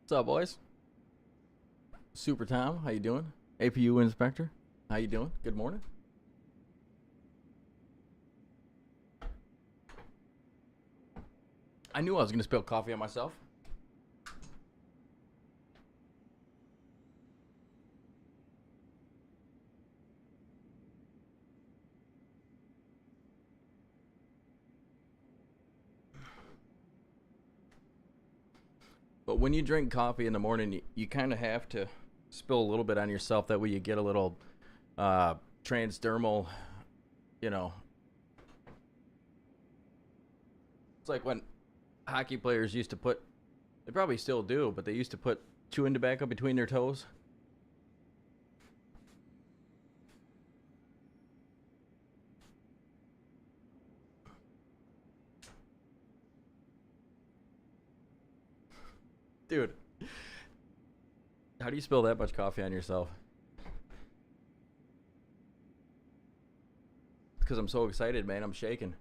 What's up, boys? Super Tom, how you doing? APU Inspector, how you doing? Good morning. I knew I was going to spill coffee on myself. But when you drink coffee in the morning, you kind of have to spill a little bit on yourself. That way you get a little transdermal, you know. It's like when hockey players used to put, they probably still do, but they used to put chewing tobacco between their toes. Dude, how do you spill that much coffee on yourself? Because I'm so excited, man. I'm shaking.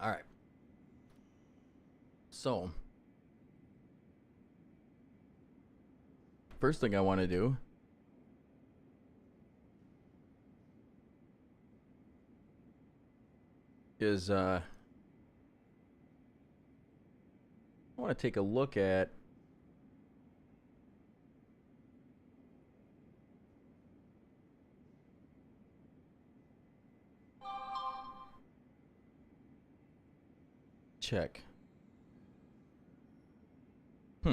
All right. So, first thing I want to do is I want to take a look at check. I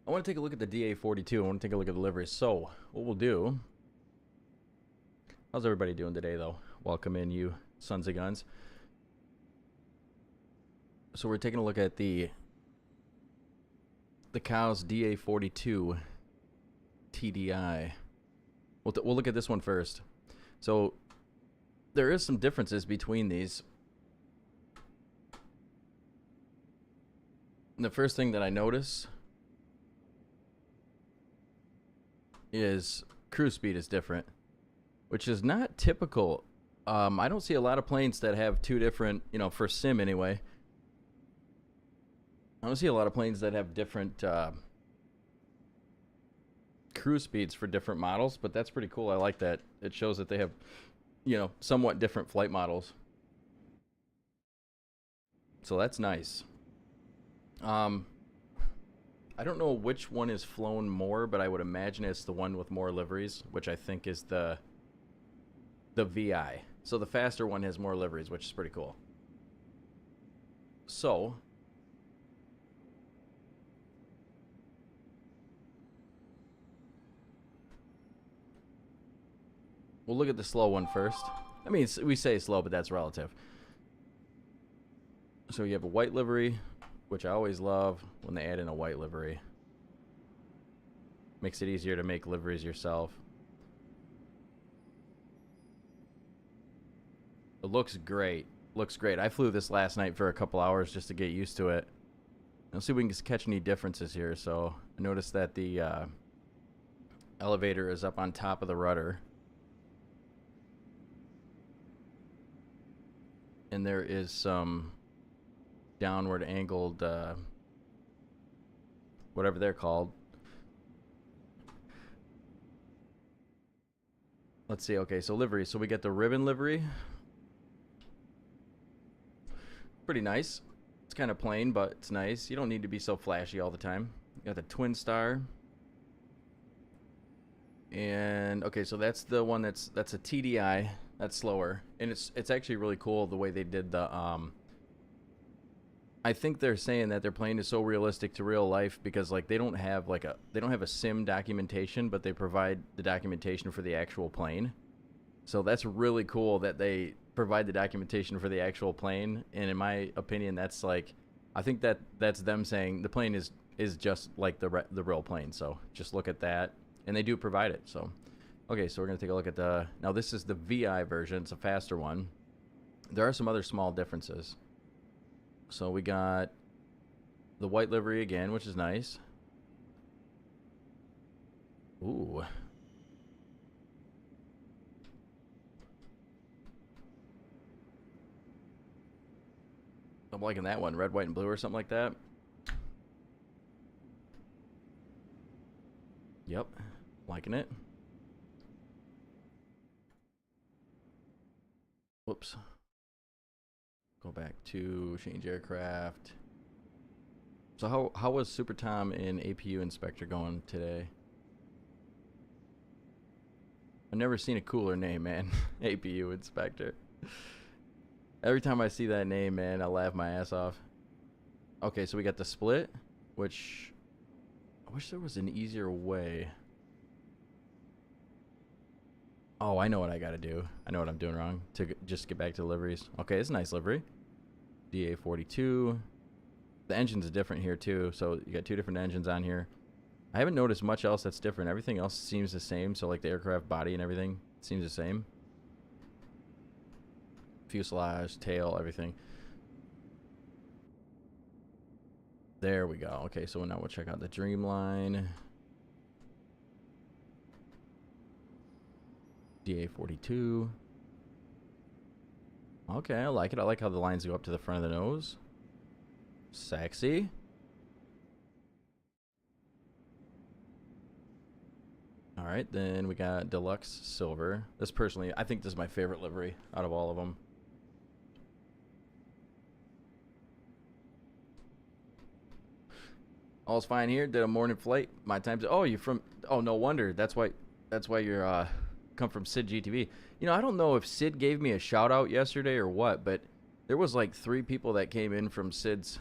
want to take a look at the DA42. I want to take a look at the livery. So, what we'll do. How's everybody doing today, though? Welcome in, you sons of guns. So, we're taking a look at the Cows DA42 TDI. We'll look at this one first. So, there is some differences between these. And the first thing that I notice is cruise speed is different, which is not typical. I don't see a lot of planes that have two different, for sim anyway. I don't see a lot of planes that have different cruise speeds for different models, but that's pretty cool. I like that. It shows that they have, somewhat different flight models. So that's nice. I don't know which one is flown more, but I would imagine it's the one with more liveries, which I think is the VI. So the faster one has more liveries, which is pretty cool. So we'll look at the slow one first. I mean, we say slow, but that's relative. So you have a white livery, which I always love when they add in a white livery. Makes it easier to make liveries yourself. It looks great. Looks great. I flew this last night for a couple hours just to get used to it. Let's see if we can catch any differences here. So I noticed that the elevator is up on top of the rudder. And there is some downward angled whatever they're called. Let's see. Okay, so livery. So we get the ribbon livery. Pretty nice. It's kind of plain, but it's nice. You don't need to be so flashy all the time. You got the twin star. And okay, so that's the one that's a TDI. That's slower, and it's actually really cool the way they did the I think they're saying that their plane is so realistic to real life because like they don't have a sim documentation, but they provide the documentation for the actual plane. So that's really cool that they provide the documentation for the actual plane. And in my opinion, that's like, I think that's them saying the plane is just like the real plane. So just look at that, and they do provide it. So okay, so we're gonna take a look at now this is the VI version. It's a faster one. There are some other small differences. So we got the white livery again, which is nice. Ooh. I'm liking that one. Red, white, and blue or something like that. Yep. Liking it. Whoops. Go back to change aircraft. So how was Super Tom in APU Inspector going today? I've never seen a cooler name, man. APU Inspector. Every time I see that name, man, I laugh my ass off. Okay, so we got the split, which I wish there was an easier way. Oh, I know what I gotta do. I know what I'm doing wrong to just get back to liveries. Okay, it's a nice livery. DA42. The engines are different here too, so you got two different engines on here. I haven't noticed much else that's different. Everything else seems the same, so like the aircraft body and everything seems the same. Fuselage, tail, everything. There we go. Okay, so now we'll check out the Dreamline. DA42. Okay, I like it. I like how the lines go up to the front of the nose. Sexy. All right, then we got Deluxe Silver. This personally, I think this is my favorite livery out of all of them. All's fine here. Did a morning flight. My time's. Oh, you're from. Oh, no wonder. That's why you're come from Sid GTV. You know, I don't know if Sid gave me a shout out yesterday or what, but there was like 3 people that came in from Sid's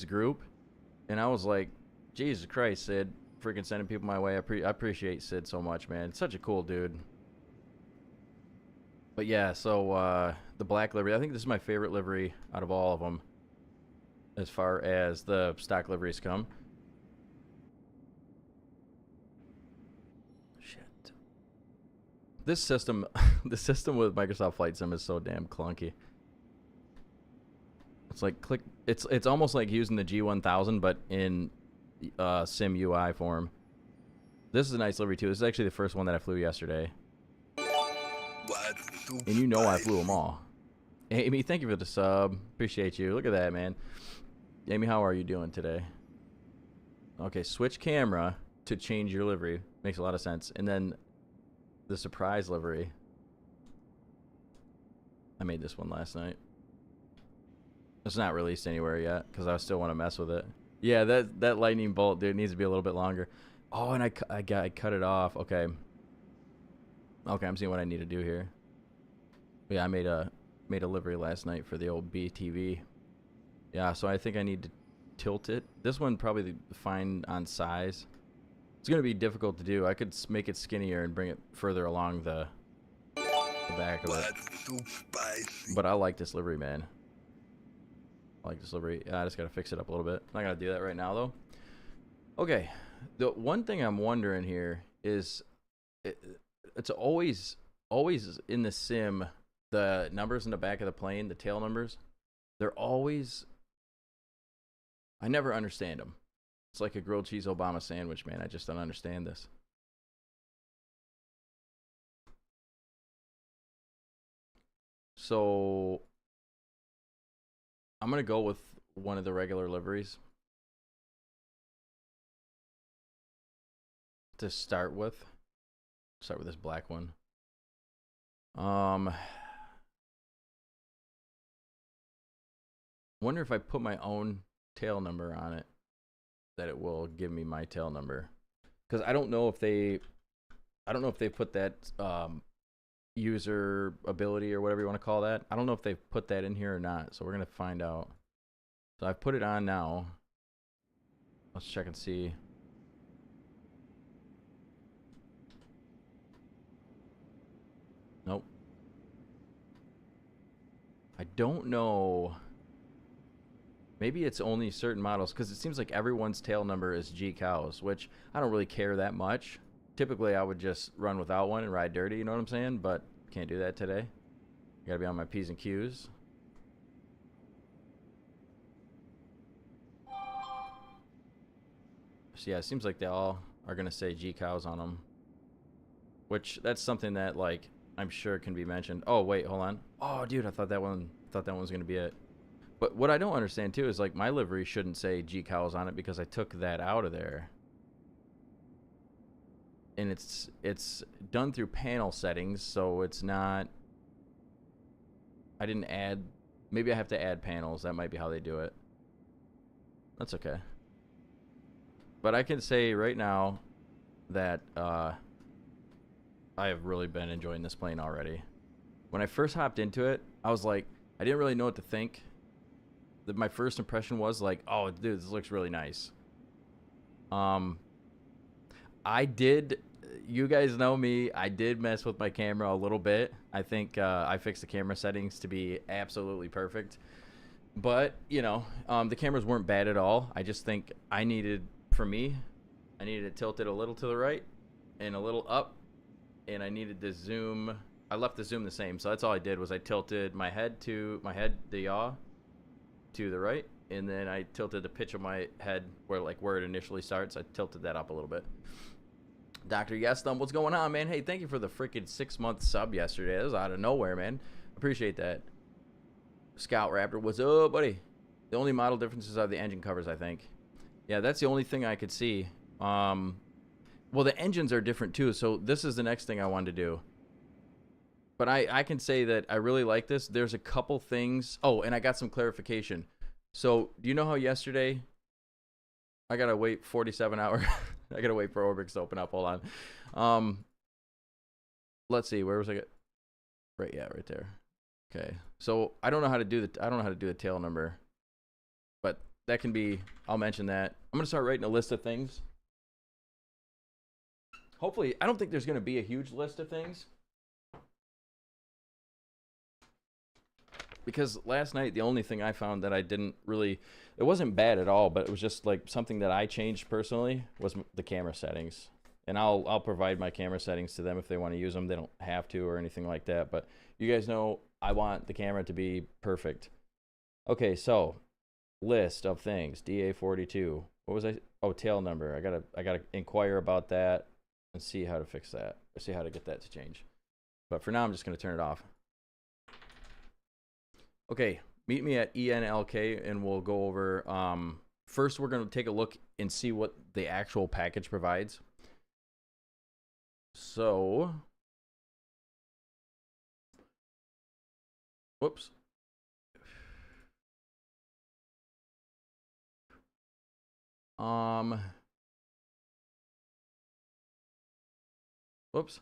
group, and I was like, Jesus Christ, Sid, freaking sending people my way. I appreciate Sid so much, man. Such a cool dude. But yeah, so the black livery, I think this is my favorite livery out of all of them as far as the stock liveries come. Shit. This system, the system with Microsoft Flight Sim is so damn clunky. It's like it's almost like using the G1000 but in Sim UI form. This is a nice livery too. This is actually the first one that I flew yesterday. And you know I flew them all. Amy, thank you for the sub. Appreciate you. Look at that, man. Amy, how are you doing today? Okay, switch camera to change your livery. Makes a lot of sense. And then the surprise livery. I made this one last night. It's not released anywhere yet because I still want to mess with it. Yeah, that lightning bolt, dude, needs to be a little bit longer. Oh, and I cut it off. Okay. Okay, I'm seeing what I need to do here. Yeah, I made a livery last night for the old BTV. Yeah, so I think I need to tilt it. This one probably fine on size. It's gonna be difficult to do. I could make it skinnier and bring it further along the back of it. But I like this livery, man. I like this livery. I just gotta fix it up a little bit. I'm not gonna do that right now though. Okay, the one thing I'm wondering here is, it's always in the sim, the numbers in the back of the plane, the tail numbers, they're always, I never understand them. It's like a grilled cheese Obama sandwich, man. I just don't understand this. So I'm gonna go with one of the regular liveries to start with. Start with this black one. Wonder if I put my own tail number on it, that it will give me my tail number. Because I don't know if they put that user ability or whatever you want to call that. I don't know if they've put that in here or not. So we're gonna find out. So I've put it on now. Let's check and see. Nope. I don't know. Maybe it's only certain models, because it seems like everyone's tail number is G cows, which I don't really care that much. Typically, I would just run without one and ride dirty, you know what I'm saying? But can't do that today. Gotta be on my P's and Q's. So yeah, it seems like they all are gonna say G cows on them. Which, that's something that, like, I'm sure can be mentioned. Oh, wait, hold on. Oh, dude, I thought that one was gonna be it. But what I don't understand too is like my livery shouldn't say G Cows on it because I took that out of there. And it's done through panel settings, so it's not. I didn't add. Maybe I have to add panels. That might be how they do it. That's okay. But I can say right now that I have really been enjoying this plane already. When I first hopped into it, I was like, I didn't really know what to think. My first impression was like, oh, dude, this looks really nice. I did. You guys know me. I did mess with my camera a little bit. I think I fixed the camera settings to be absolutely perfect. But, you know, the cameras weren't bad at all. I just think I needed it tilted a little to the right and a little up. And I needed the zoom. I left the zoom the same. So that's all I did was I tilted my head, the yaw, to the right. And then I tilted the pitch of my head where it initially starts. I tilted that up a little bit. Dr. Yestham, what's going on, man? Hey, thank you for the freaking 6-month sub yesterday. That was out of nowhere, man. Appreciate that. Scout Raptor, what's up, buddy? The only model differences are the engine covers, I think. Yeah, that's the only thing I could see. Well, the engines are different, too, so this is the next thing I wanted to do. But I can say that I really like this. There's a couple things. Oh, and I got some clarification. So, do you know how yesterday I got to wait 47 hours? I got to wait for Orbx to open up. Hold on. Let's see. Where was I? Right, yeah, right there. Okay. So, I don't know how to do the tail number. But that can be, I'll mention that. I'm going to start writing a list of things. Hopefully, I don't think there's going to be a huge list of things. Because last night, the only thing I found that I didn't really, it wasn't bad at all, but it was just like something that I changed personally was the camera settings. And I'll provide my camera settings to them if they want to use them. They don't have to or anything like that. But you guys know I want the camera to be perfect. Okay, so list of things. DA42. What was I? Oh, tail number. I gotta inquire about that and see how to fix that. Or see how to get that to change. But for now, I'm just gonna turn it off. Okay, meet me at ENLK and we'll go over, first we're going to take a look and see what the actual package provides. So, whoops. Whoops.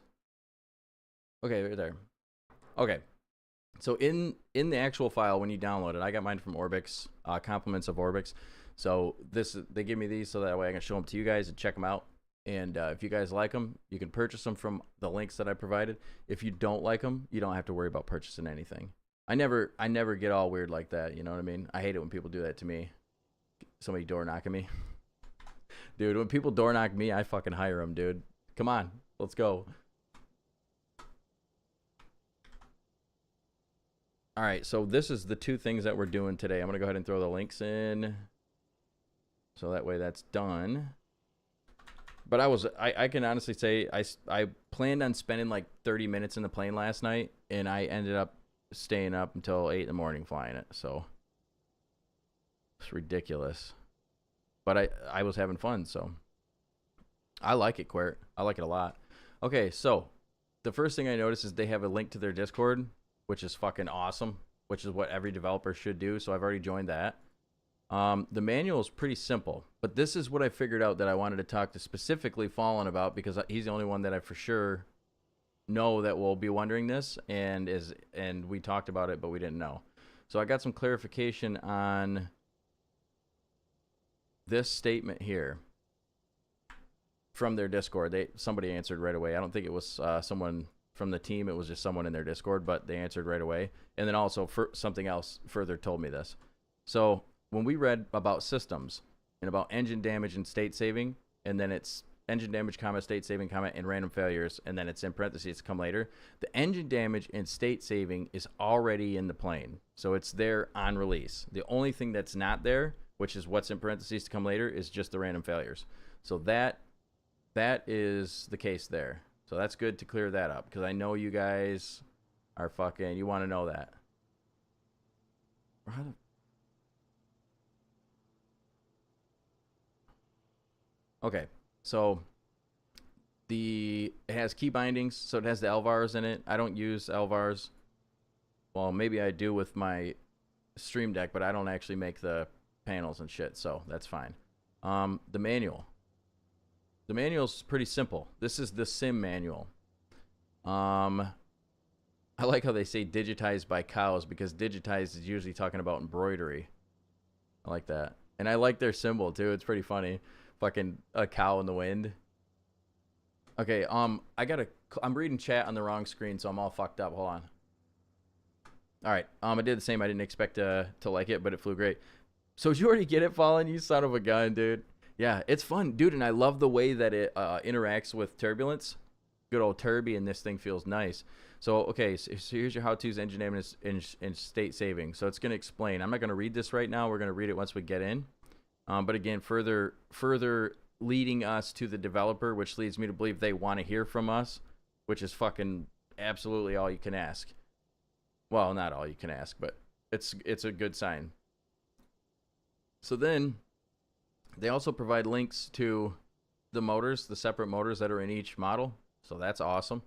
Okay, right there. Okay. So in the actual file when you download it, I got mine from Orbx, compliments of Orbx. So they give me these so that way I can show them to you guys and check them out. And if you guys like them, you can purchase them from the links that I provided. If you don't like them, you don't have to worry about purchasing anything. I never get all weird like that. You know what I mean? I hate it when people do that to me. Somebody door knocking me, dude. When people door knock me, I fucking hire them, dude. Come on, let's go. All right, so this is the two things that we're doing today. I'm going to go ahead and throw the links in. So that way that's done. But I can honestly say I planned on spending like 30 minutes in the plane last night, and I ended up staying up until 8 in the morning flying it. So it's ridiculous. But I was having fun, so I like it, Quirt. I like it a lot. Okay, so the first thing I noticed is they have a link to their Discord, which is fucking awesome, which is what every developer should do. So I've already joined that. The manual is pretty simple, but this is what I figured out that I wanted to talk to specifically Fallen about because he's the only one that I for sure know that will be wondering this and we talked about it, but we didn't know. So I got some clarification on this statement here from their Discord. Somebody answered right away. I don't think it was someone from the team. It was just someone in their Discord, but they answered right away. And then also something else further told me this. So when we read about systems and about engine damage and state saving, and then it's engine damage, comma, state saving, comma, and random failures, and then it's in parentheses, come later, the engine damage and state saving is already in the plane. So it's there on release. The only thing that's not there, which is what's in parentheses to come later, is just the random failures. So that is the case there. So that's good to clear that up because I know you guys are fucking, you want to know that. Okay, so it has key bindings, so it has the LVARs in it. I don't use LVARs. Well, maybe I do with my Stream Deck, but I don't actually make the panels and shit, so that's fine. The manual. The manual's pretty simple. This is the sim manual. I like how they say digitized by cows because digitized is usually talking about embroidery. I like that. And I like their symbol too. It's pretty funny. Fucking a cow in the wind. Okay, I'm reading chat on the wrong screen, so I'm all fucked up. Hold on. All right. I did the same. I didn't expect to like it, but it flew great. So did you already get it, Fallen? You son of a gun, dude. Yeah, it's fun, dude, and I love the way that it interacts with turbulence. Good old Turby, and this thing feels nice. So, okay, so here's your how-tos, engine name, and state saving. So it's going to explain. I'm not going to read this right now. We're going to read it once we get in. But again, further leading us to the developer, which leads me to believe they want to hear from us, which is fucking absolutely all you can ask. Well, not all you can ask, but it's a good sign. So then they also provide links to the motors, the separate motors that are in each model. So that's awesome.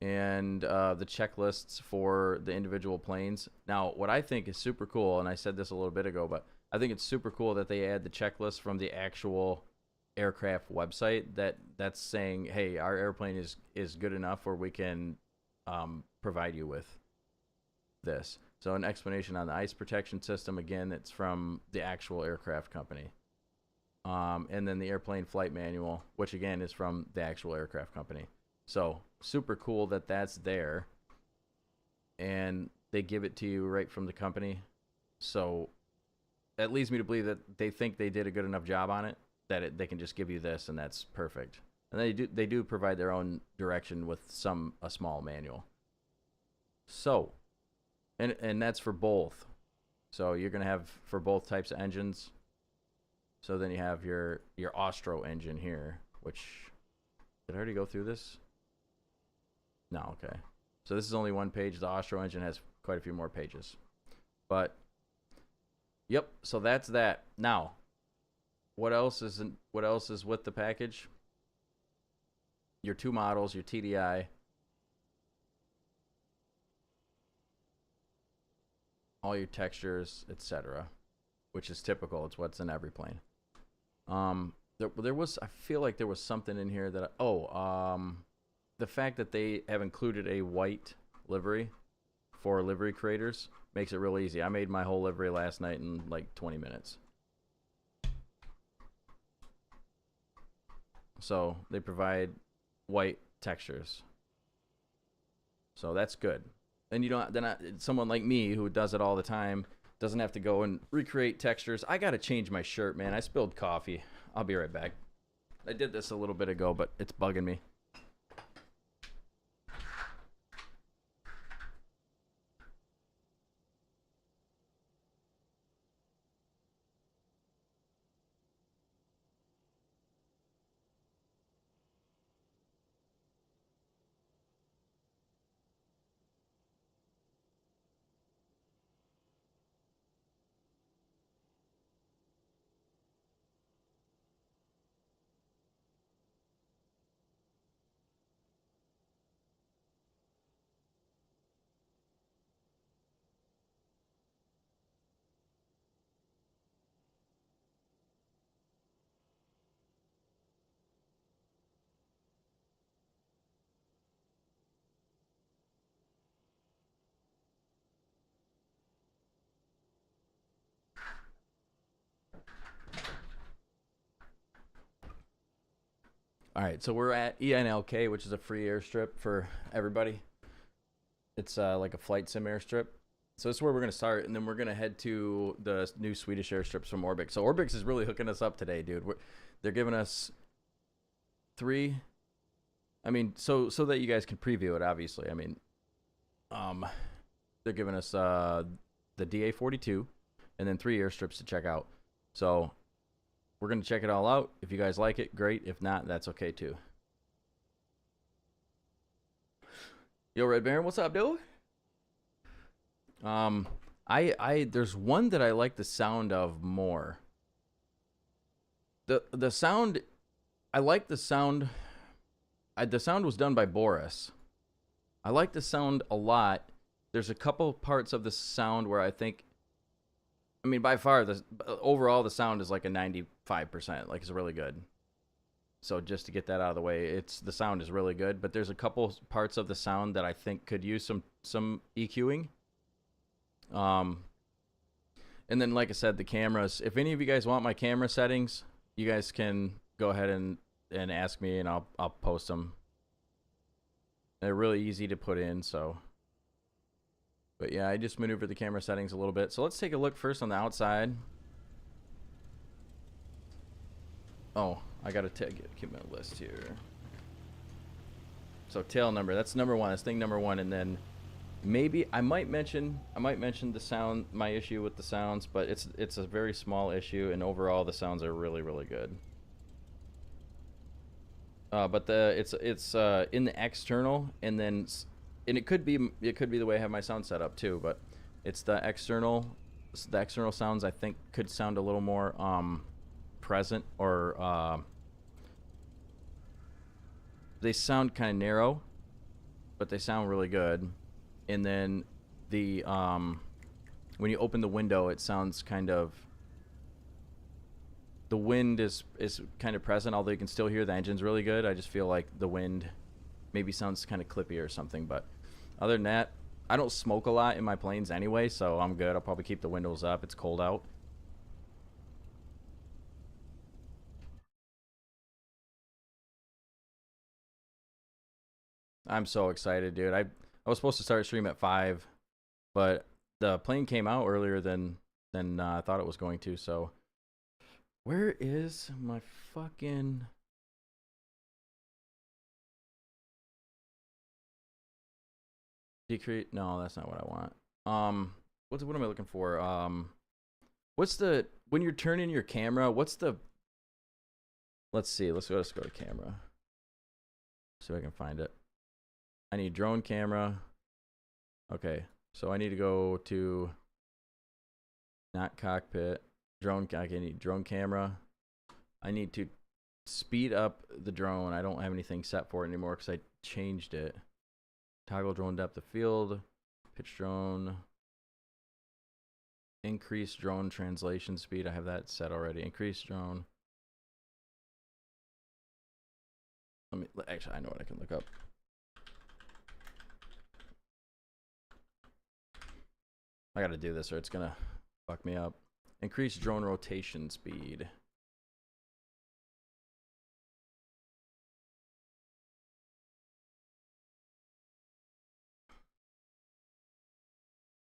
And the checklists for the individual planes. Now, what I think is super cool, and I said this a little bit ago, but I think it's super cool that they add the checklist from the actual aircraft website that's saying, hey, our airplane is good enough where we can provide you with this. So an explanation on the ice protection system, again, it's from the actual aircraft company. And then the airplane flight manual, which again is from the actual aircraft company. So super cool that that's there. And they give it to you right from the company. So that leads me to believe that they think they did a good enough job on it that they can just give you this, and that's perfect. And they do provide their own direction with a small manual. So, and that's for both. So you're gonna have for both types of engines. So then you have your Austro engine here, which did I already go through this? No, okay. So this is only one page. The Austro engine has quite a few more pages, but yep. So that's that. Now, what else is with the package? Your two models, your TDI, all your textures, etc., which is typical. It's what's in every plane. There was, I feel like there was something in here that the fact that they have included a white livery for livery creators makes it real easy. I made my whole livery last night in like 20 minutes. So they provide white textures. So that's good. And you don't someone like me who does it all the time doesn't have to go and recreate textures. I gotta change my shirt, man. I spilled coffee. I'll be right back. I did this a little bit ago, but it's bugging me. All right, so we're at ENLK, which is a free airstrip for everybody. It's like a flight sim airstrip. So this is where we're going to start, and then we're going to head to the new Swedish airstrips from Orbx. So Orbx is really hooking us up today, dude. They're giving us 3. I mean, so that you guys can preview it, obviously. I mean, they're giving us the DA42 and then 3 airstrips to check out. So we're going to check it all out. If you guys like it, great. If not, that's okay too. Yo, Red Baron, what's up, dude? There's one that I like the sound of more. The sound I like the sound. The sound was done by Boris. I like the sound a lot. There's a couple parts of the sound where I think, I mean, by far, overall the sound is like a 95%. Like, it's really good. So just to get that out of the way, the sound is really good. But there's a couple parts of the sound that I think could use some EQing. And then, like I said, the cameras. If any of you guys want my camera settings, you guys can go ahead and ask me, and I'll post them. They're really easy to put in, so. But yeah, I just maneuvered the camera settings a little bit. So let's take a look first on the outside. Oh, I gotta keep my list here. So tail number, that's number one. That's thing number one, and then maybe I might mention the sound, my issue with the sounds, but it's a very small issue, and overall the sounds are really, really good. But it's in the external, and it could be the way I have my sound set up too, but it's the external sounds I think could sound a little more present, or they sound kind of narrow, but they sound really good. And then the when you open the window, it sounds kind of, the wind is kind of present, although you can still hear the engine's really good. I just feel like the wind maybe sounds kind of clippy or something. But other than that, I don't smoke a lot in my planes anyway, so I'm good. I'll probably keep the windows up. It's cold out. I'm so excited, dude. I was supposed to start stream at 5, but the plane came out earlier than I thought it was going to, so. Where is my fucking... Decrease? No, that's not what I want. What am I looking for? What's the, when you're turning your camera, what's the, let's see, let's go to camera. See if I can find it. I need drone camera. Okay, so I need to go to, not cockpit. I need drone camera. I need to speed up the drone. I don't have anything set for it anymore because I changed it. Toggle drone depth of field, pitch drone, increase drone translation speed. I have that set already. Increase drone. Actually, I know what I can look up. I gotta do this or it's gonna fuck me up. Increase drone rotation speed.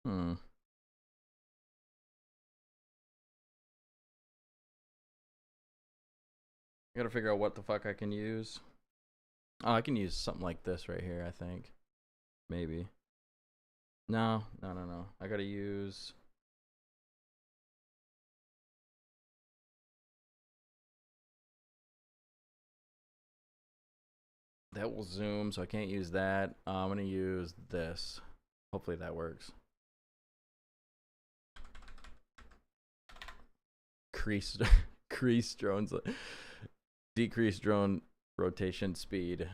I gotta figure out what the fuck I can use. Oh, I can use something like this right here, I think. Maybe. No. I gotta use... That will zoom, so I can't use that. I'm gonna use this. Hopefully that works. Crease drones. Decrease drone rotation speed.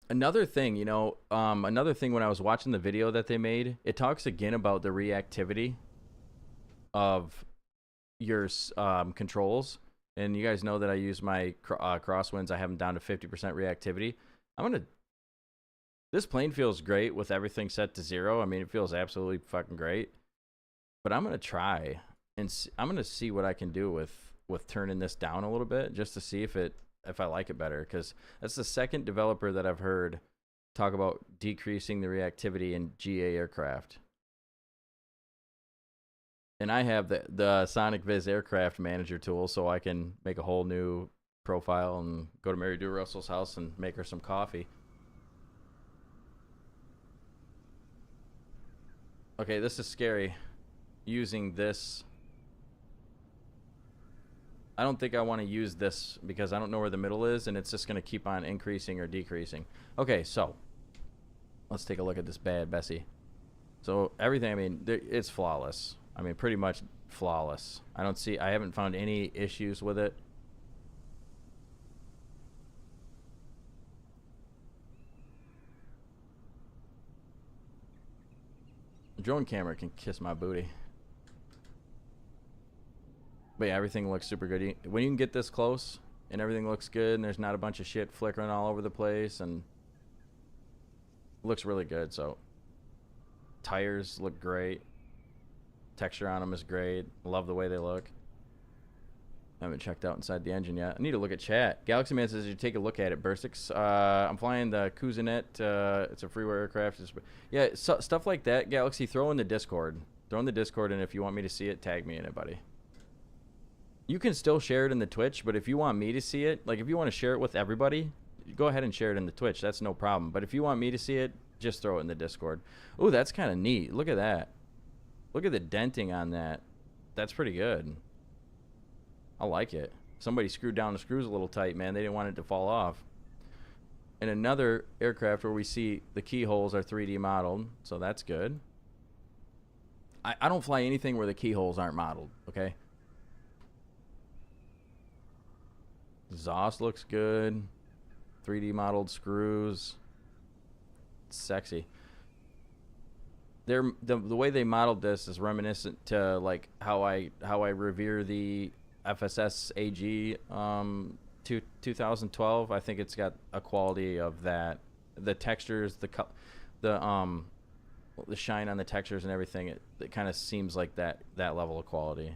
Another thing, you know, another thing when I was watching the video that they made, it talks again about the reactivity of your controls. And you guys know that I use my crosswinds. I have them down to 50% reactivity. This plane feels great with everything set to 0. I mean, it feels absolutely fucking great. But I'm gonna try and I'm gonna see what I can do with turning this down a little bit, just to see if I like it better. Because that's the second developer that I've heard talk about decreasing the reactivity in GA aircraft. And I have the Sonic Viz aircraft manager tool, so I can make a whole new profile and go to Mary Do Russell's house and make her some coffee. Okay, this is scary. Using this. I don't think I want to use this because I don't know where the middle is, and it's just going to keep on increasing or decreasing. Okay, so let's take a look at this bad Bessie. So everything, I mean, it's flawless. I mean, pretty much flawless. I haven't found any issues with it. The drone camera can kiss my booty. But yeah, everything looks super good. When you can get this close and everything looks good and there's not a bunch of shit flickering all over the place and it looks really good. So tires look great. Texture on them is great. Love the way they look. I haven't checked out inside the engine yet. I need to look at chat. Galaxy Man says you take a look at it, Bursix. I'm flying the Kuzanet. It's a freeware aircraft. Yeah, stuff like that, Galaxy, throw in the Discord. Throw in the Discord, and if you want me to see it, tag me in it, buddy. You can still share it in the Twitch, but if you want me to see it, like if you want to share it with everybody, go ahead and share it in the Twitch. That's no problem. But if you want me to see it, just throw it in the Discord. Ooh, that's kind of neat. Look at that. Look at the denting on that. That's pretty good. I like it. Somebody screwed down the screws a little tight, man. They didn't want it to fall off. And another aircraft where we see the keyholes are 3D modeled, so that's good. I don't fly anything where the keyholes aren't modeled, okay? Exhaust looks good. 3D modeled screws. It's sexy. The way they modeled this is reminiscent to like how I revere the FSS AG 2012. I think it's got a quality of that. The textures, the shine on the textures and everything. It kind of seems like that level of quality.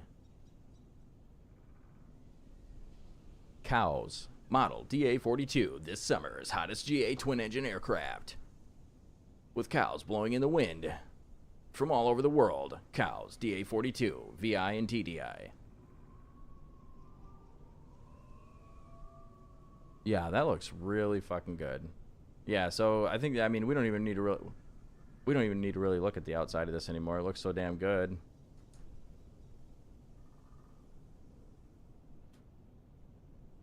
Cows model DA42 this summer's hottest GA twin engine aircraft. With cows blowing in the wind from all over the world. Cows DA42 VI and TDI. Yeah, that looks really fucking good. Yeah, so I think, I mean, we don't even need to really look at the outside of this anymore. It looks so damn good.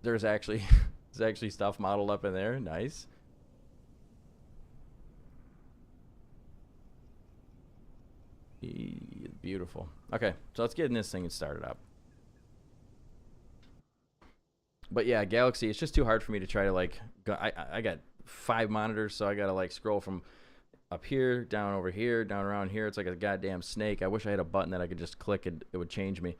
There's actually stuff modeled up in there. Nice. Beautiful. Okay, so let's get in this thing and start it up. But yeah, Galaxy, it's just too hard for me to try to like go. I got 5 monitors, so I gotta like scroll from up here, down over here, down around here. It's like a goddamn snake. I wish I had a button that I could just click and it would change me.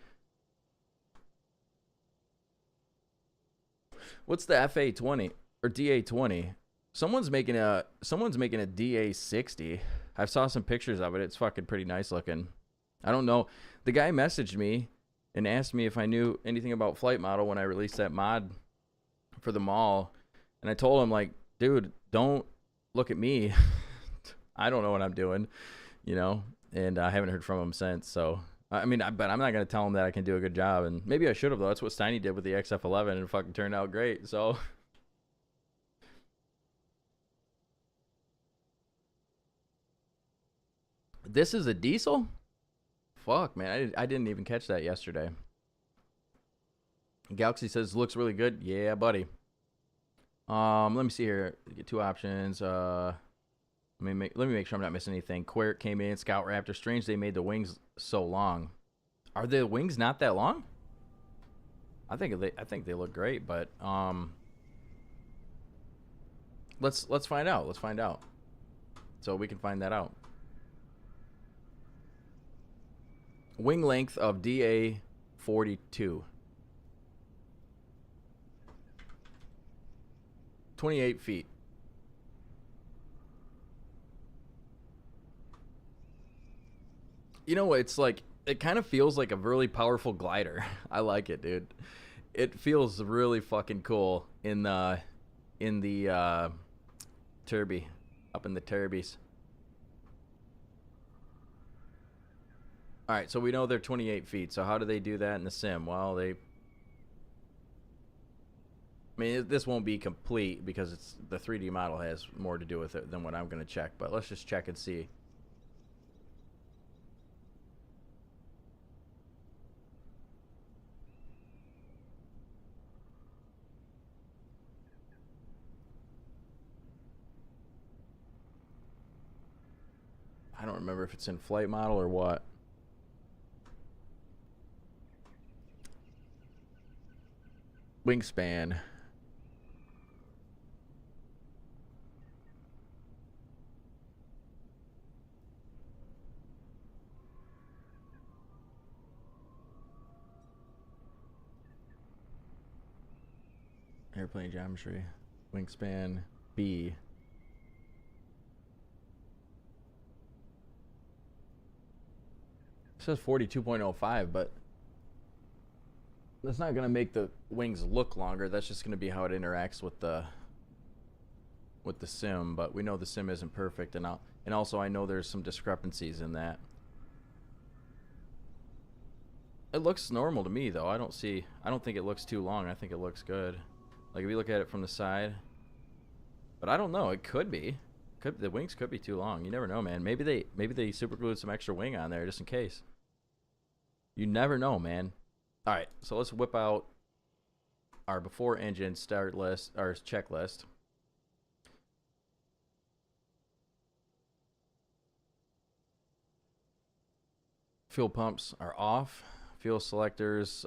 What's the FA20 or DA20? Someone's making a DA60. I saw some pictures of it. It's fucking pretty nice looking. I don't know. The guy messaged me and asked me if I knew anything about Flight Model when I released that mod for the mall. And I told him, like, dude, don't look at me. I don't know what I'm doing, you know? And I haven't heard from him since. So, I mean, but I'm not going to tell him that I can do a good job. And maybe I should have, though. That's what Steiny did with the XF11 and it fucking turned out great. So, this is a diesel? Fuck, man. I didn't even catch that yesterday. Galaxy says looks really good. Yeah, buddy. Let me see here. Get 2 options. Let me make sure I'm not missing anything. Quirk came in. Scout Raptor. Strange they made the wings so long. Are the wings not that long? I think they look great, but let's find out. Let's find out. So we can find that out. Wing length of DA42. 28 feet. You know, it's like, it kind of feels like a really powerful glider. I like it, dude. It feels really fucking cool in the turby, up in the turbies. All right, so we know they're 28 feet. So how do they do that in the sim? Well, I mean, this won't be complete because it's the 3D model has more to do with it than what I'm going to check. But let's just check and see. I don't remember if it's in flight model or what. Wingspan. Airplane geometry. Wingspan B. It says 42.05, but that's not going to make the wings look longer. That's just going to be how it interacts with the sim, but we know the sim isn't perfect, and also I know there's some discrepancies in that. It looks normal to me though. I don't think it looks too long. I think it looks good. Like if you look at it from the side. But I don't know, it could be. The wings could be too long. You never know, man. Maybe they super glued some extra wing on there just in case. You never know, man. All right, so let's whip out our before engine start list, our checklist. Fuel pumps are off. Fuel selectors,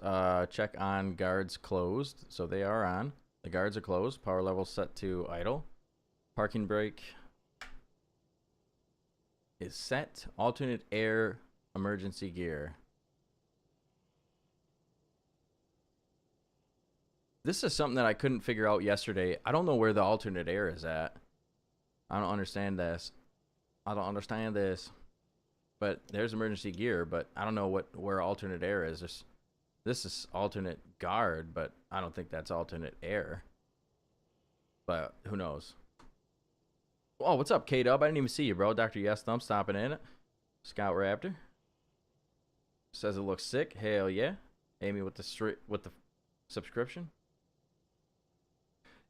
check on guards closed. So they are on. The guards are closed. Power level set to idle. Parking brake is set. Alternate air emergency gear. This is something that I couldn't figure out yesterday. I don't know where the alternate air is at. I don't understand this. But there's emergency gear, but I don't know where alternate air is. This is alternate guard, but I don't think that's alternate air. But who knows? Oh, what's up, K-Dub? I didn't even see you, bro. Dr. Yes Thumb stopping in. Scout Raptor says it looks sick. Hell yeah. Amy with the subscription.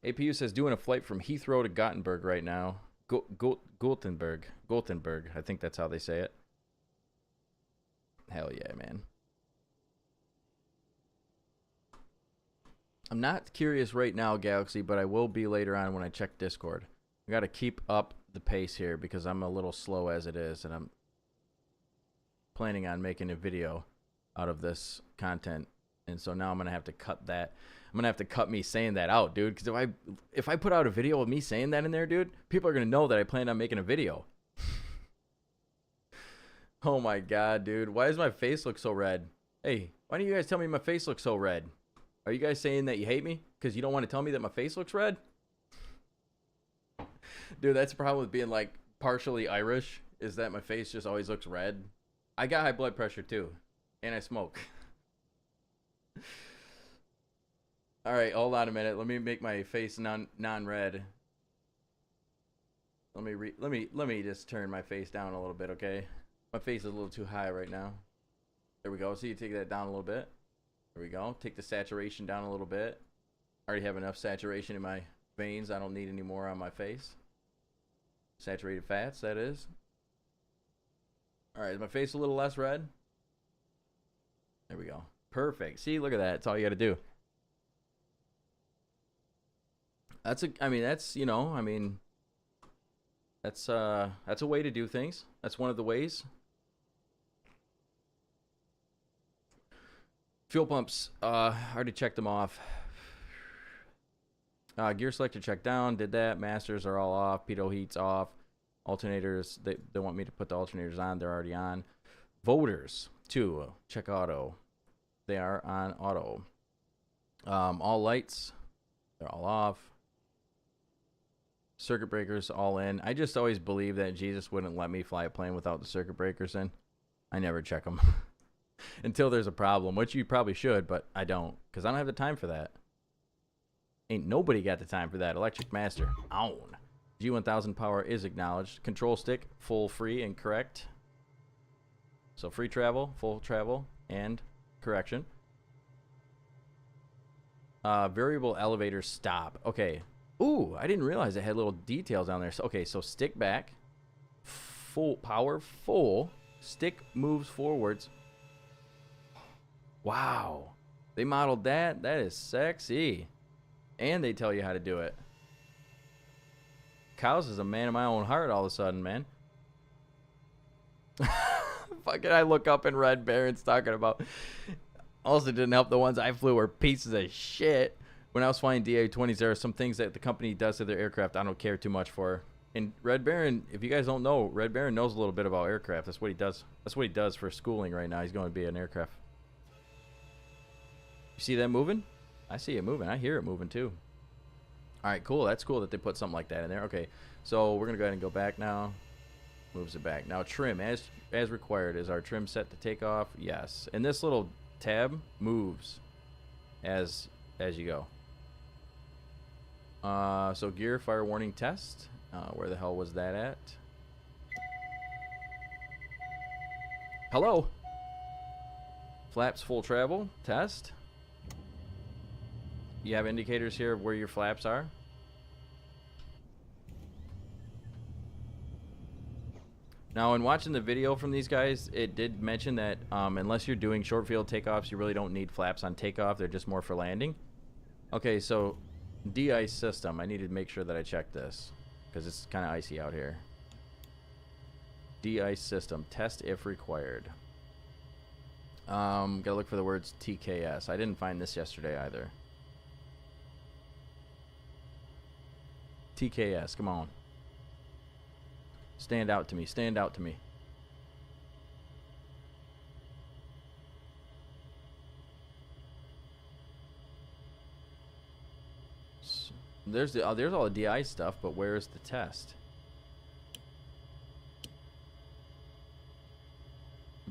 APU says doing a flight from Heathrow to Gothenburg right now. Gothenburg, I think that's how they say it. Hell yeah, man. I'm not curious right now, Galaxy, but I will be later on when I check Discord. I got to keep up the pace here because I'm a little slow as it is, and I'm planning on making a video out of this content. And so now I'm going to have to cut that. I'm going to have to cut me saying that out, dude, because if I put out a video of me saying that in there, dude, people are going to know that I planned on making a video. Oh my god, dude. Why does my face look so red? Hey, why don't you guys tell me my face looks so red? Are you guys saying that you hate me because you don't want to tell me that my face looks red? Dude, that's the problem with being like partially Irish, is that my face just always looks red. I got high blood pressure too, and I smoke. All right, hold on a minute. Let me make my face non-red. Let me just turn my face down a little bit, okay? My face is a little too high right now. There we go. So you take that down a little bit. There we go. Take the saturation down a little bit. I already have enough saturation in my veins. I don't need any more on my face. Saturated fats, that is. All right, is my face a little less red? There we go. Perfect. See, look at that. That's all you got to do. That's a way to do things. That's one of the ways. Fuel pumps, already checked them off. Gear selector checked down, did that. Masters are all off. Pitot heat's off. Alternators, they want me to put the alternators on. They're already on. Voters, too. Check auto. They are on auto. All lights, they're all off. Circuit breakers all in. I just always believe that Jesus wouldn't let me fly a plane without the circuit breakers in. I never check them until there's a problem, which you probably should, but I don't, because I don't have the time for that. Ain't nobody got the time for that. Electric Master on. G1000 power is acknowledged. Control stick full, free, and correct. So free travel, full travel, and correction. Variable elevator stop. Okay. Ooh, I didn't realize it had little details down there. So, okay, so stick back. Full power, full. Stick moves forwards. Wow. They modeled that. That is sexy. And they tell you how to do it. Cows is a man of my own heart all of a sudden, man. Fucking I look up and read Baron's talking about. Also didn't help the ones I flew were pieces of shit. when I was flying DA20s, there are some things that the company does to their aircraft I don't care too much for. And Red Baron, if you guys don't know, Red Baron knows a little bit about aircraft. That's what he does. That's what he does for schooling right now. He's going to be an aircraft. You see that moving? I see it moving. I hear it moving too. All right, cool. That's cool that they put something like that in there. Okay, so we're going to go ahead and go back now. Moves it back. Now trim, as required. Is our trim set to take off? Yes. And this little tab moves as you go. So gear, fire warning test. Where the hell was that at? Hello? Flaps full travel. Test. You have indicators here of where your flaps are. Now, in watching the video from these guys, it did mention that unless you're doing short field takeoffs, you really don't need flaps on takeoff. They're just more for landing. Okay, so de-ice system. I need to make sure that I check this because it's kind of icy out here. De-ice system. Test if required. Gotta look for the words TKS. I didn't find this yesterday either. TKS, come on. Stand out to me. Stand out to me. So, there's all the DI stuff, but where's the test?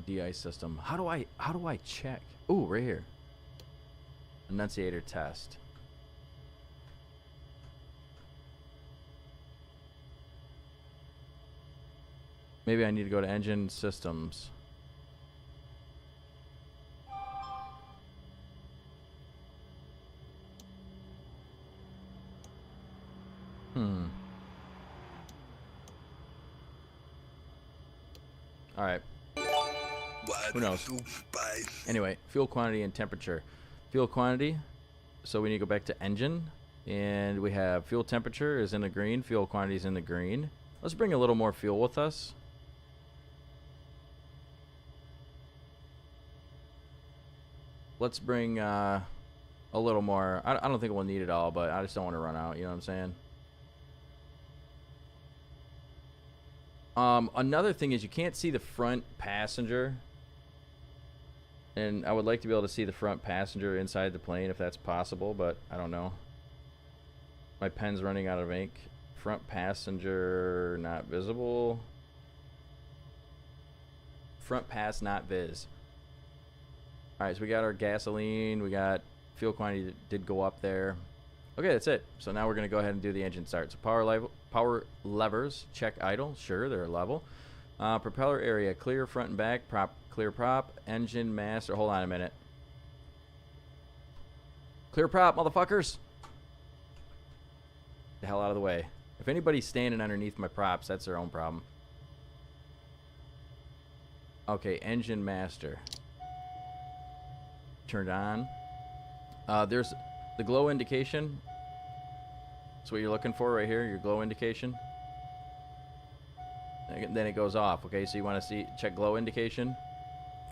DI system. How do I check? Ooh, right here. Enunciator test. Maybe I need to go to engine systems. All right. Who knows? Anyway, fuel quantity and temperature. Fuel quantity. So we need to go back to engine, and we have fuel temperature is in the green. Fuel quantity is in the green. Let's bring a little more fuel with us. Let's bring a little more. I don't think we'll need it all, but I just don't want to run out. You know what I'm saying? Another thing is you can't see the front passenger. And I would like to be able to see the front passenger inside the plane if that's possible, but I don't know. My pen's running out of ink. Front passenger not visible. Front pass not viz. Alright, so we got our gasoline. We got fuel quantity that did go up there. Okay, that's it. So now we're going to go ahead and do the engine start. So power levers, check idle. Sure, they're level. Propeller area, clear front and back. Prop, clear prop. Engine master. Hold on a minute. Clear prop, motherfuckers. The hell out of the way. If anybody's standing underneath my props, that's their own problem. Okay, engine master. Turned on. There's the glow indication. That's what you're looking for right here, your glow indication. And then it goes off. Okay, so you want to check glow indication.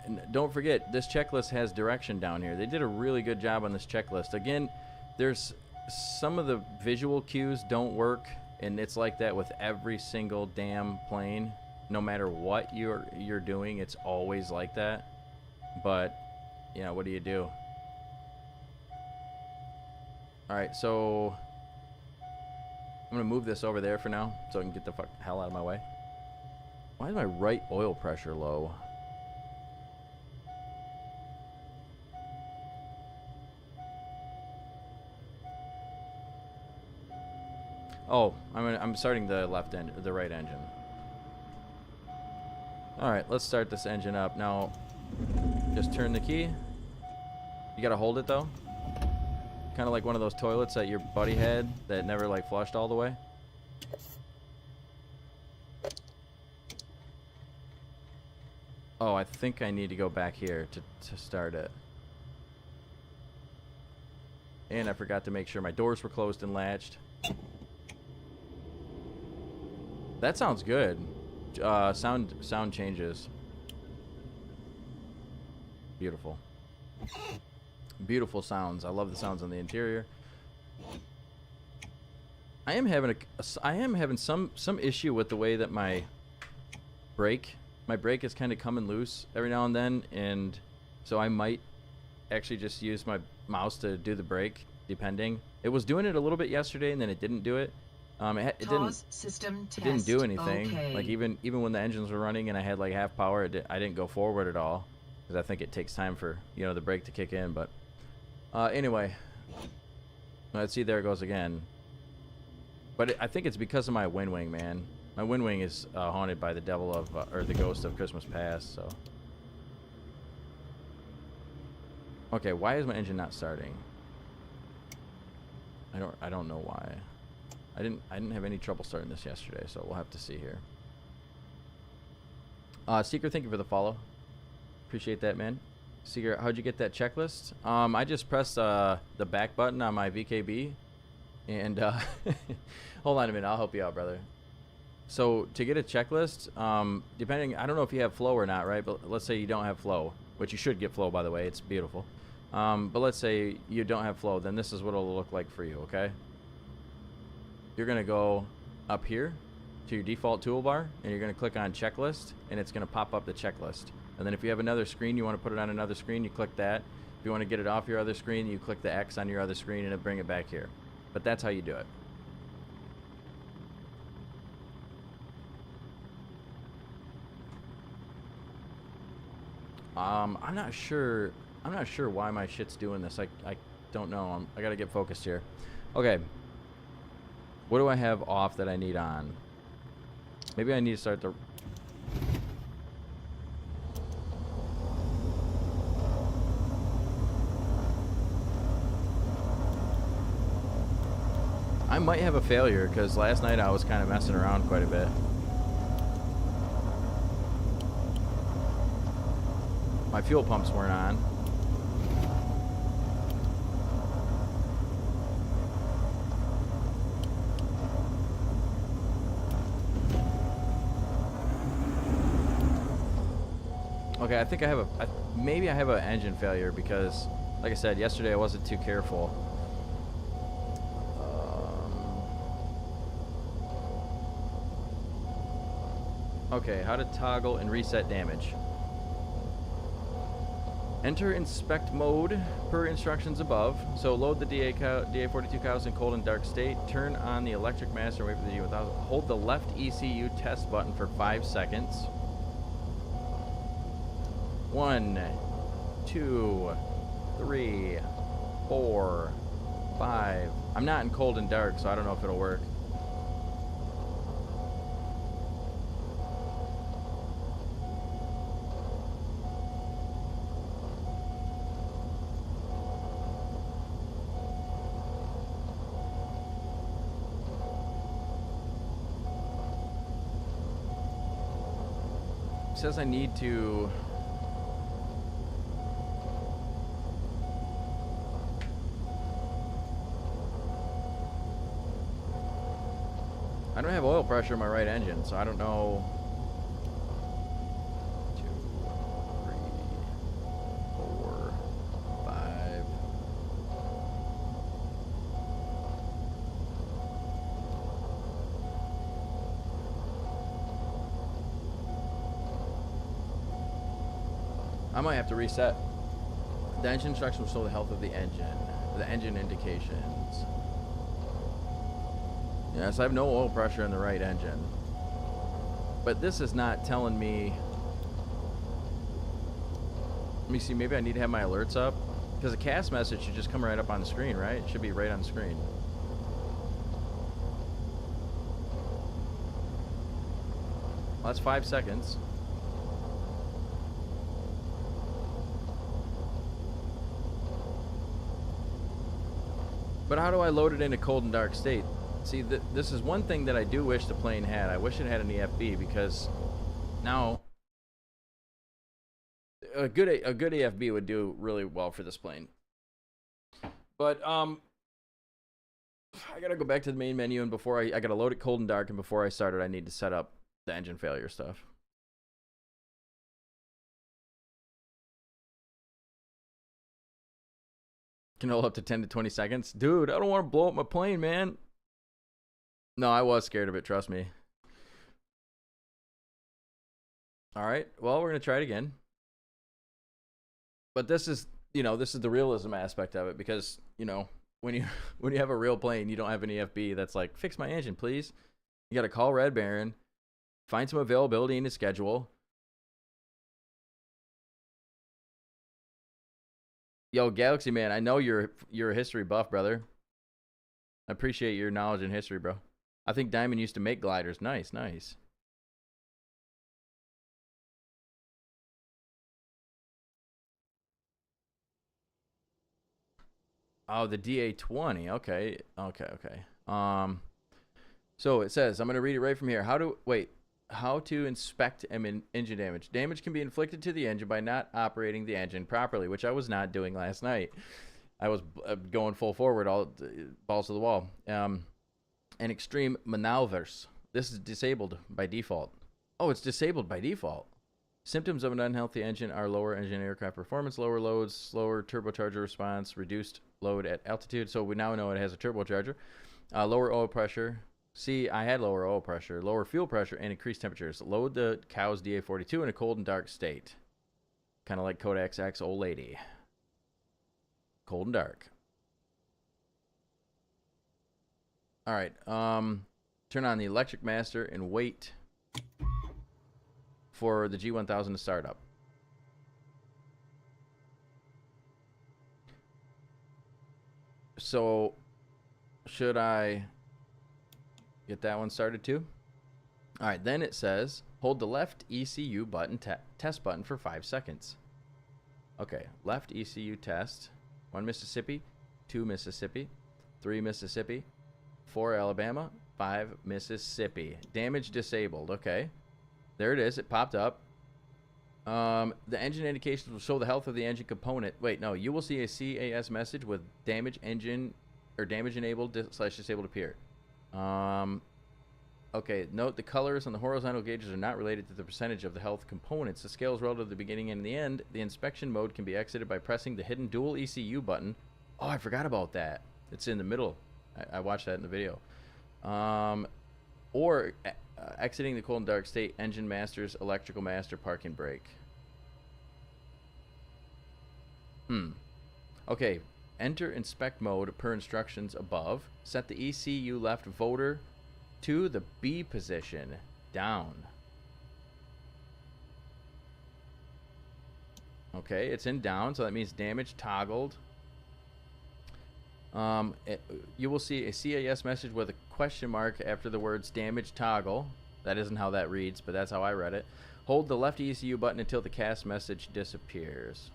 And don't forget, this checklist has direction down here. They did a really good job on this checklist. Again, there's some of the visual cues don't work, and it's like that with every single damn plane. No matter what you're doing, it's always like that. But you know, what do you do? Alright, so I'm gonna move this over there for now so I can get the hell out of my way. Why is my right oil pressure low? Oh, I'm starting the right engine. Alright, let's start this engine up. Now, just turn the key. You gotta hold it though. Kind of like one of those toilets that your buddy had that never like flushed all the way. Oh, I think I need to go back here to start it. And I forgot to make sure my doors were closed and latched. That sounds good. Sound changes. Beautiful. Beautiful sounds. I love the sounds on the interior. I am having some issue with the way that my brake is kind of coming loose every now and then, and so I might actually just use my mouse to do the brake, depending. It was doing it a little bit yesterday, and then it didn't do it. It didn't do anything. Okay. Like even when the engines were running and I had like half power, I didn't go forward at all, because I think it takes time for the brake to kick in. But anyway, let's see. There it goes again. But I think it's because of my wind wing, man. My wind wing is haunted by the devil of, or the ghost of Christmas past. So, okay, why is my engine not starting? I don't know why. I didn't have any trouble starting this yesterday, so we'll have to see here. Seeker, thank you for the follow. Appreciate that, man. Seeker, how'd you get that checklist? I just pressed the back button on my VKB, and hold on a minute, I'll help you out, brother. So to get a checklist, depending, I don't know if you have flow or not, right? But let's say you don't have flow, which you should get flow, by the way. It's beautiful. But let's say you don't have flow, then this is what it'll look like for you, okay? You're going to go up here to your default toolbar, and you're going to click on checklist, and it's going to pop up the checklist. And then if you have another screen, you want to put it on another screen, you click that. If you want to get it off your other screen, you click the X on your other screen, and it'll bring it back here. But that's how you do it. I'm not sure why my shit's doing this. I don't know. I gotta get focused here. Okay. What do I have off that I need on? Maybe I need to start the... I might have a failure, because last night I was kind of messing around quite a bit. My fuel pumps weren't on. Okay, I think I have maybe I have an engine failure, because, like I said, yesterday I wasn't too careful. Okay, how to toggle and reset damage. Enter inspect mode per instructions above. So load the DA42 cows in cold and dark state. Turn on the electric master. Wait for the G1000. Hold the left ECU test button for 5 seconds. 1, 2, 3, 4, 5. I'm not in cold and dark, so I don't know if it'll work. It says I need to... I don't have oil pressure in my right engine, so I don't know. 2, 3, 4, 5. I might have to reset. The engine instructions will show the health of the engine indications. Yes, I have no oil pressure in the right engine. But this is not telling me... Let me see, maybe I need to have my alerts up. Because a CAS message should just come right up on the screen, right? It should be right on the screen. Well, that's 5 seconds. But how do I load it in a cold and dark state? See, this is one thing that I do wish the plane had. I wish it had an EFB, because now a good EFB would do really well for this plane. But I gotta go back to the main menu, and before I gotta load it cold and dark, and before I start it, I need to set up the engine failure stuff. Can hold up to 10 to 20 seconds. Dude, I don't want to blow up my plane, man. No, I was scared of it, trust me. All right, well, we're going to try it again. But this is, this is the realism aspect of it because, when you have a real plane, you don't have an EFB that's like, fix my engine, please. You got to call Red Baron, find some availability in his schedule. Yo, Galaxy Man, I know you're a history buff, brother. I appreciate your knowledge in history, bro. I think Diamond used to make gliders. Nice, nice. Oh, the DA20. Okay. So it says, I'm going to read it right from here. How to inspect engine damage. Damage can be inflicted to the engine by not operating the engine properly, which I was not doing last night. I was going full forward, all balls to the wall. And extreme maneuvers. This is disabled by default. Oh, it's disabled by default. Symptoms of an unhealthy engine are lower engine aircraft performance, lower loads, slower turbocharger response, reduced load at altitude. So we now know it has a turbocharger. Lower oil pressure. See, I had lower oil pressure, lower fuel pressure, and increased temperatures. Load the cow's DA42 in a cold and dark state. Kind of like Kodak's X old lady. Cold and dark. All right. Turn on the electric master and wait for the G1000 to start up. So, should I get that one started too? All right, then it says, hold the left ECU button, test button for 5 seconds. Okay, left ECU test. 1 Mississippi, 2 Mississippi, 3 Mississippi, 4 Alabama, 5 Mississippi. Damage disabled. Okay. There it is. It popped up. The engine indications will show the health of the engine component. Wait, no. You will see a CAS message with damage engine or damage enabled / disabled appear. Okay. Note the colors on the horizontal gauges are not related to the percentage of the health components. The scale is relative to the beginning and the end. The inspection mode can be exited by pressing the hidden dual ECU button. Oh, I forgot about that. It's in the middle. I watched that in the video. Or exiting the cold and dark state, engine masters, electrical master, parking brake. Okay. Enter inspect mode per instructions above. Set the ECU left voter to the B position. Down. Okay, it's in down, so that means damage toggled. You will see a CAS message with a question mark after the words damage toggle. That isn't how that reads, but that's how I read it. Hold the left ECU button until the CAS message disappears.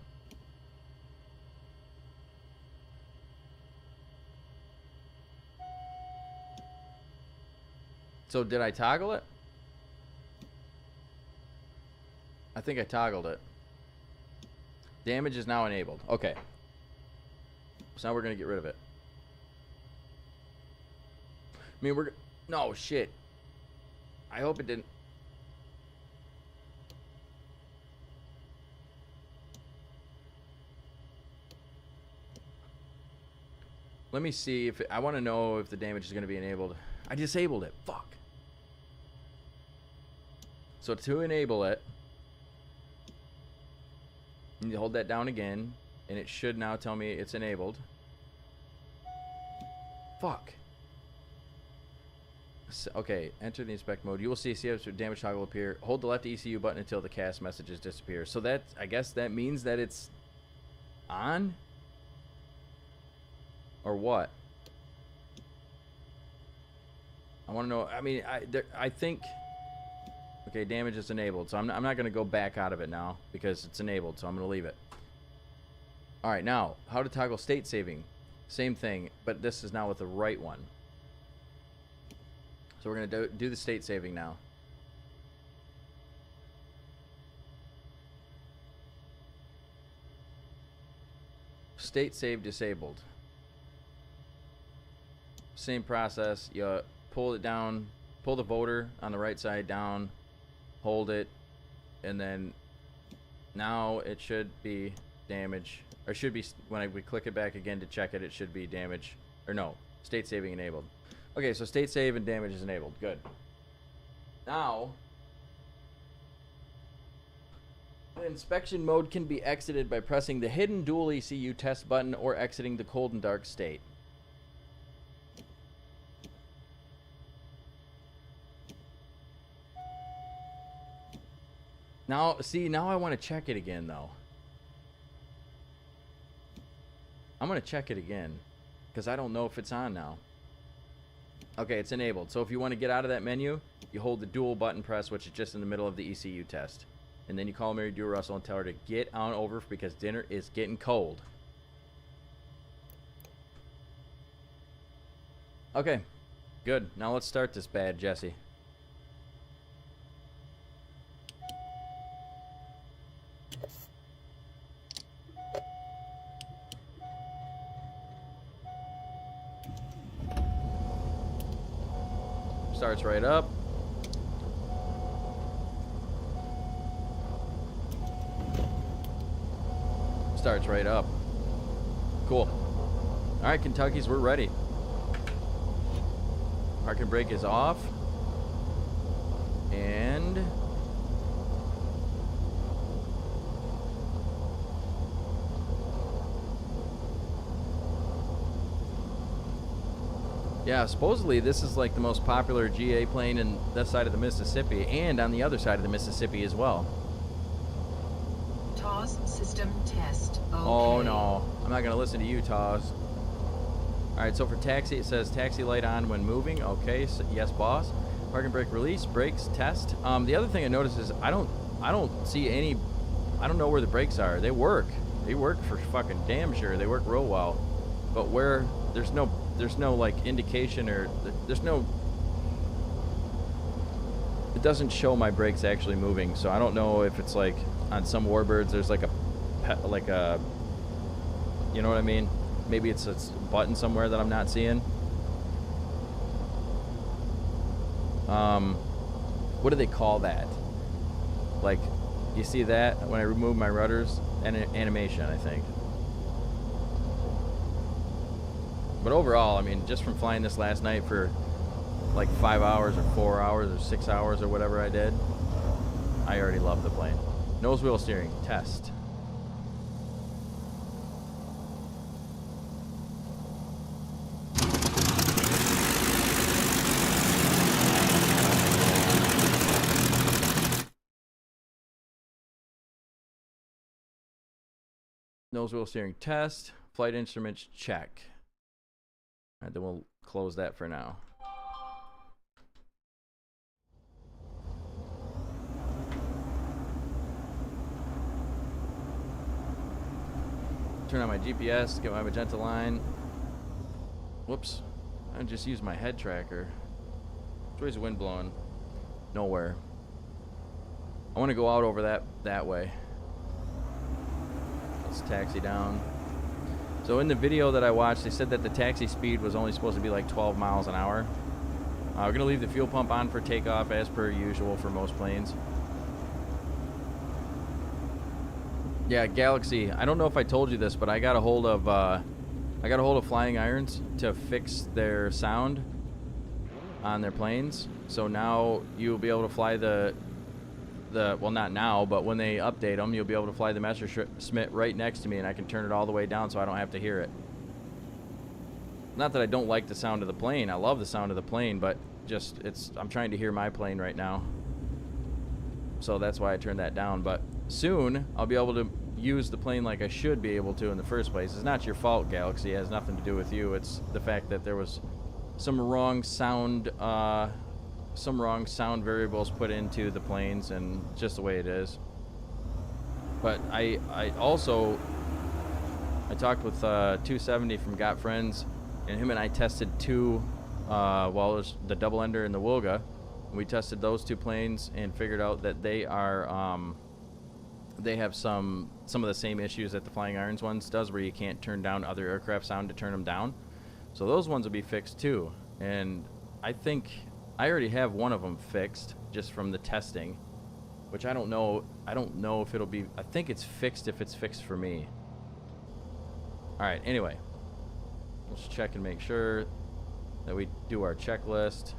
So did I toggle it? I think I toggled it. Damage is now enabled. Okay. So now we're going to get rid of it. I mean, no, shit. I hope it didn't. Let me see if I want to know if the damage is going to be enabled. I disabled it. Fuck. So to enable it, you need to hold that down again, and it should now tell me it's enabled. Fuck. So, okay, enter the inspect mode. You will see a CS damage toggle appear. Hold the left ECU button until the CAS messages disappear. So that, I guess that means that it's on? Or what? I want to know. I mean, I think... Okay, damage is enabled. So I'm not going to go back out of it now because it's enabled. So I'm going to leave it. All right, now, how to toggle state saving. Same thing, but this is now with the right one. So we're going to do the state saving now. State save disabled. Same process. You pull it down, pull the voter on the right side down, hold it, and then now it should be damage. Or should be, when we click it back again to check it, it should be damage. Or no, state saving enabled. Okay, so state save and damage is enabled. Good. Now, inspection mode can be exited by pressing the hidden dual ECU test button or exiting the cold and dark state. Now, see, now I want to check it again, though. I'm going to check it again, because I don't know if it's on now. Okay, it's enabled. So if you want to get out of that menu, you hold the dual button press, which is just in the middle of the ECU test. And then you call Mary Jo Russell and tell her to get on over because dinner is getting cold. Okay, good. Now let's start this bad Jesse. Starts right up. Starts right up. Cool. All right, Kentuckies, we're ready. Parking brake is off. And yeah, supposedly this is like the most popular GA plane in this side of the Mississippi and on the other side of the Mississippi as well. TAWS system test. Okay. Oh no, I'm not gonna listen to you, TAWS. All right, so for taxi, it says taxi light on when moving. Okay, so yes, boss. Parking brake release, brakes test. The other thing I noticed is I don't see any. I don't know where the brakes are. They work. They work for fucking damn sure. They work real well. But where there's no like indication or there's no. It doesn't show my brakes actually moving, so I don't know if it's like on some warbirds there's like a, you know what I mean? Maybe it's a button somewhere that I'm not seeing. What do they call that? Like, you see that when I remove my rudders? Animation, I think. But overall, I mean, just from flying this last night for like 5 hours or 4 hours or 6 hours or whatever I did, I already love the plane. Nose wheel steering, test. Nose wheel steering test. Flight instruments check. All right, then we'll close that for now. Turn on my GPS, get my magenta line. Whoops. I just used my head tracker. Which way's the wind blowing? Nowhere. I want to go out over that way. Let's taxi down. So in the video that I watched, they said that the taxi speed was only supposed to be like 12 miles an hour. We're going to leave the fuel pump on for takeoff as per usual for most planes. Yeah, Galaxy. I don't know if I told you this, but I got a hold of Flying Irons to fix their sound on their planes. So now you'll be able to fly the well, not now, but when they update them, you'll be able to fly the Messerschmitt right next to me, and I can turn it all the way down so I don't have to hear it. Not that I don't like the sound of the plane. I love the sound of the plane, but just I'm trying to hear my plane right now. So that's why I turned that down. But soon I'll be able to use the plane like I should be able to in the first place. It's not your fault, Galaxy. It has nothing to do with you. It's the fact that there was some wrong sound variables put into the planes, and just the way it is. But I talked with 270 from Got Friends, and him and I tested two, well, it was the double ender and the Wilga. We tested those two planes and figured out that they are they have some of the same issues that the Flying Irons ones does, where you can't turn down other aircraft sound to turn them down. So those ones will be fixed too, and I think I already have one of them fixed just from the testing, which I don't know. I don't know if it'll be. I think it's fixed if it's fixed for me. All right. Anyway, let's check and make sure that we do our checklist.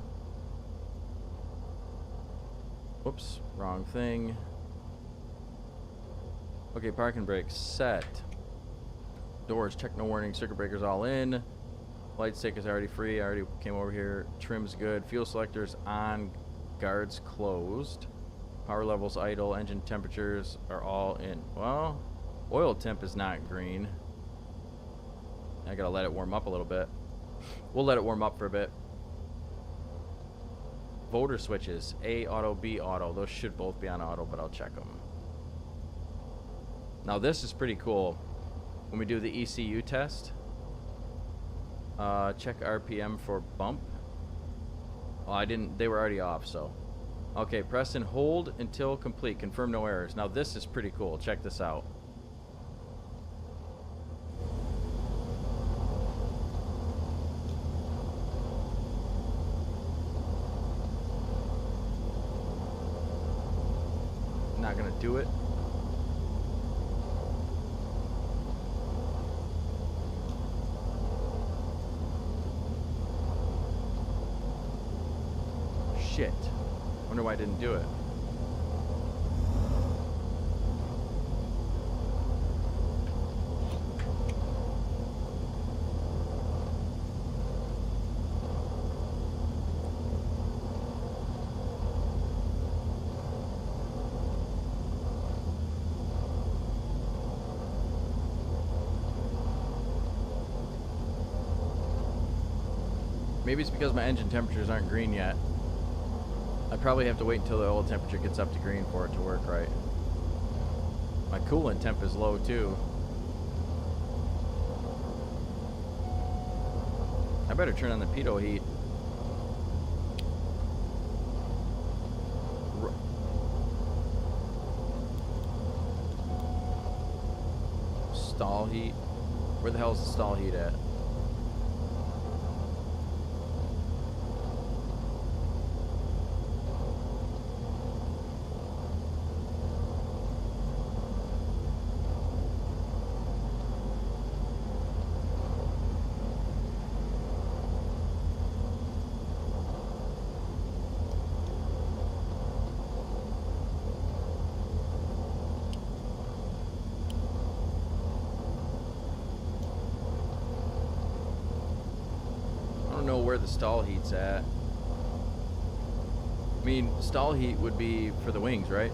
Whoops, wrong thing. Okay, parking brakes set. Doors, check no warning. Circuit breakers all in. Light stick is already free. I already came over here. Trim's good. Fuel selectors on. Guards closed. Power levels idle. Engine temperatures are all in. Well, oil temp is not green. I gotta let it warm up a little bit. We'll let it warm up for a bit. Volter switches. A auto, B auto. Those should both be on auto, but I'll check them. Now this is pretty cool. When we do the ECU test, check RPM for bump. Oh, I didn't. They were already off, so. Okay, press and hold until complete. Confirm no errors. Now this is pretty cool. Check this out. Not gonna do it. Shit. Wonder why I didn't do it. Maybe it's because my engine temperatures aren't green yet. I probably have to wait until the oil temperature gets up to green for it to work right. My coolant temp is low too. I better turn on the pitot heat. Stall heat? Where the hell is the stall heat at? Know where the stall heat's at. I mean, stall heat would be for the wings, right?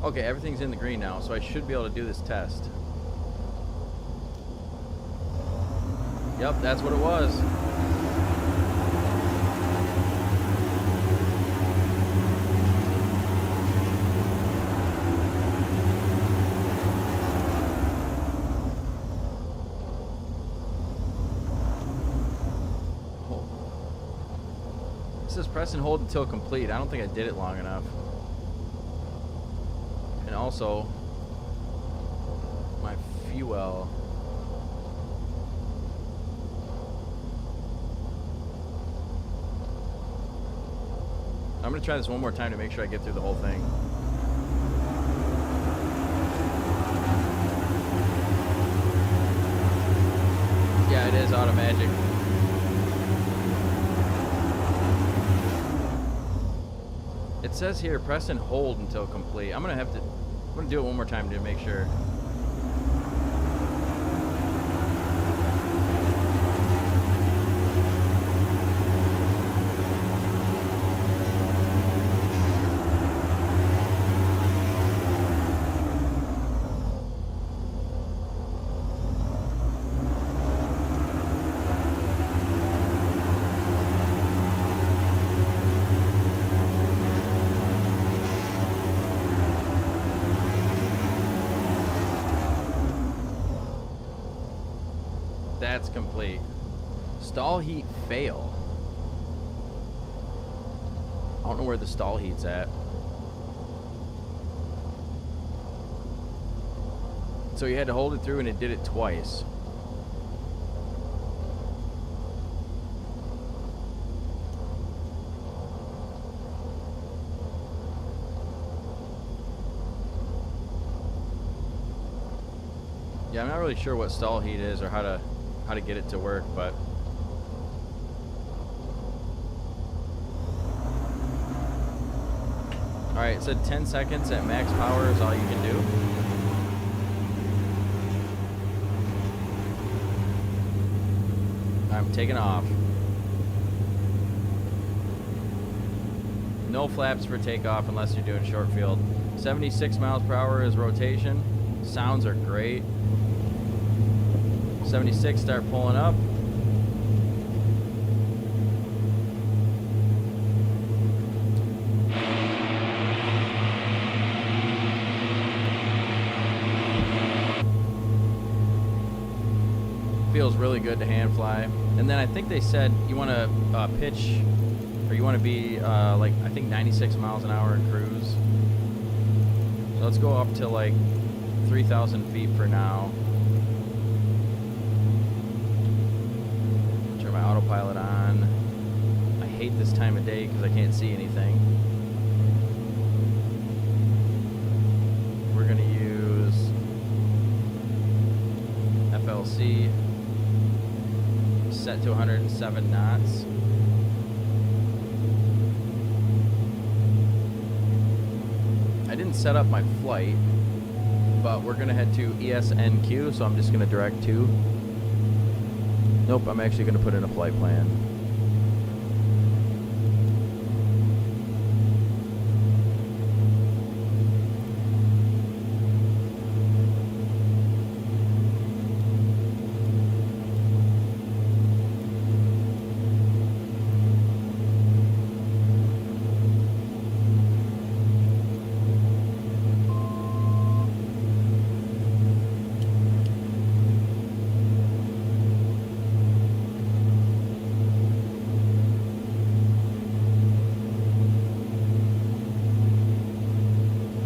Okay, everything's in the green now, so I should be able to do this test. Yep, that's what it was. It says press and hold until complete. I don't think I did it long enough. And also, my fuel. I'm going to try this one more time to make sure I get through the whole thing. Yeah, it is automagic. It says here, press and hold until complete. I'm gonna do it one more time to make sure. That's complete. Stall heat fail. I don't know where the stall heat's at. So you had to hold it through and it did it twice. Yeah, I'm not really sure what stall heat is or how to get it to work, but alright, it said 10 seconds at max power is all you can do. I'm taking off. No flaps for takeoff unless you're doing short field. 76 miles per hour is rotation. Sounds are great. 76, start pulling up. Feels really good to hand fly. And then I think they said you want to pitch, or you want to be like, I think 96 miles an hour in cruise. So let's go up to like 3,000 feet for now. Turn my autopilot on. I hate this time of day because I can't see anything. We're going to use FLC. Set to 107 knots. I didn't set up my flight, but we're gonna head to ESNQ, so I'm just gonna direct to. Nope, I'm actually gonna put in a flight plan.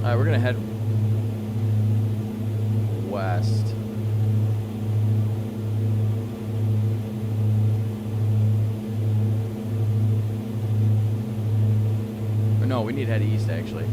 Alright, we're gonna head west. Or no, we need to head east actually.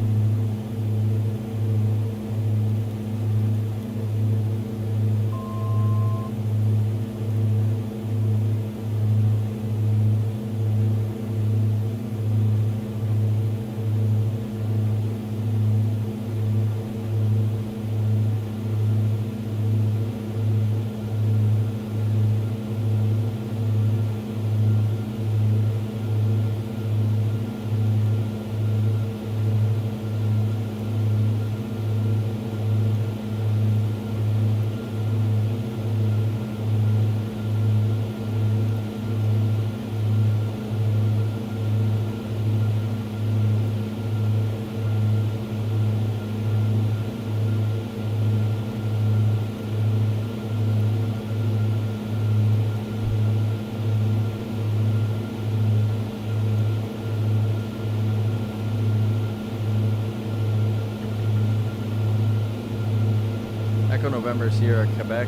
Echo November Sierra, Quebec.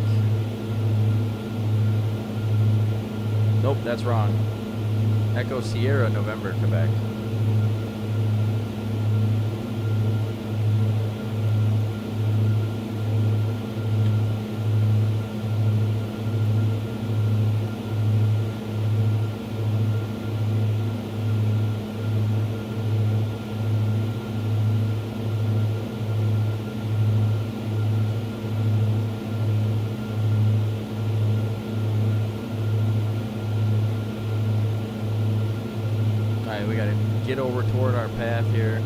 Nope, that's wrong. Echo Sierra, November, Quebec. We gotta get over toward our path here.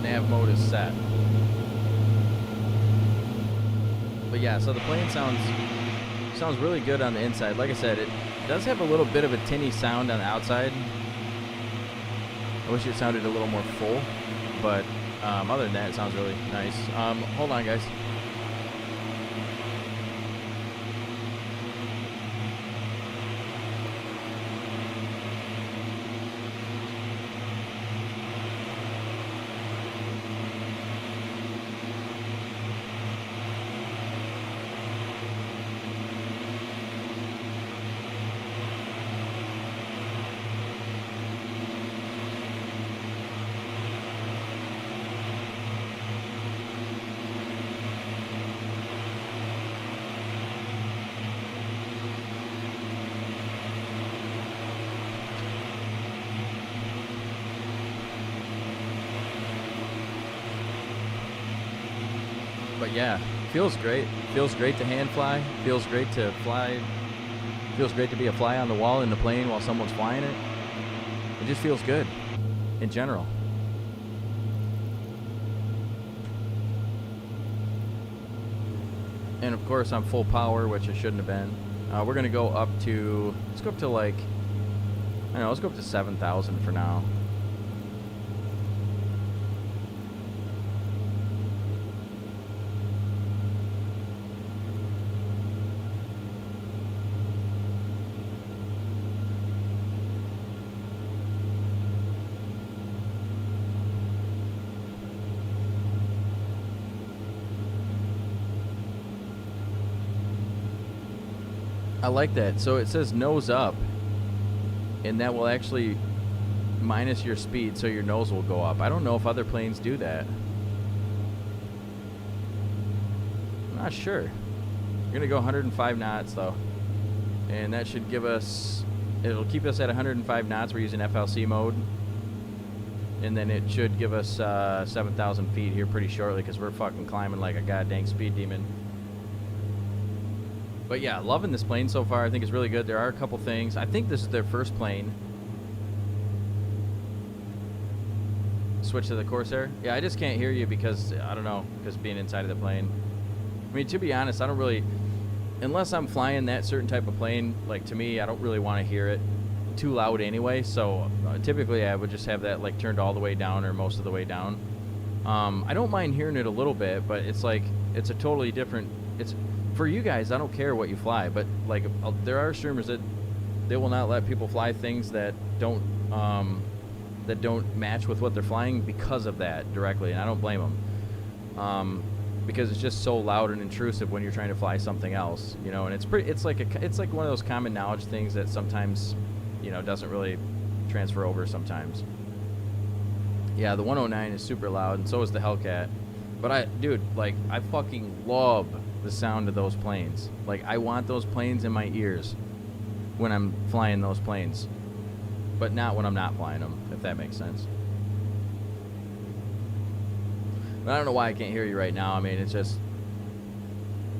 Nav mode is set. But yeah, so the plane sounds really good on the inside. Like I said, it does have a little bit of a tinny sound on the outside. I wish it sounded a little more full, but other than that, it sounds really nice. Hold on, guys. But yeah, feels great. Feels great to hand fly. Feels great to fly. Feels great to be a fly on the wall in the plane while someone's flying it. It just feels good in general. And of course I'm full power, which I shouldn't have been. We're gonna go up to, let's go up to like, I don't know, let's go up to 7,000 for now. I like that. So it says nose up, and that will actually minus your speed, so your nose will go up. I don't know if other planes do that. I'm not sure. We're gonna go 105 knots though, and that should give us, it'll keep us at 105 knots. We're using FLC mode, and then it should give us 7,000 feet here pretty shortly, because we're fucking climbing like a goddamn speed demon. But yeah, loving this plane so far. I think it's really good. There are a couple things. I think this is their first plane. Switch to the Corsair. Yeah, I just can't hear you because, I don't know, because being inside of the plane. I mean, to be honest, I don't really, unless I'm flying that certain type of plane, like to me, I don't really want to hear it too loud anyway. So typically I would just have that like turned all the way down or most of the way down. I don't mind hearing it a little bit, but it's like, it's a totally different, it's, for you guys, I don't care what you fly, but like there are streamers that they will not let people fly things that don't match with what they're flying because of that directly, and I don't blame them, because it's just so loud and intrusive when you're trying to fly something else, you know. And it's like one of those common knowledge things that sometimes, you know, doesn't really transfer over sometimes. Yeah, the 109 is super loud, and so is the Hellcat. But I fucking love the sound of those planes. Like, I want those planes in my ears when I'm flying those planes, but not when I'm not flying them, if that makes sense. But I don't know why I can't hear you right now. I mean, it's just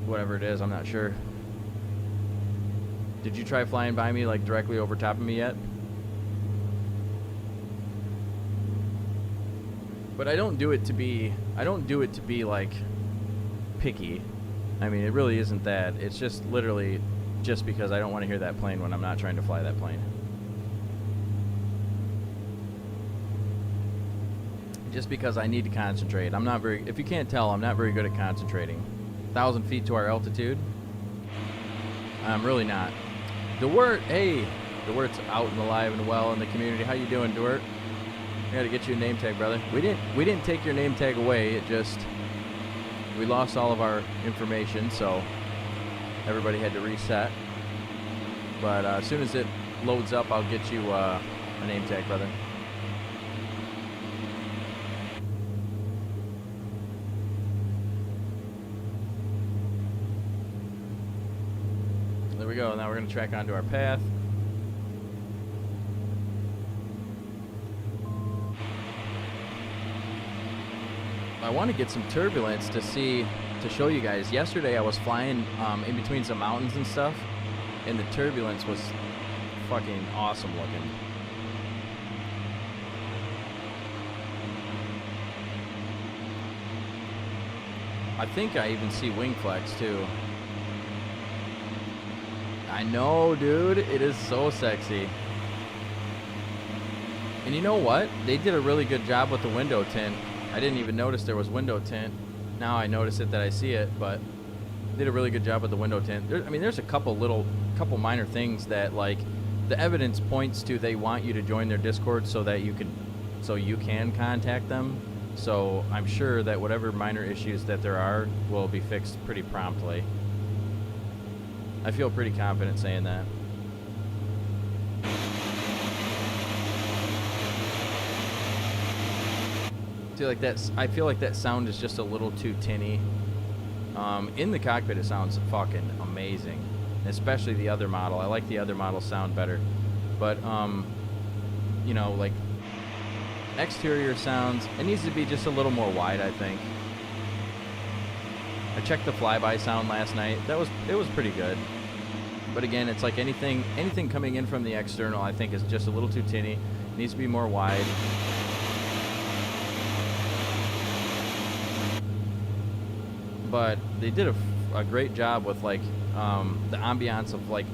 whatever it is, I'm not sure. Did you try flying by me, like directly over top of me yet? But I don't do it to be like picky. I mean, it really isn't that. It's just literally just because I don't want to hear that plane when I'm not trying to fly that plane. Just because I need to concentrate. I'm not very, if you can't tell, I'm not very good at concentrating. 1,000 feet to our altitude. I'm really not. Dewart, hey, Dewart's out and alive and well in the community. How you doing, Dewart? I gotta get you a name tag, brother. We didn't take your name tag away. It just, we lost all of our information, so everybody had to reset. But as soon as it loads up, I'll get you a name tag, brother. There we go. Now we're going to track onto our path. I want to get some turbulence to show you guys. Yesterday I was flying in between some mountains and stuff, and the turbulence was fucking awesome looking. I think I even see wing flex too. I know, dude. It is so sexy. And you know what? They did a really good job with the window tint. I didn't even notice there was window tint. Now I notice it that I see it, but did a really good job with the window tint. I mean, there's a couple minor things that, like, the evidence points to they want you to join their Discord so that you can contact them. So I'm sure that whatever minor issues that there are will be fixed pretty promptly. I feel pretty confident saying that. I feel like that sound is just a little too tinny. In the cockpit, it sounds fucking amazing, especially the other model. I like the other model sound better, but you know, like exterior sounds, it needs to be just a little more wide, I think. I checked the flyby sound last night. It was pretty good, but again, it's like anything coming in from the external, I think is just a little too tinny. It needs to be more wide. But they did a great job with, like, the ambiance of, like,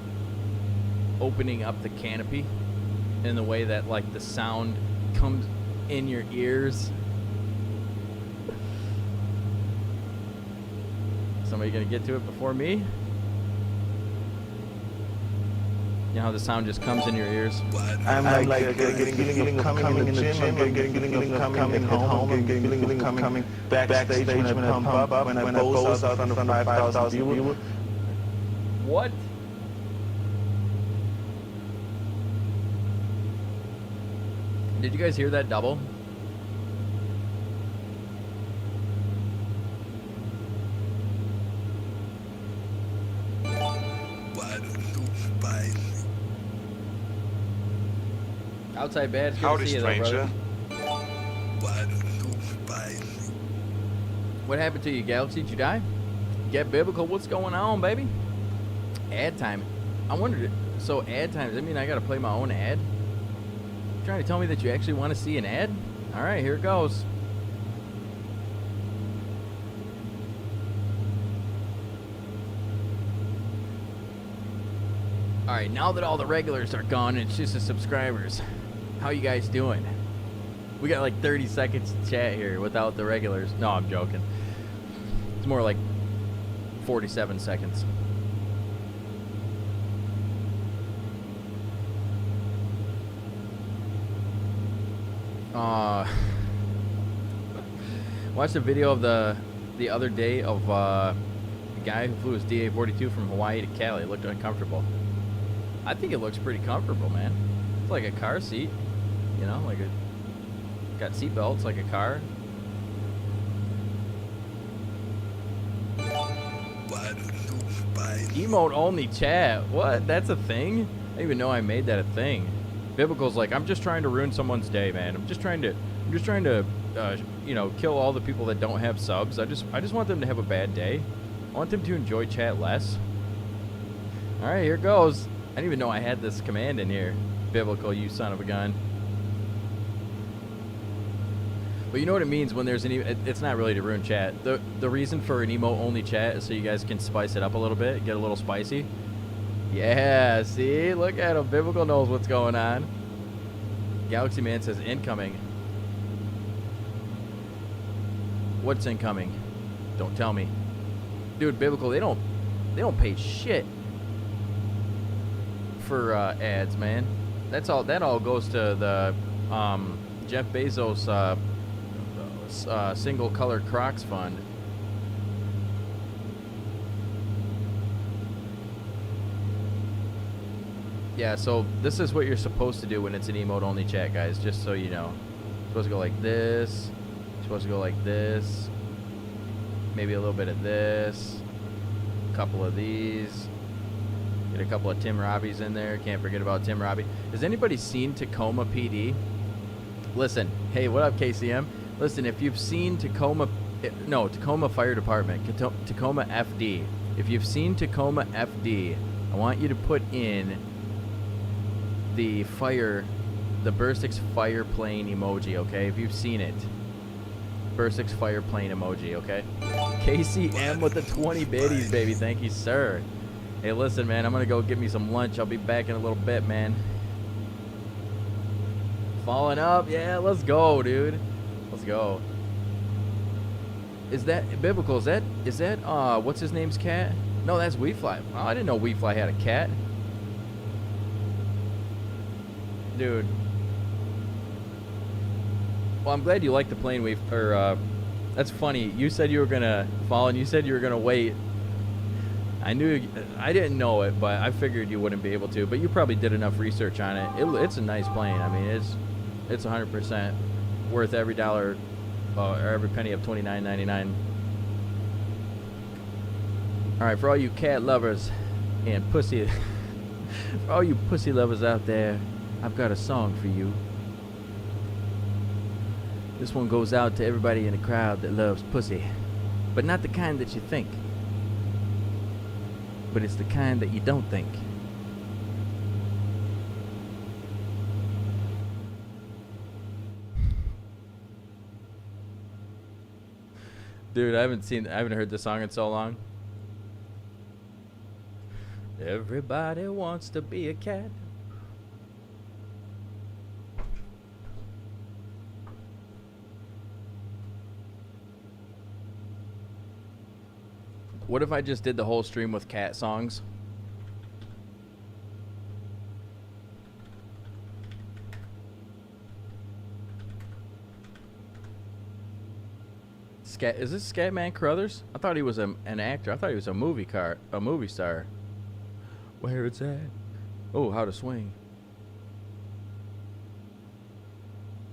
opening up the canopy in the way that, like, the sound comes in your ears. Somebody gonna get to it before me? You know how the sound just comes in your ears? I'm like getting feeling of coming in the gym, I'm getting feeling of coming home, I'm getting feeling of coming backstage when I pump up, when I pose out in front of 5,000 viewers. What? Did you guys hear that double? Outside bad. Howdy, stranger. What happened to you, Galaxy? Did you die? Get biblical. What's going on, baby? Ad time. I wondered. So ad time. Does that mean I gotta play my own ad? You trying to tell me that you actually want to see an ad? All right, here it goes. All right, now that all the regulars are gone and it's just the subscribers, how you guys doing? We got like 30 seconds to chat here without the regulars. No, I'm joking. It's more like 47 seconds. Watched a video of the other day of a guy who flew his DA42 from Hawaii to Cali. It looked uncomfortable. I think it looks pretty comfortable, man. It's like a car seat, you know, like got seat belts like a car. Emote only chat. What? That's a thing? I didn't even know I made that a thing. Biblical's like, I'm just trying to ruin someone's day, man. I'm just trying to you know, kill all the people that don't have subs. I just want them to have a bad day. I want them to enjoy chat less. All right, here goes. I didn't even know I had this command in here. Biblical, you son of a gun. But you know what it means when there's an it's not really to ruin chat. The reason for an emote only chat is so you guys can spice it up a little bit, get a little spicy. Yeah, see? Look at him. Biblical knows what's going on. Galaxy Man says incoming. What's incoming? Don't tell me. Dude, Biblical, they don't pay shit for ads, man. That all goes to the Jeff Bezos single color Crocs fund. Yeah, so this is what you're supposed to do when it's an emote only chat, guys, just so you know. You're supposed to go like this. You're supposed to go like this. Maybe a little bit of this. A couple of these. Get a couple of Tim Robbies in there. Can't forget about Tim Robbie. Has anybody seen Tacoma PD? Listen, hey, what up, KCM? Listen, if you've seen Tacoma Fire Department, Tacoma FD. If you've seen Tacoma FD, I want you to put in the Burstix fire plane emoji, okay? If you've seen it. Burstix fire plane emoji, okay? KCM with the 20 biddies, baby. Thank you, sir. Hey, listen, man, I'm gonna go get me some lunch. I'll be back in a little bit, man. Falling up. Yeah, let's go, dude. Let's go. Is that biblical? Is that what's his name's cat? No, that's Weefly. Oh, I didn't know Weefly had a cat. Dude. Well, I'm glad you like the plane that's funny. You said you were gonna fall and you said you were gonna wait. I didn't know it, but I figured you wouldn't be able to. But you probably did enough research on it. It's a nice plane. I mean, it's 100% worth every dollar or every penny of $29.99. All right, for all you cat lovers and pussy, for all you pussy lovers out there, I've got a song for you. This one goes out to everybody in the crowd that loves pussy, but not the kind that you think. But it's the kind that you don't think. Dude, I haven't heard this song in so long. Everybody wants to be a cat. What if I just did the whole stream with cat songs? Is this Scatman Crothers? I thought he was an actor. I thought he was a movie star. Where it's at? Oh, how to swing.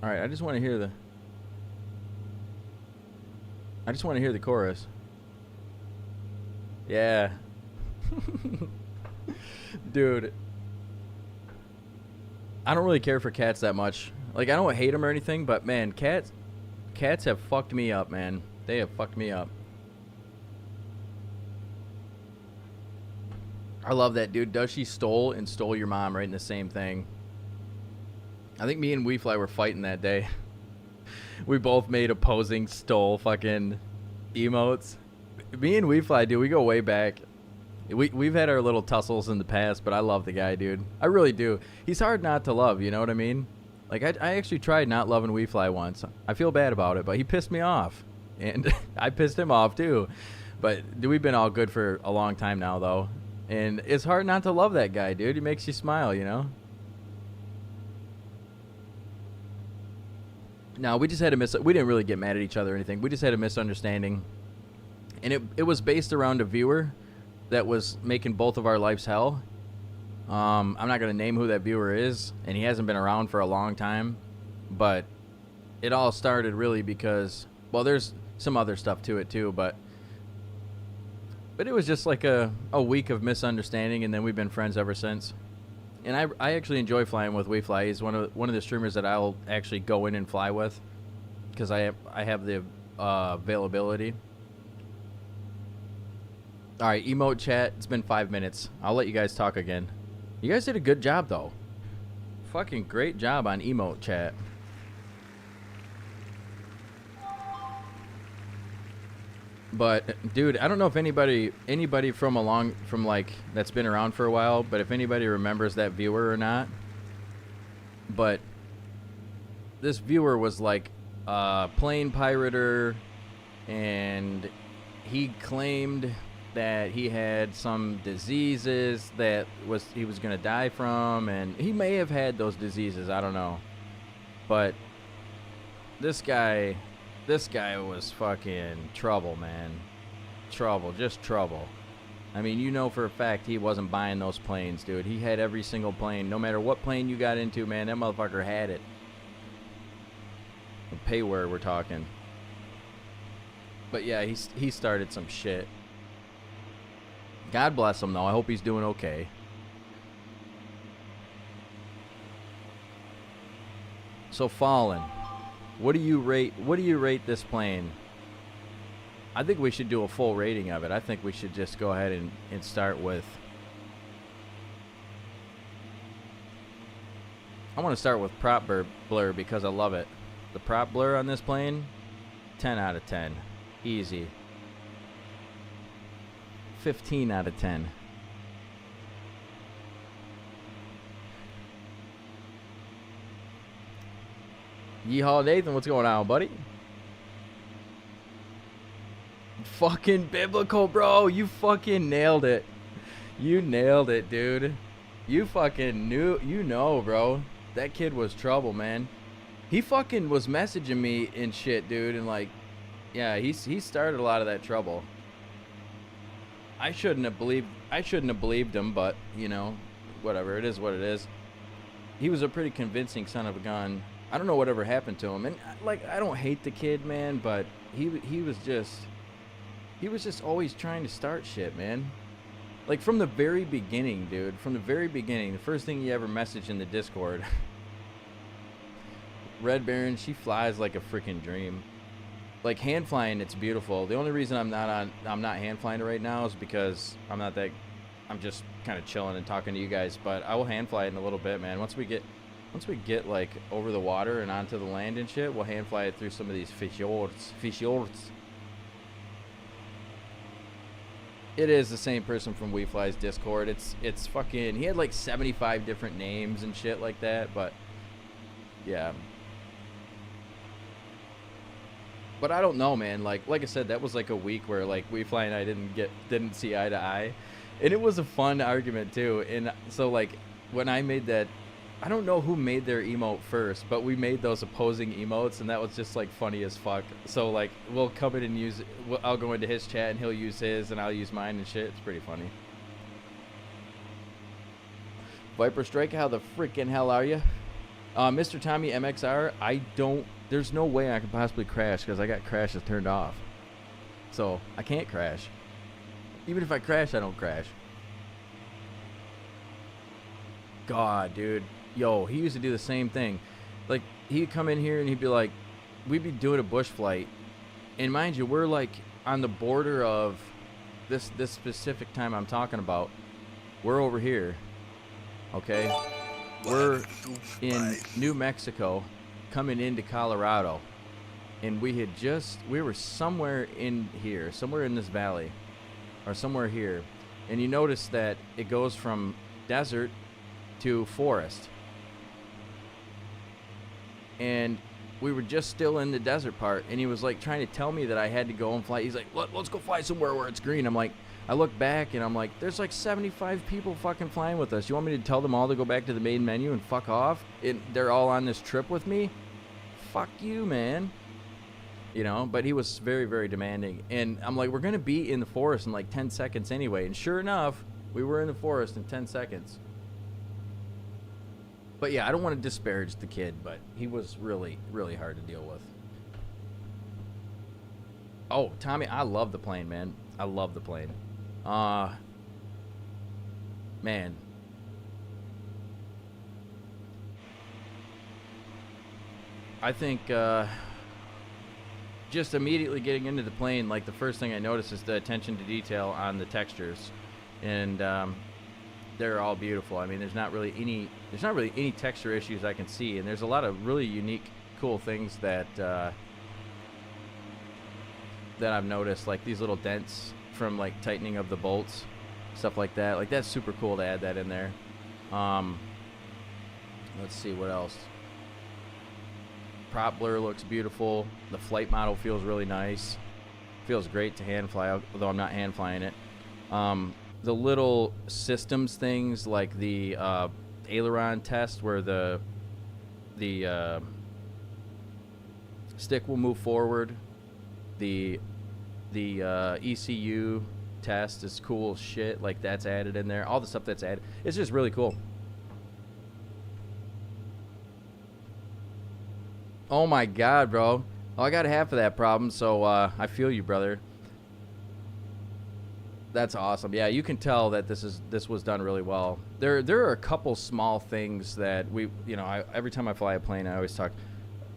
All right, I just want to hear the chorus. Yeah. Dude. I don't really care for cats that much. Like, I don't hate them or anything, but man, cats have fucked me up, man. They have fucked me up. I love that, dude. Does she stole your mom right in the same thing. I think me and Weefly were fighting that day. We both made opposing stole fucking emotes. Me and Weefly, dude, we go way back. We've had our little tussles in the past, but I love the guy, dude. I really do. He's hard not to love, you know what I mean? Like, I actually tried not loving Weefly once. I feel bad about it, but he pissed me off. And I pissed him off, too. But we've been all good for a long time now, though. And it's hard not to love that guy, dude. He makes you smile, you know? No, we just had we didn't really get mad at each other or anything. We just had a misunderstanding. And it was based around a viewer that was making both of our lives hell. I'm not going to name who that viewer is, and he hasn't been around for a long time. But it all started really because, well, there's some other stuff to it too, but it was just like a week of misunderstanding, and then we've been friends ever since. And I actually enjoy flying with Weefly. He's one of the streamers that I'll actually go in and fly with because I have the availability. All right, emote chat. It's been 5 minutes. I'll let you guys talk again. You guys did a good job, though. Fucking great job on emote chat. But, dude, I don't know if anybody from like that's been around for a while, but if anybody remembers that viewer or not. But this viewer was like a plane pirater, and he claimed that he had some diseases that he was gonna die from, and he may have had those diseases, I don't know. But this guy was fucking trouble, man. Trouble, just trouble. I mean, you know for a fact he wasn't buying those planes, dude. He had every single plane. No matter what plane you got into, man, that motherfucker had it. The payware we're talking. But yeah, he started some shit. God bless him, though. I hope he's doing okay. So, Fallen, what do you rate this plane? I think we should do a full rating of it. I think we should just go ahead and start with... I want to start with prop blur because I love it. The prop blur on this plane, 10 out of 10. Easy. 15 out of 10. Yeehaw Nathan, what's going on, buddy? Fucking biblical, bro. You fucking nailed it. You nailed it, dude. You fucking knew, bro. That kid was trouble, man. He fucking was messaging me and shit, dude, and like, yeah, he started a lot of that trouble. I shouldn't have believed him, but you know, whatever. It is what it is. He was a pretty convincing son of a gun. I don't know whatever happened to him, and like, I don't hate the kid, man, but he was just always trying to start shit, man. Like from the very beginning, dude. From the very beginning, the first thing he ever messaged in the Discord. Red Baron, she flies like a freaking dream. Like hand flying, it's beautiful. The only reason I'm not hand flying it right now is because I'm just kind of chilling and talking to you guys. But I will hand fly it in a little bit, man. Once we get like over the water and onto the land and shit, we'll hand fly it through some of these fjords. It is the same person from WeFly's Discord. It's fucking. He had like 75 different names and shit like that, but yeah. But I don't know, man. Like I said, that was like a week where like WeFly and I didn't see eye to eye, and it was a fun argument too. And so like when I made that, I don't know who made their emote first, but we made those opposing emotes, and that was just like funny as fuck. So like we'll come in and use, I'll go into his chat and he'll use his, and I'll use mine and shit. It's pretty funny. Viper Strike, how the freaking hell are you? Mr. Tommy MXR, there's no way I could possibly crash because I got crashes turned off. So I can't crash. Even if I crash, I don't crash. God, dude. Yo, he used to do the same thing. Like, he'd come in here and he'd be like, we'd be doing a bush flight. And mind you, we're like on the border of this specific time I'm talking about. We're over here. Okay? We're in New Mexico coming into Colorado. And we were somewhere in here, somewhere in this valley, or somewhere here. And you notice that it goes from desert to forest. And we were just still in the desert part, and he was like trying to tell me that I had to go and fly. He's like, let's go fly somewhere where it's green. I'm like, I look back and I'm like, there's like 75 people fucking flying with us. You want me to tell them all to go back to the main menu and fuck off? They're all on this trip with me? Fuck you, man. You know, but he was very, very demanding. And I'm like, we're going to be in the forest in like 10 seconds anyway. And sure enough, we were in the forest in 10 seconds. But yeah, I don't want to disparage the kid, but he was really, really hard to deal with. Oh, Tommy, I love the plane, man. I love the plane. Man. I think just immediately getting into the plane, like the first thing I noticed is the attention to detail on the textures. And they're all beautiful. I mean, there's not really any texture issues I can see, and there's a lot of really unique, cool things that I've noticed, like these little dents from like tightening of the bolts, stuff like that. Like that's super cool to add that in there. Let's see what else. Prop blur looks beautiful. The flight model feels really nice. Feels great to hand fly, although I'm not hand flying it. The little systems things like the aileron test where the stick will move forward. The ECU test is cool shit. Like that's added in there. All the stuff that's added. It's just really cool. Oh my God, bro. Oh, I got half of that problem, so I feel you, brother. That's awesome. Yeah, you can tell that this was done really well. There are a couple small things that every time I fly a plane, I always talk.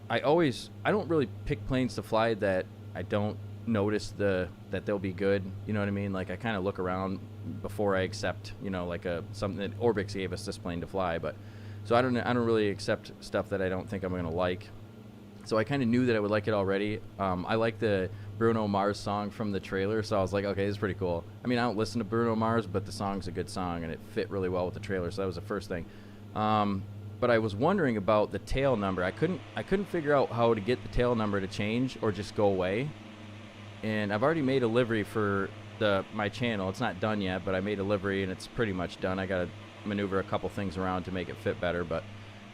I don't really pick planes to fly that I don't notice that they'll be good. You know what I mean? Like I kind of look around before I accept, like something that Orbx gave us this plane to fly. But so I don't really accept stuff that I don't think I'm gonna like. So I kind of knew that I would like it already. I like the Bruno Mars song from the trailer, so I was like, okay, this is pretty cool. I mean, I don't listen to Bruno Mars, but the song's a good song, and it fit really well with the trailer, so that was the first thing. but I was wondering about the tail number. I couldn't figure out how to get the tail number to change or just go away. And I've already made a livery for my channel. It's not done yet, but I made a livery and it's pretty much done. I got to maneuver a couple things around to make it fit better, but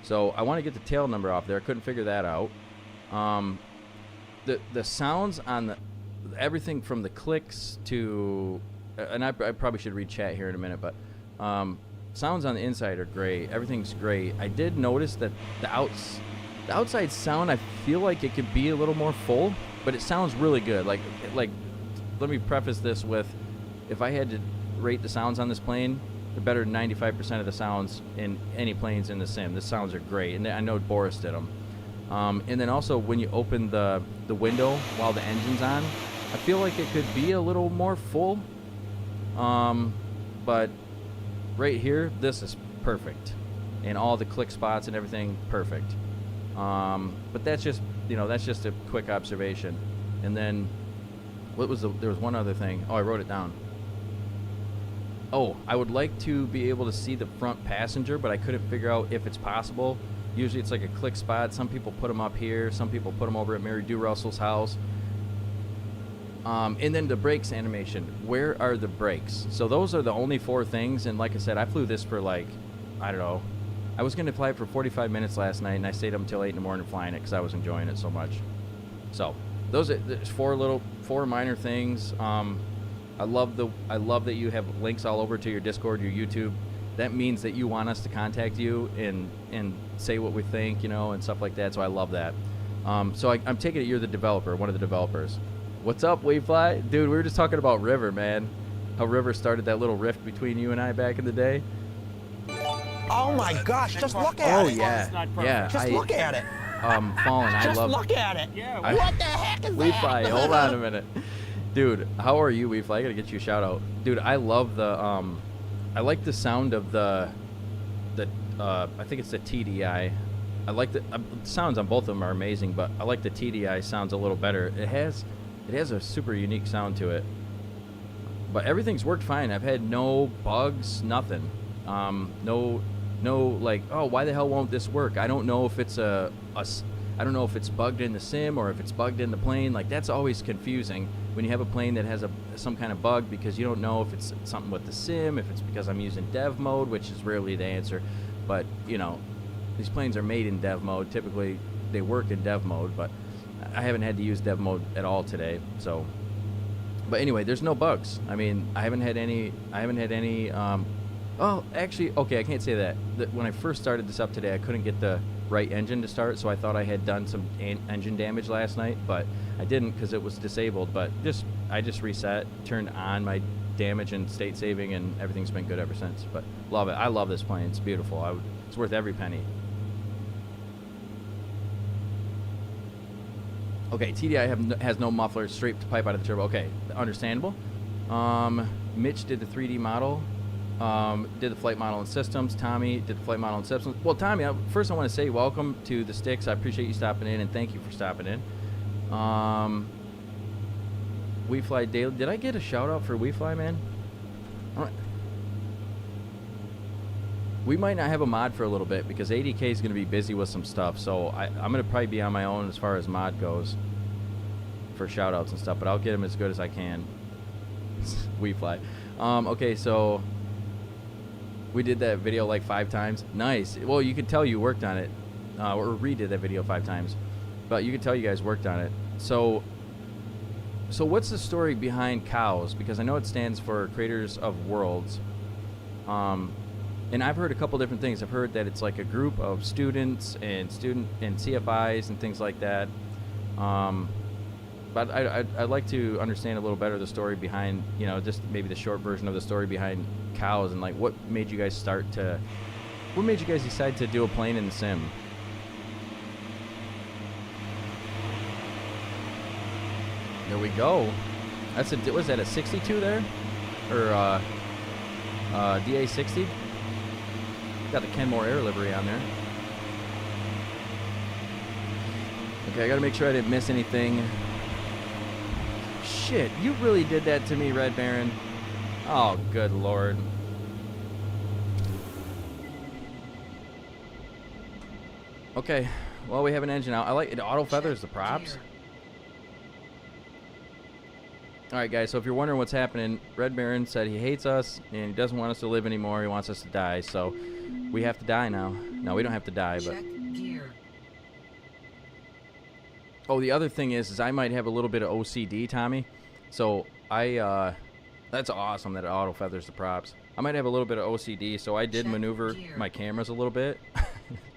so I want to get the tail number off there. I couldn't figure that out. The sounds on everything from the clicks to, and I probably should read chat here in a minute, but sounds on the inside are great. Everything's great. I did notice that the outside sound, I feel like it could be a little more full, but it sounds really good. Like let me preface this with, if I had to rate the sounds on this plane, they're better than 95% of the sounds in any planes in the sim. The sounds are great, and I know Boris did them. And then also when you open the window while the engine's on, I feel like it could be a little more full. But right here, this is perfect, and all the click spots and everything perfect. But that's just a quick observation. And then there was one other thing. Oh, I wrote it down. Oh, I would like to be able to see the front passenger, but I couldn't figure out if it's possible. Usually it's like a click spot. Some people put them up here. Some people put them over at Mary Do Russell's house. And then the brakes animation. Where are the brakes? So those are the only 4 things. And like I said, I flew this for like, I don't know. I was going to fly it for 45 minutes last night, and I stayed up until 8 in the morning flying it because I was enjoying it so much. So there's 4 minor things. I love that you have links all over to your Discord, your YouTube. That means that you want us to contact you and say what we think, and stuff like that. So I love that. So I'm taking it you're the developer, one of the developers. What's up, Wayfly? Dude, we were just talking about River, man. How River started that little rift between you and I back in the day. Oh my gosh, just look at it. Oh, yeah. Yeah. Just look at it. Fallen, I love... Just look at it. Yeah. What the heck is that? Wayfly, hold on a minute. Dude, how are you, Wayfly? I gotta get you a shout out. Dude, I love the, I like the sound of the I think it's the TDI. I like the sounds on both of them are amazing, but I like the TDI sounds a little better. It has a super unique sound to it. But everything's worked fine. I've had no bugs, nothing. No like, oh, why the hell won't this work? I don't know if it's I don't know if it's bugged in the sim or if it's bugged in the plane. Like, that's always confusing when you have a plane that has some kind of bug, because you don't know if it's something with the sim, if it's because I'm using dev mode, which is rarely the answer. But, these planes are made in dev mode. Typically, they work in dev mode, but I haven't had to use dev mode at all today. So, but anyway, there's no bugs. I mean, I haven't had any, oh, actually, okay, I can't say that. When I first started this up today, I couldn't get the right engine to start, so I thought I had done some engine damage last night, but I didn't because it was disabled. But I just reset, turned on my damage and state saving, and everything's been good ever since. But love it. I love this plane. It's beautiful. It's worth every penny. Okay, TDI has no muffler, straight pipe out of the turbo. Okay, understandable. Mitch did the 3D model. Did the flight model and systems. Tommy did the flight model and systems. Well, Tommy, first I want to say welcome to the Sticks. I appreciate you stopping in, and thank you for stopping in. WeFly Daily. Did I get a shout out for WeFly, man? All right. We might not have a mod for a little bit because ADK is going to be busy with some stuff, so I'm going to probably be on my own as far as mod goes for shout outs and stuff, but I'll get them as good as I can. WeFly. Okay, so we did that video like 5 times. Nice. Well, you could tell you worked on it, or redid that video 5 times, but you could tell you guys worked on it. So what's the story behind COWS? Because I know it stands for Creators of Worlds. And I've heard a couple different things. I've heard that it's like a group of students and CFIs and things like that. But I'd like to understand a little better the story behind, just maybe the short version of the story behind COWS, and like what made you guys decide to do a plane in the sim? There we go. Was that a 62 there? Or DA40? Got the Kenmore Air livery on there. Okay, I gotta make sure I didn't miss anything. Shit, you really did that to me, Red Baron. Oh, good lord. Okay, well, we have an engine out. I like it. Auto feathers the props. Gear. All right, guys, so if you're wondering what's happening, Red Baron said he hates us and he doesn't want us to live anymore. He wants us to die, so we have to die now. No, we don't have to die, but... Check gear. Oh, the other thing is I might have a little bit of OCD, Tommy. So that's awesome that it auto feathers the props. I might have a little bit of OCD, so I did Check maneuver gear. my cameras a little bit,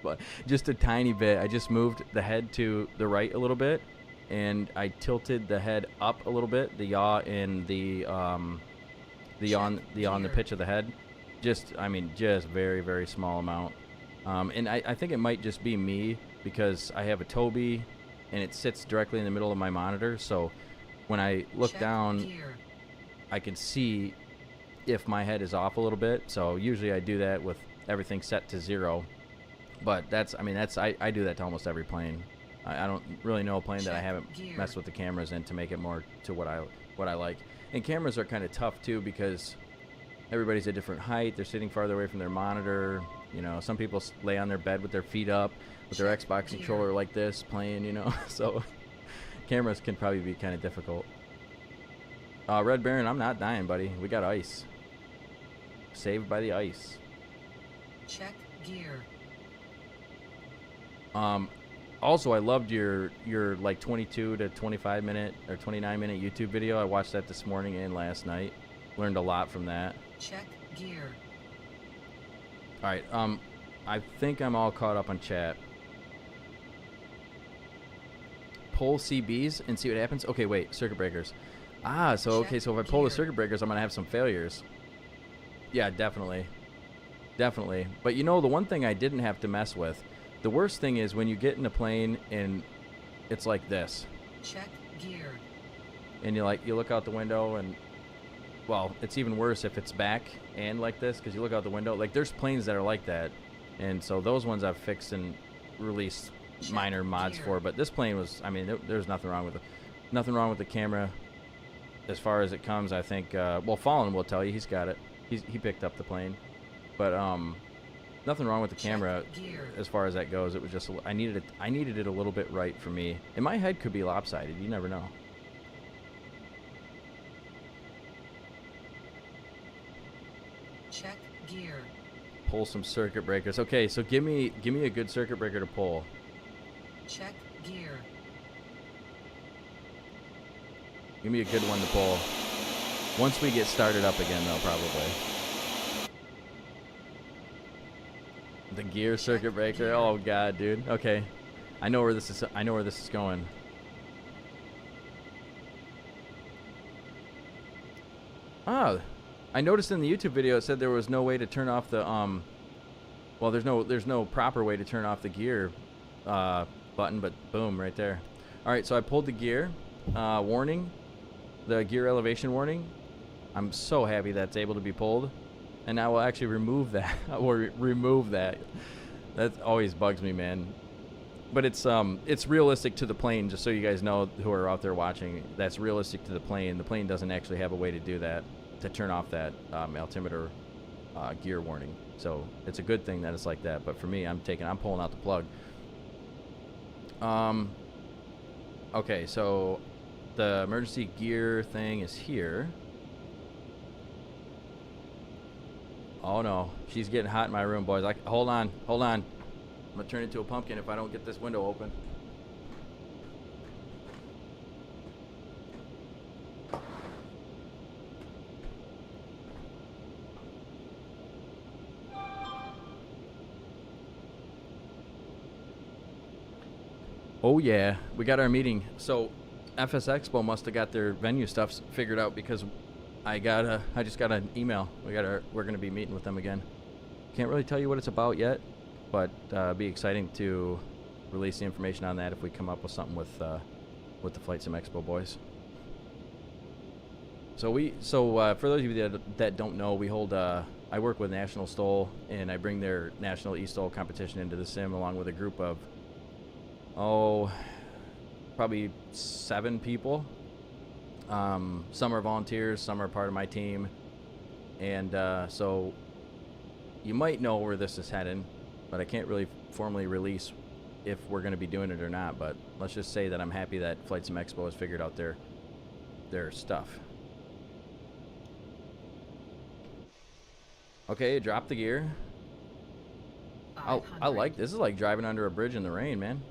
but just a tiny bit. I just moved the head to the right a little bit, and I tilted the head up a little bit, the yaw and the on the pitch of the head. Just very, very small amount. And I think it might just be me because I have a Tobii and it sits directly in the middle of my monitor, so when I look Check down, gear. I can see if my head is off a little bit. So usually I do that with everything set to 0. But I do that to almost every plane. I don't really know a plane that I Check haven't gear. messed with the cameras in to make it more to what I like. And cameras are kind of tough too because everybody's a different height. They're sitting farther away from their monitor. You know, some people lay on their bed with their feet up with their Check Xbox gear. controller like this playing, you know. So cameras can probably be kind of difficult. Red Baron, I'm not dying, buddy. We got ice. Saved by the ice. Check gear. Also, I loved your like 22 to 25 minute or 29 minute YouTube video. I watched that this morning and last night. Learned a lot from that. Check gear. All right. I think I'm all caught up on chat. Pull CBs and see what happens. Okay, wait. Circuit breakers. So okay. So if I pull the Check circuit breakers, I'm gonna have some failures. Yeah, definitely. Definitely. But you know, the one thing I didn't have to mess with. The worst thing is when you get in a plane and it's like this, Check gear. and you look out the window and, well, it's even worse if it's back and like this because you look out the window. Like there's planes that are like that, and so those ones I've fixed and released Check minor mods gear. for. But this plane was, there's nothing wrong with it. Nothing wrong with the camera as far as it comes. I think. Well, Fallen will tell you he's got it. He picked up the plane, but nothing wrong with the Check camera gear. as far as that goes. It was just I needed it a little bit right for me, and my head could be lopsided. You never know. Check gear. Pull some circuit breakers. Okay, so give me a good circuit breaker to pull. Check gear. Give me a good one to pull. Once we get started up again, though, probably. The gear circuit breaker. gear. Oh god, dude. Okay, I know where this is going. I noticed in the YouTube video it said there was no way to turn off the well, there's no proper way to turn off the gear button, but boom, right there. All right, so I pulled the gear warning, the gear elevation warning. I'm so happy that's able to be pulled, and now we'll actually remove that or remove that. That always bugs me, man. But it's realistic to the plane, just so you guys know who are out there watching. That's realistic to the plane. The plane doesn't actually have a way to do that, to turn off that altimeter gear warning. So it's a good thing that it's like that. But for me, I'm pulling out the plug. Okay, so the emergency gear thing is here. Oh no, she's getting hot in my room, boys. Hold on. I'm gonna turn into a pumpkin if I don't get this window open. Oh yeah, we got our meeting. So FS Expo must have got their venue stuff figured out because I just got an email. We're gonna be meeting with them again. Can't really tell you what it's about yet, but it'd be exciting to release the information on that if we come up with something with the Flight Sim Expo boys. So for those of you that don't know, we hold I work with National STOL, and I bring their National eSTOL competition into the sim along with a group of probably 7 people. Some are volunteers, some are part of my team, and so you might know where this is heading, but I can't really formally release if we're going to be doing it or not, but let's just say that I'm happy that Flight Sim Expo has figured out their stuff. Okay, drop the gear. I like this. Is like driving under a bridge in the rain, man.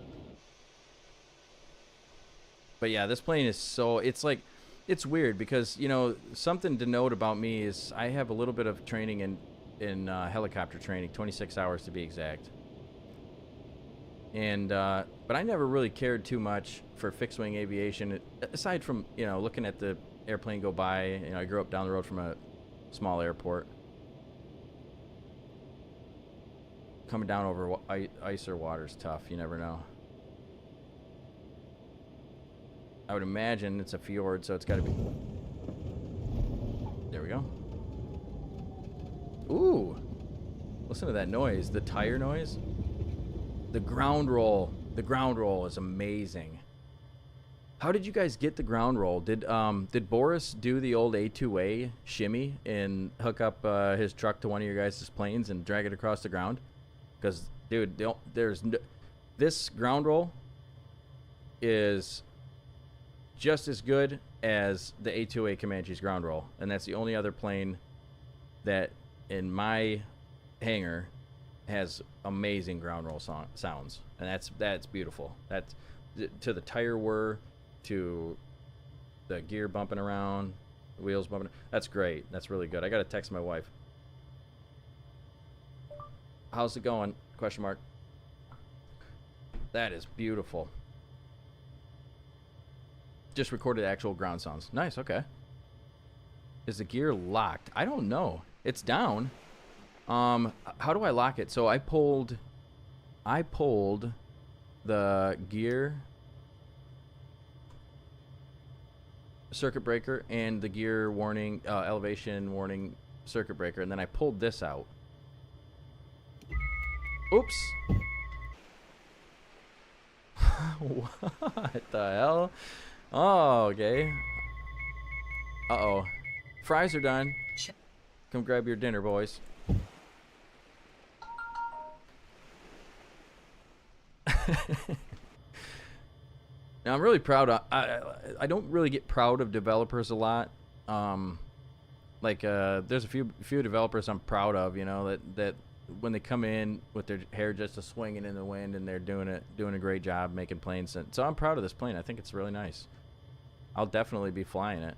But yeah, this plane is so, it's like, it's weird because, you know, something to note about me is I have a little bit of training in helicopter training, 26 hours to be exact. And but I never really cared too much for fixed wing aviation, aside from, you know, looking at the airplane go by. You know, I grew up down the road from a small airport. Coming down over ice or water is tough. You never know. I would imagine it's a fjord, so it's got to be. There we go. Ooh, listen to that noise. The tire noise. The ground roll. The ground roll is amazing. How did you guys get the ground roll? Did Boris do the old A2A shimmy and hook up his truck to one of your guys' planes and drag it across the ground? Because, dude, this ground roll is just as good as the A2A Comanche's ground roll, and that's the only other plane that in my hangar has amazing ground roll sounds, and that's beautiful. That's to the tire whir, to the gear bumping around, the wheels bumping. That's great. That's really good. I gotta text my wife. How's it going? Question mark. That is beautiful. Just recorded actual ground sounds. Nice, okay. Is the gear locked? I don't know. It's down. How do I lock it? So I pulled the gear circuit breaker and the gear warning, elevation warning circuit breaker, and then I pulled this out. Oops. What the hell? Oh, okay. Uh-oh. Fries are done. Come grab your dinner, boys. Now, I'm really proud of... I don't really get proud of developers a lot. There's a few developers I'm proud of, you know, that when they come in with their hair just a swinging in the wind and they're doing a great job making planes. And so I'm proud of this plane. I think it's really nice. I'll definitely be flying it.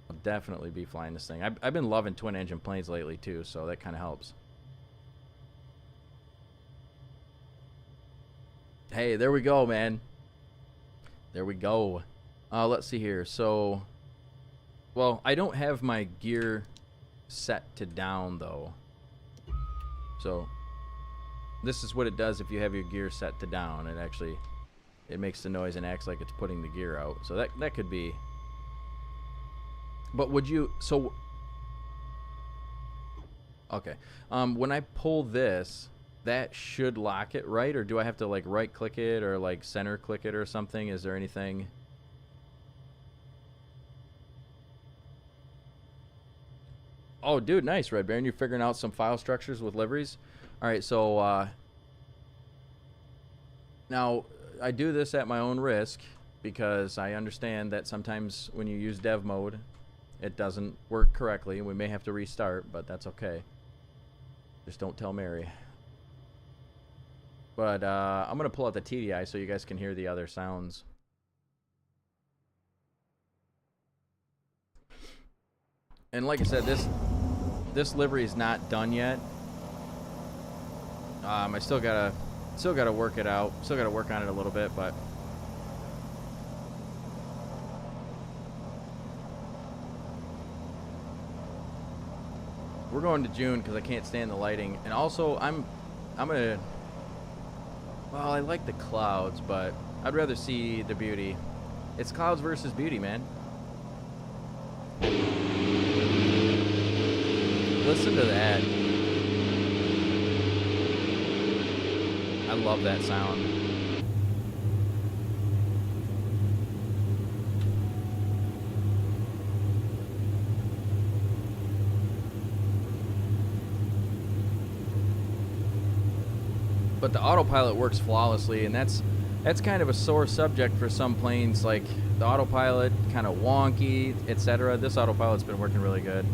I'll definitely be flying this thing. I've been loving twin engine planes lately too, so that kind of helps. Hey, there we go, man. There we go. Let's see here. So, well, I don't have my gear set to down though. So this is what it does if you have your gear set to down. It makes the noise and acts like it's putting the gear out. So that could be. But would you, so okay. When I pull this, that should lock it, right? Or do I have to like right click it or like center click it or something? Is there anything? Oh, dude, nice, Red Baron. You're figuring out some file structures with liveries. All right, so now I do this at my own risk because I understand that sometimes when you use dev mode, it doesn't work correctly. We may have to restart, but that's okay. Just don't tell Mary. But I'm going to pull out the TDI so you guys can hear the other sounds. And like I said, this livery is not done yet. I still gotta work it out. Still gotta work on it a little bit, but we're going to June because I can't stand the lighting. And also, I'm gonna. Well, I like the clouds, but I'd rather see the beauty. It's clouds versus beauty, man. Listen to that. I love that sound. but the autopilot works flawlessly, and that's kind of a sore subject for some planes. Like the autopilot, kind of wonky, etc. This autopilot's been working really good.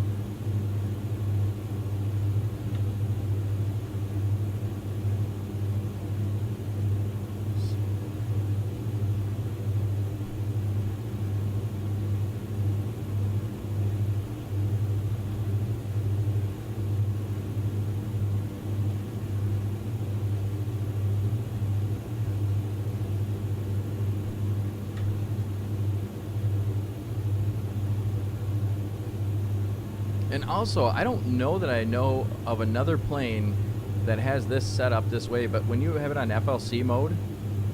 And also, I don't know that I know of another plane that has this set up this way, but when you have it on FLC mode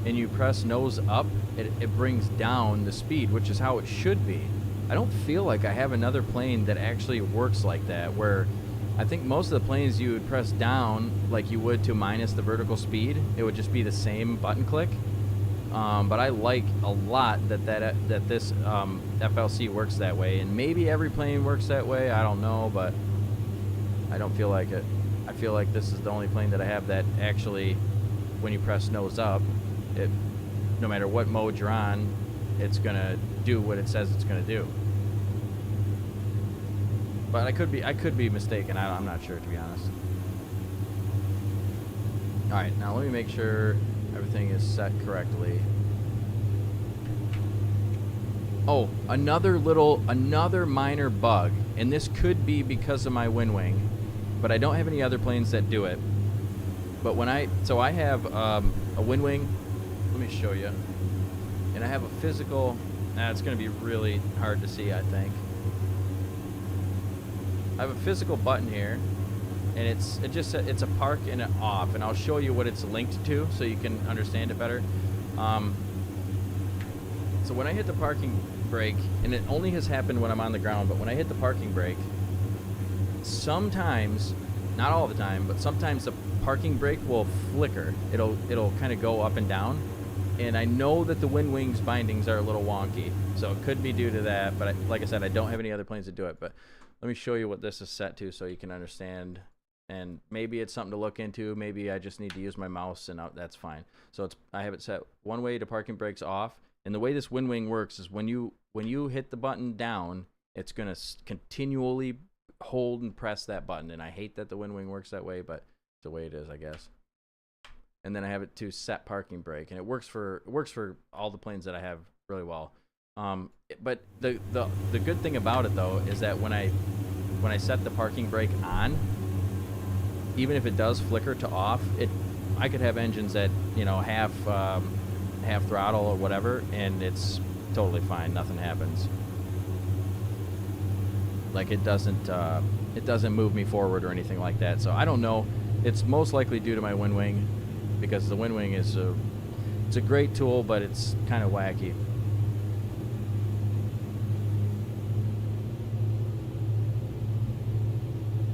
and you press nose up, it brings down the speed, which is how it should be. I don't feel like I have another plane that actually works like that, where I think most of the planes you would press down like you would to minus the vertical speed. It would just be the same button click. But I like a lot that this FLC works that way, and maybe every plane works that way. I don't know, but I don't feel like it. I feel like this is the only plane that I have that actually, when you press nose up, it, no matter what mode you're on, it's gonna do what it says it's gonna do. But I could be mistaken. I'm not sure, to be honest. All right, now let me make sure everything is set correctly. Oh, another minor bug, and this could be because of my wind wing, but I don't have any other planes that do it. But so I have a wind wing. Let me show you. And I have a physical. It's going to be really hard to see, I think. I have a physical button here, and it's a park and an off, and I'll show you what it's linked to so you can understand it better. So when I hit the parking brake, and it only has happened when I'm on the ground, but when I hit the parking brake, sometimes, not all the time, but sometimes the parking brake will flicker. It'll kind of go up and down, and I know that the wind wings bindings are a little wonky, so it could be due to that. But like I said, I don't have any other planes that do it. But let me show you what this is set to so you can understand. And maybe it's something to look into. Maybe I just need to use my mouse, and that's fine. So I have it set one way to parking brakes off. And the way this wind wing works is when you hit the button down, it's going to continually hold and press that button. And I hate that the wind wing works that way, but it's the way it is, I guess. And then I have it to set parking brake, and it works for all the planes that I have really well. But the good thing about it though is that when I set the parking brake on, even if it does flicker to off, I could have engines at half throttle or whatever, and it's totally fine. Nothing happens. Like it doesn't move me forward or anything like that. So I don't know. It's most likely due to my wind wing, because the wind wing is it's a great tool, but it's kind of wacky.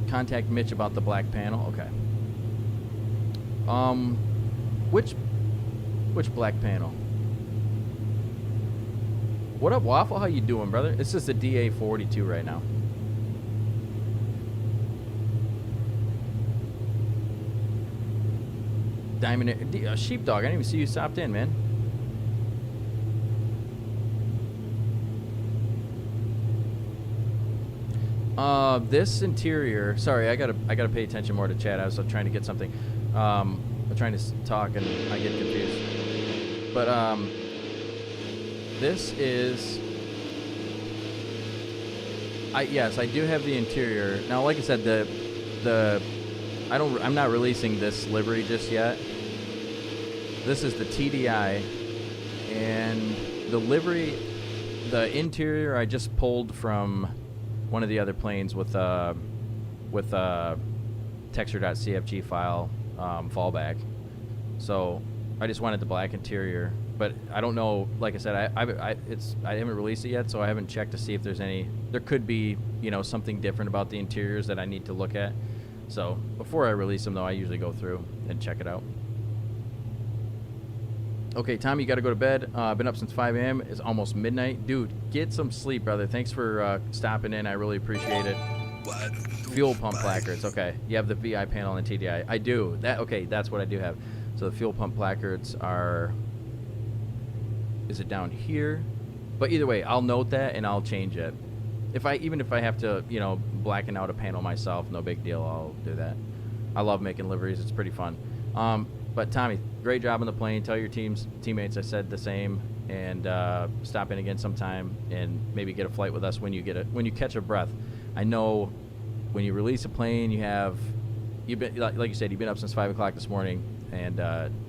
Contact Mitch about the black panel. Okay. Which black panel? What up, Waffle? How you doing, brother? This is the DA42 right now. Diamond Sheepdog. I didn't even see you stopped in, man. This interior. Sorry, I gotta pay attention more to chat. I was trying to get something. I'm trying to talk and I get confused. But this is. Yes, I do have the interior now. Like I said, I'm not releasing this livery just yet. This is the TDI, and the livery, the interior I just pulled from one of the other planes with texture.cfg file fallback. So I just wanted the black interior, but I don't know. Like I said, I haven't released it yet, so I haven't checked to see if there's any. There could be something different about the interiors that I need to look at. So before I release them, though, I usually go through and check it out. Okay, Tommy, you got to go to bed. Been up since 5 a.m. It's almost midnight. Dude, get some sleep, brother. Thanks for stopping in. I really appreciate it. Fuel pump placards. Okay, you have the VI panel and TDI. I do. Okay, that's what I do have. So the fuel pump placards are, is it down here? But either way, I'll note that and I'll change it. Even if I have to, you know, blacken out a panel myself, no big deal, I'll do that. I love making liveries, it's pretty fun. But Tommy, great job on the plane. Tell your teammates I said the same, and stop in again sometime and maybe get a flight with us when you catch a breath. I know when you release a plane, you've been like you said, you've been up since 5 o'clock this morning, and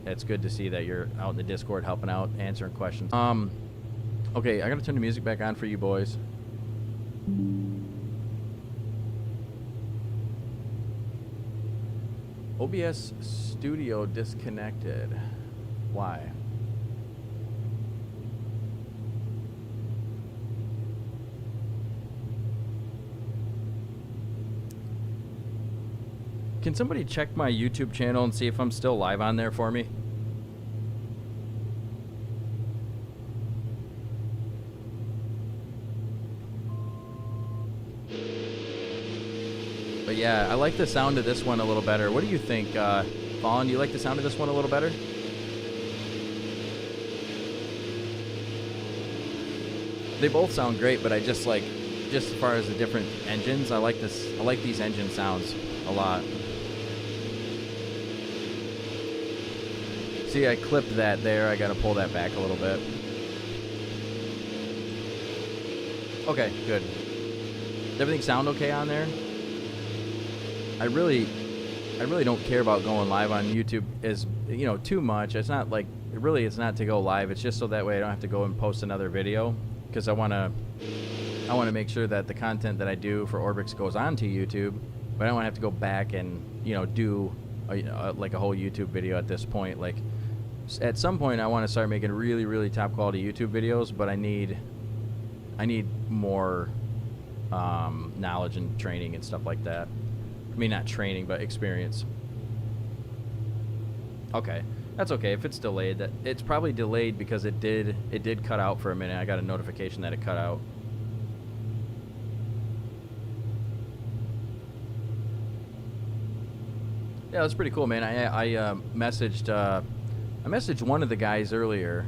it's good to see that you're out in the Discord helping out, answering questions. Okay, I gotta turn the music back on for you boys. OBS Studio disconnected. Why? Can somebody check my YouTube channel and see if I'm still live on there for me? But yeah, I like the sound of this one a little better. What do you think, Vaughn? Do you like the sound of this one a little better? They both sound great, but I just like, just as far as the different engines, I like these engine sounds a lot. See, I clipped that there. I gotta pull that back a little bit. Okay, good. Does everything sound okay on there? I really don't care about going live on YouTube as, you know, too much. It's not like, really, it's not to go live. It's just so that way I don't have to go and post another video, because I want to make sure that the content that I do for Orbx goes onto YouTube, but I don't want to have to go back and, you know, do like a whole YouTube video at this point. Like, at some point I want to start making really, really top quality YouTube videos, but I need more knowledge and training and stuff like that. I mean, not training, but experience. Okay, that's okay. If it's delayed, it's probably delayed because it did cut out for a minute. I got a notification that it cut out. Yeah, that's pretty cool, man. I messaged one of the guys earlier,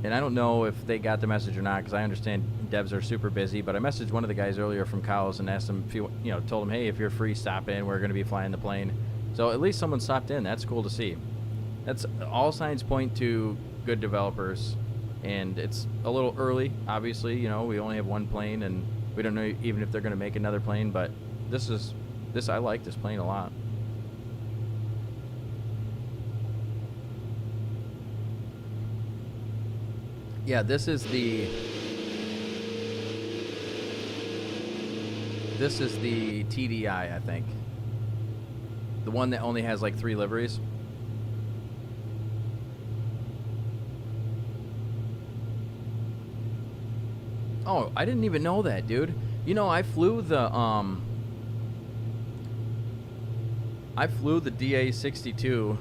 and I don't know if they got the message or not, because I understand devs are super busy, but I messaged one of the guys earlier from Cowles and asked him if told him, hey, if you're free, stop in. We're going to be flying the plane. So at least someone stopped in. That's cool to see. That's all signs point to good developers, and it's a little early, obviously. You know, we only have one plane, and we don't know even if they're going to make another plane, but I like this plane a lot. Yeah, this is the TDI, I think. The one that only has like 3 liveries. Oh, I didn't even know that, dude. You know, I flew the DA42.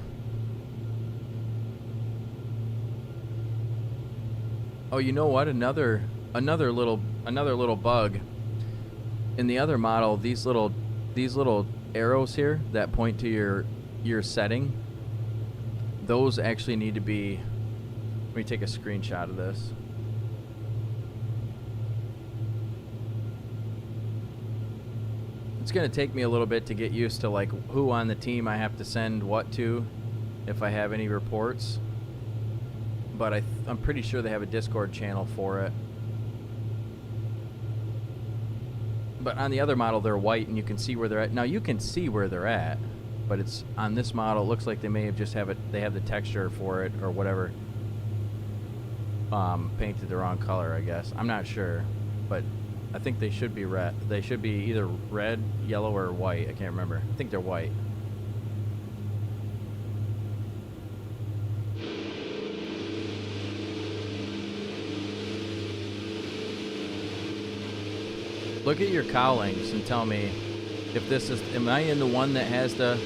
Oh, you know what? Another little bug. In the other model, these little arrows here that point to your setting, those actually need to be. Let me take a screenshot of this. It's gonna take me a little bit to get used to like who on the team I have to send what to, if I have any reports. But I'm pretty sure they have a Discord channel for it. But on the other model, they're white, and you can see where they're at. Now, you can see where they're at, but it's on this model. It looks like they may have just they have the texture for it or whatever painted the wrong color, I guess. I'm not sure, but I think they should be red. They should be either red, yellow, or white. I can't remember. I think they're white. Look at your cowlings and tell me if this is, am I in the one that has the,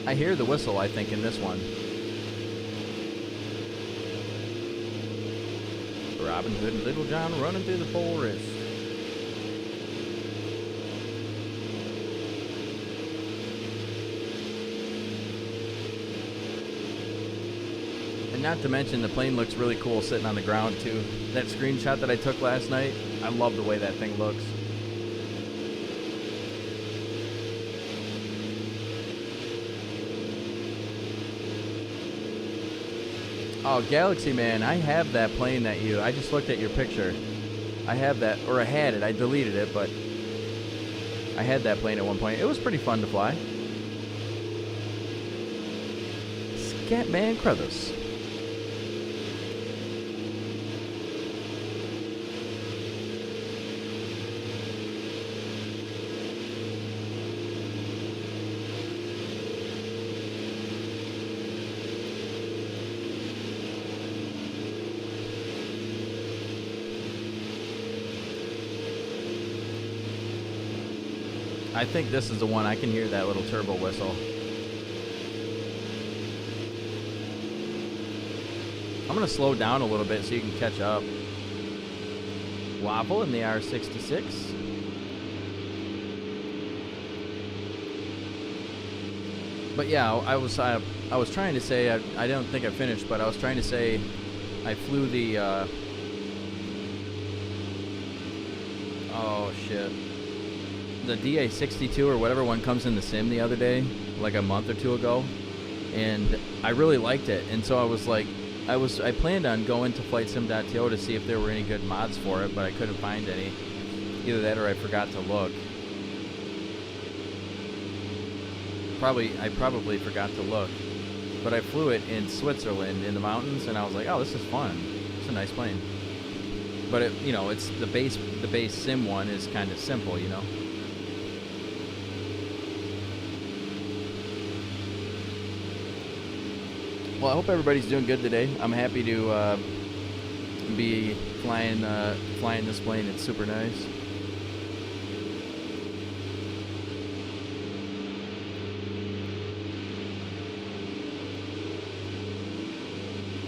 I hear the whistle, I think, in this one. Robin Hood and Little John running through the forest. not to mention the plane looks really cool sitting on the ground too. That screenshot that I took last night, I love the way that thing looks. Oh, Galaxy Man, I have that plane that I just looked at your picture. I have that, or I had it, I deleted it, but I had that plane at one point. It was pretty fun to fly. Scatman Crothers. I think this is the one. I can hear that little turbo whistle. I'm going to slow down a little bit so you can catch up. Waffle in the R66. But yeah, I was trying to say, I don't think I finished, but I was trying to say I flew the, oh shit. The DA42 or whatever one comes in the sim the other day, like a month or two ago, and I really liked it. And so I was like, I planned on going to flightsim.to to see if there were any good mods for it, but I couldn't find any. Either that or I forgot to look. I probably forgot to look. But I flew it in Switzerland in the mountains, and I was like, oh, this is fun. It's a nice plane. But it, you know, it's the base sim one is kind of simple, you know. Well, I hope everybody's doing good today. I'm happy to be flying this plane. It's super nice.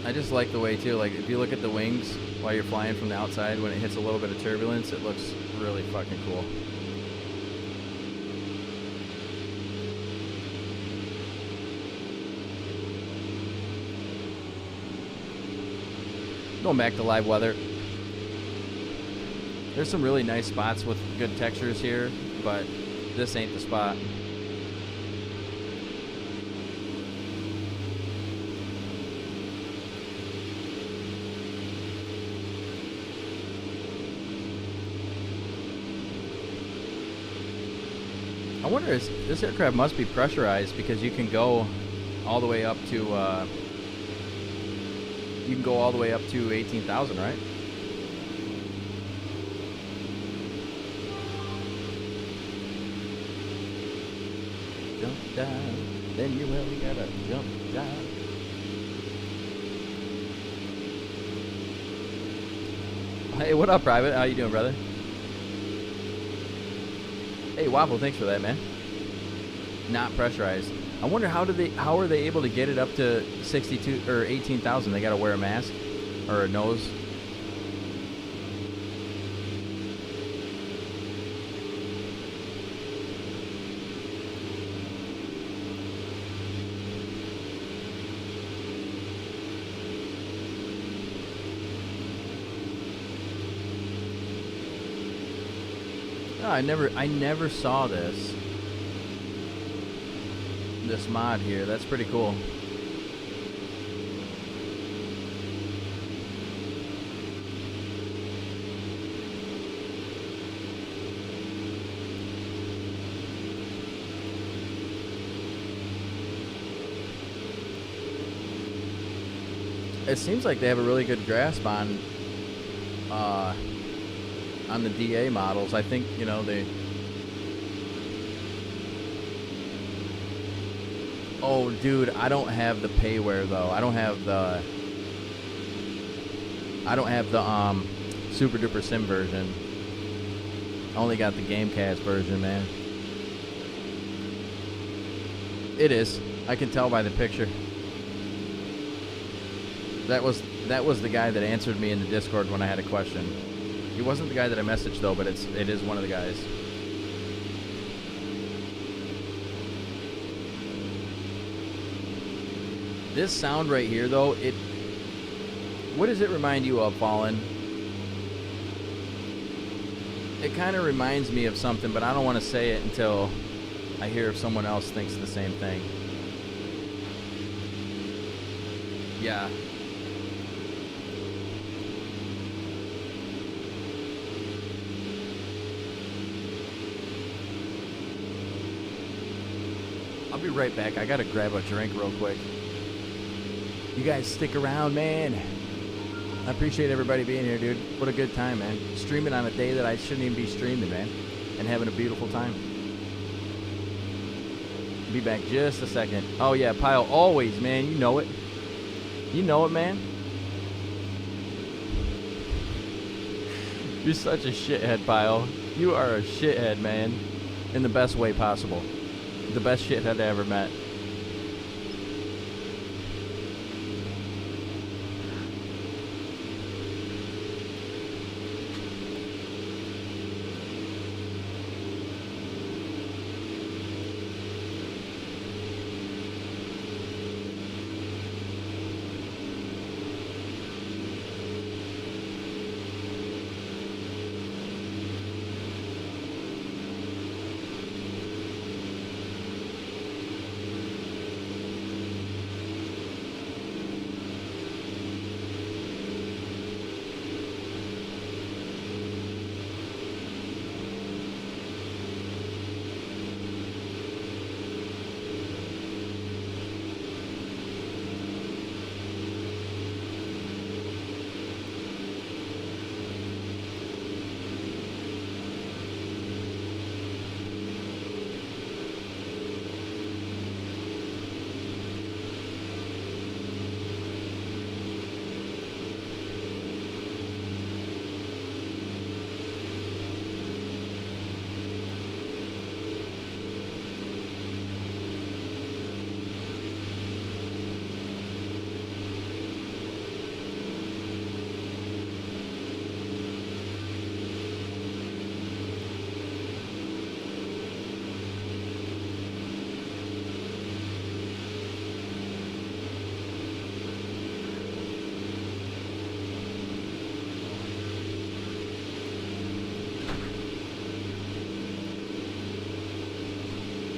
I just like the way too, like if you look at the wings while you're flying from the outside, when it hits a little bit of turbulence, it looks really fucking cool. Going back to live weather. There's some really nice spots with good textures here, but this ain't the spot. I wonder if this aircraft must be pressurized, because you can go all the way up to 18,000, right? Jump down, then you really gotta jump down. Hey, what up, Private? How you doing, brother? Hey, Waffle, thanks for that, man. Not pressurized. I wonder how are they able to get it up to 62 or 18,000? They got to wear a mask or a nose. No, I never saw this mod here. That's pretty cool. It seems like they have a really good grasp on the DA models. I think, you know, they... Oh, dude, I don't have the payware though. I don't have the Super Duper Sim version. I only got the Gamecast version, man. It is. I can tell by the picture. That was the guy that answered me in the Discord when I had a question. He wasn't the guy that I messaged though, but it is one of the guys. This sound right here though, What does it remind you of, Fallen? It kind of reminds me of something, but I don't want to say it until I hear if someone else thinks the same thing. Yeah. I'll be right back. I gotta grab a drink real quick. You guys stick around, man. I appreciate everybody being here, dude. What a good time, man. Streaming on a day that I shouldn't even be streaming, man. And having a beautiful time. Be back just a second. Oh, yeah, Pyle, always, man. You know it. You know it, man. You're such a shithead, Pyle. You are a shithead, man. In the best way possible. The best shithead I ever met.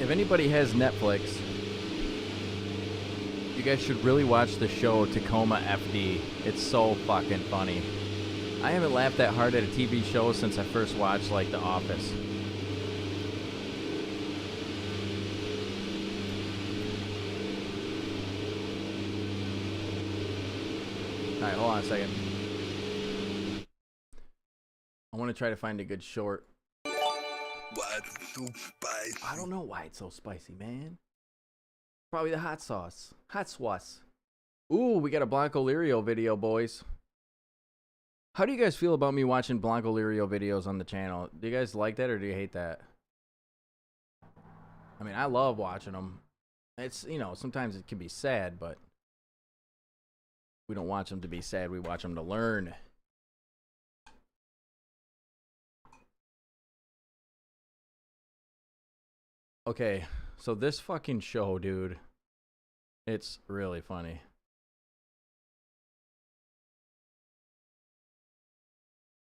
If anybody has Netflix, you guys should really watch the show Tacoma FD. It's so fucking funny. I haven't laughed that hard at a TV show since I first watched, like, The Office. Alright, hold on a second. I want to try to find a good short. Why is it so spicy? I don't know why it's so spicy, man. Probably the hot sauce. Hot sauce. Ooh, we got a Blanco Lirio video, boys. How do you guys feel about me watching Blanco Lirio videos on the channel? Do you guys like that or do you hate that? I mean, I love watching them. It's, you know, sometimes it can be sad, but we don't watch them to be sad. We watch them to learn. Okay, so this fucking show, dude, it's really funny.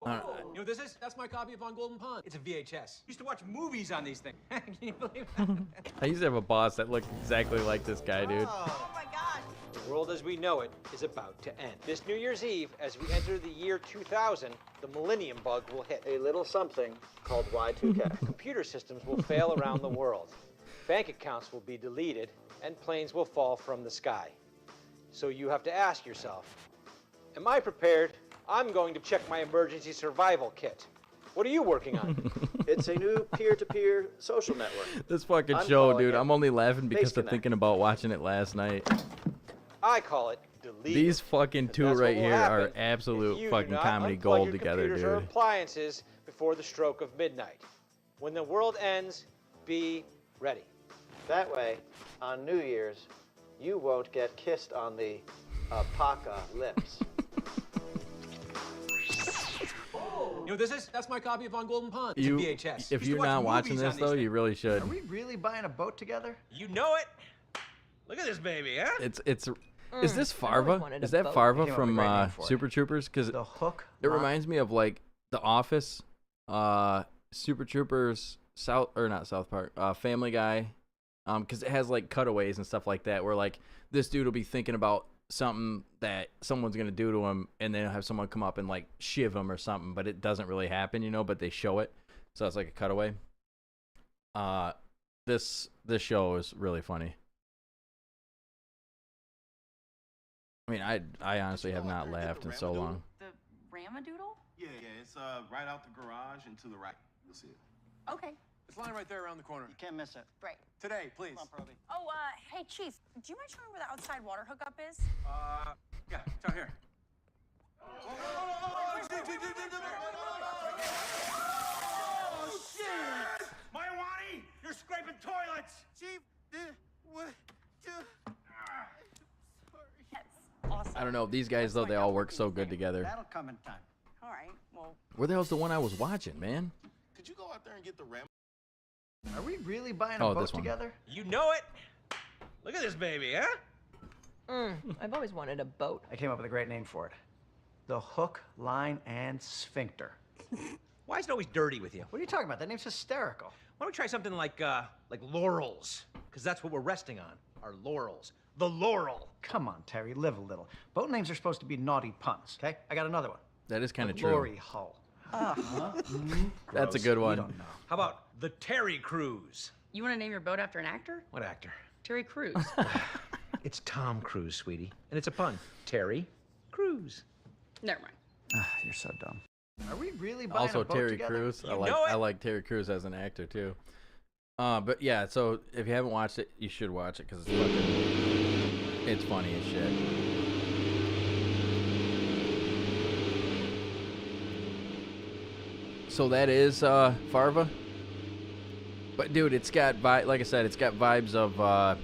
You know what this is? That's my copy of On Golden Pond. It's a VHS. Used to watch movies on these things. Can you believe that? I used to have a boss that looked exactly like this guy, dude. Oh my gosh. The world as we know it is about to end. This New Year's Eve, as we enter the year 2000, the millennium bug will hit. A little something called Y2K. Computer systems will fail around the world. Bank accounts will be deleted, and planes will fall from the sky. So you have to ask yourself, am I prepared? I'm going to check my emergency survival kit. What are you working on? It's a new peer-to-peer social network. This fucking I'm show, calling dude, it I'm only laughing because Face of thinking about watching it last night. I call it delete. These fucking two That's right what will here are happen if absolute you do fucking not comedy unplug gold your together, computers or dude. appliances before the stroke of midnight. When the world ends, be ready. That way, on New Year's, you won't get kissed on the Paca lips. You know what this is? That's my copy of On Golden Pond. It's You, a VHS. if Used to you're watch not watching movies this on though, these you really should. Are we really buying a boat together? things. You know it. Look at this baby, huh? It's Is this I've always Farva? wanted Is a that boat. Farva Came up with a from great name for it. Super Troopers? Because The hook. it line- reminds me of like The Office, Super Troopers, not South Park, Family Guy, because it has like cutaways and stuff like that, where like this dude will be thinking about something that someone's gonna do to him, and then have someone come up and like shiv him or something, but it doesn't really happen, but they show it, so it's like a cutaway. This show is really funny. I mean, I honestly have not laughed in so long. The Ramadoodle? Yeah, it's right out the garage and to the right. You'll see it. Okay. It's lying right there around the corner. You can't miss it. Right. Today, please. Come on, Proby. Oh, hey, Chief, do you mind showing me where the outside water hookup is? Yeah, it's out here. Maiwani, you're scraping toilets. Chief, what? Yes. Awesome. I don't know. These guys though, they all work so good together. That'll come in time. All right, well, Where the hell's the one I was watching, man? Could you go out there and get the ram? Are we really buying Oh, a boat this one. together? You know it. Look at this baby, huh? I've always wanted a boat. I came up with a great name for it. The hook, line, and sphincter. Why is it always dirty with you? What are you talking about? That name's hysterical. Why don't we try something like laurels? Because that's what we're resting on. Our laurels. The laurel. Come on, Terry, live a little. Boat names are supposed to be naughty puns, okay? I got another one. That is kind of The true. Glory Hull. That's a good You one. don't know. How about the Terry Cruise? you want to name your boat after an actor? What actor? Terry Crews. It's Tom Cruise, sweetie. And it's a pun. Terry Cruise. Never mind. You're so dumb. Are we really buying Also a boat Terry together? Crews. You know it. I like Terry Crews as an actor too. But yeah, so if you haven't watched it, you should watch it because it's funny as shit. So that is Farva. But dude, it's got like I said, it's got vibes of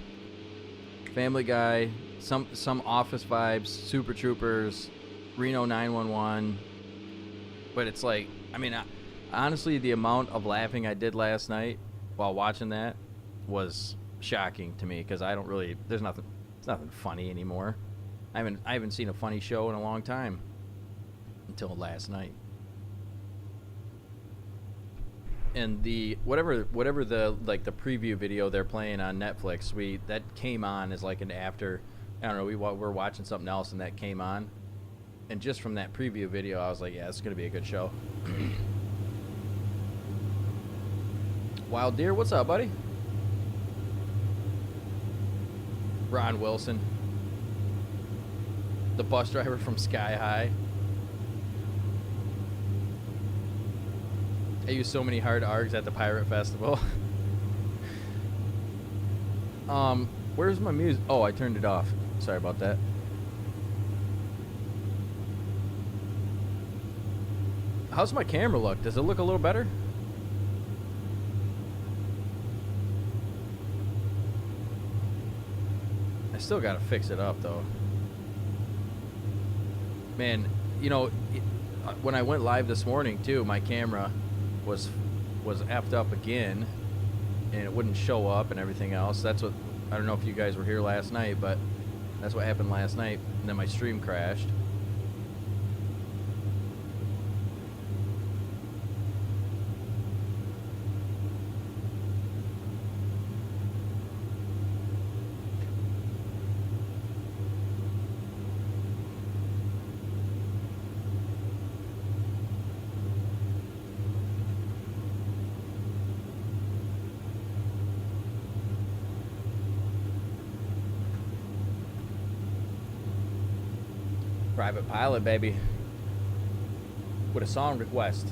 Family Guy, some Office vibes, Super Troopers, Reno 911. But it's like, I mean, honestly, the amount of laughing I did last night while watching that was shocking to me because it's nothing funny anymore. I haven't seen a funny show in a long time until last night. And the whatever the like the preview video they're playing on Netflix, that came on as like an after. I don't know. We're watching something else and that came on, and just from that preview video, I was like, yeah, it's gonna be a good show. Wild Deer, what's up, buddy? Ron Wilson, the bus driver from Sky High. I used so many hard args at the Pirate Festival. Where's my music? Oh, I turned it off. Sorry about that. How's my camera look? Does it look a little better? I still gotta fix it up though. Man, when I went live this morning too, my camera was effed up again, and it wouldn't show up and everything else. That's what, I don't know if you guys were here last night, but that's what happened last night, and then my stream crashed. Private Pilot, baby. With a song request.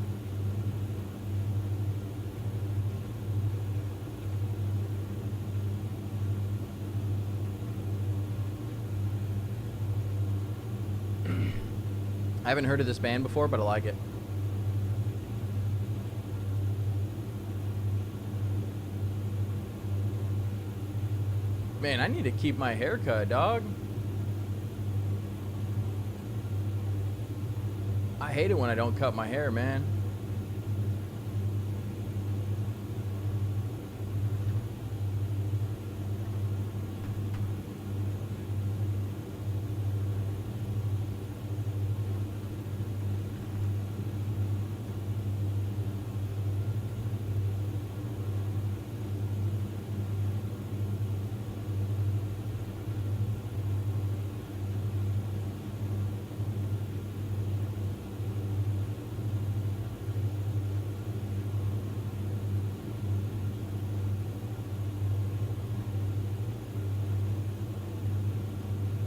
I haven't heard of this band before, but I like it. Man, I need to keep my hair cut, dog. I hate it when I don't cut my hair, man.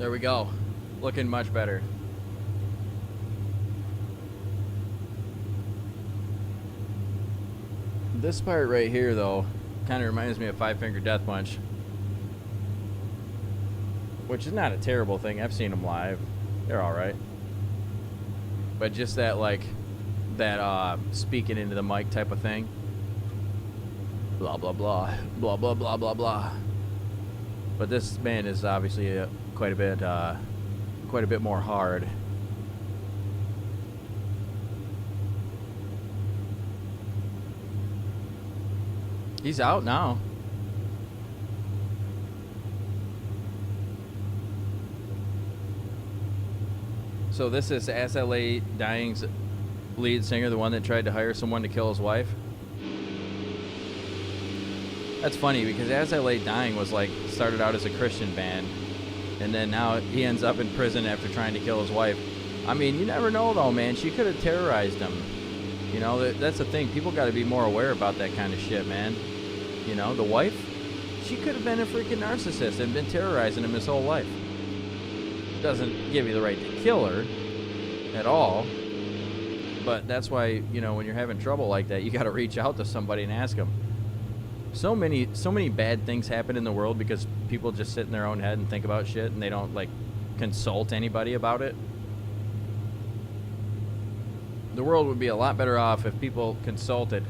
There we go. Looking much better. This part right here, though, kind of reminds me of Five Finger Death Punch. Which is not a terrible thing. I've seen them live. They're alright. But just that, like, that speaking into the mic type of thing. Blah, blah, blah. Blah, blah, blah, blah, blah. But this band is obviously quite a bit more hard. He's out now. So this is SLA Dying's lead singer, the one that tried to hire someone to kill his wife. That's funny because SLA Dying was like started out as a Christian band, and then now he ends up in prison after trying to kill his wife. I mean, you never know though, man. She could have terrorized him. You know, that's the thing. People got to be more aware about that kind of shit, man. You know, the wife, she could have been a freaking narcissist and been terrorizing him his whole life. Doesn't give you the right to kill her at all, but that's why, you know, when you're having trouble like that, you got to reach out to somebody and ask them. So many bad things happen in the world because people just sit in their own head and think about shit and they don't like consult anybody about it. The world would be a lot better off if people consulted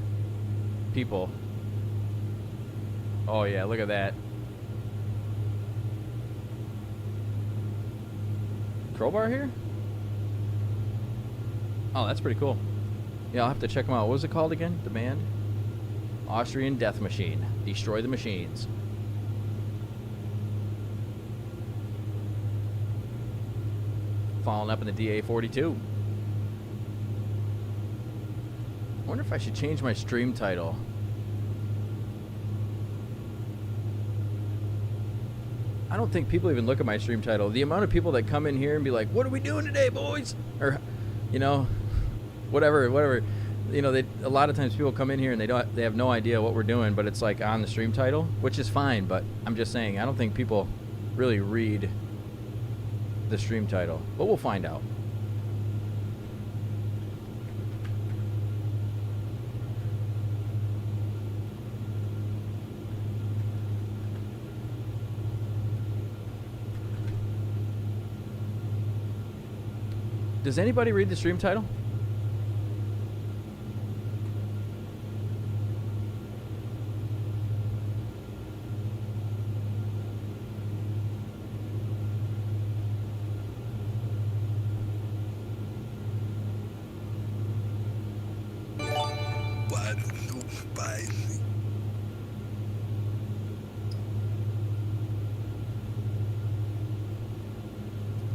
people. Oh yeah, look at that. Crowbar here? Oh, that's pretty cool. Yeah, I'll have to check them out. What was it called again? The band? Austrian Death Machine. Destroy the Machines. Following up in the DA42. I wonder if I should change my stream title. I don't think people even look at my stream title. The amount of people that come in here and be like, "What are we doing today, boys?" Or, you know, whatever. You know, a lot of times people come in here and they have no idea what we're doing, but it's like on the stream title, which is fine. But I'm just saying, I don't think people really read the stream title, but we'll find out. Does anybody read the stream title?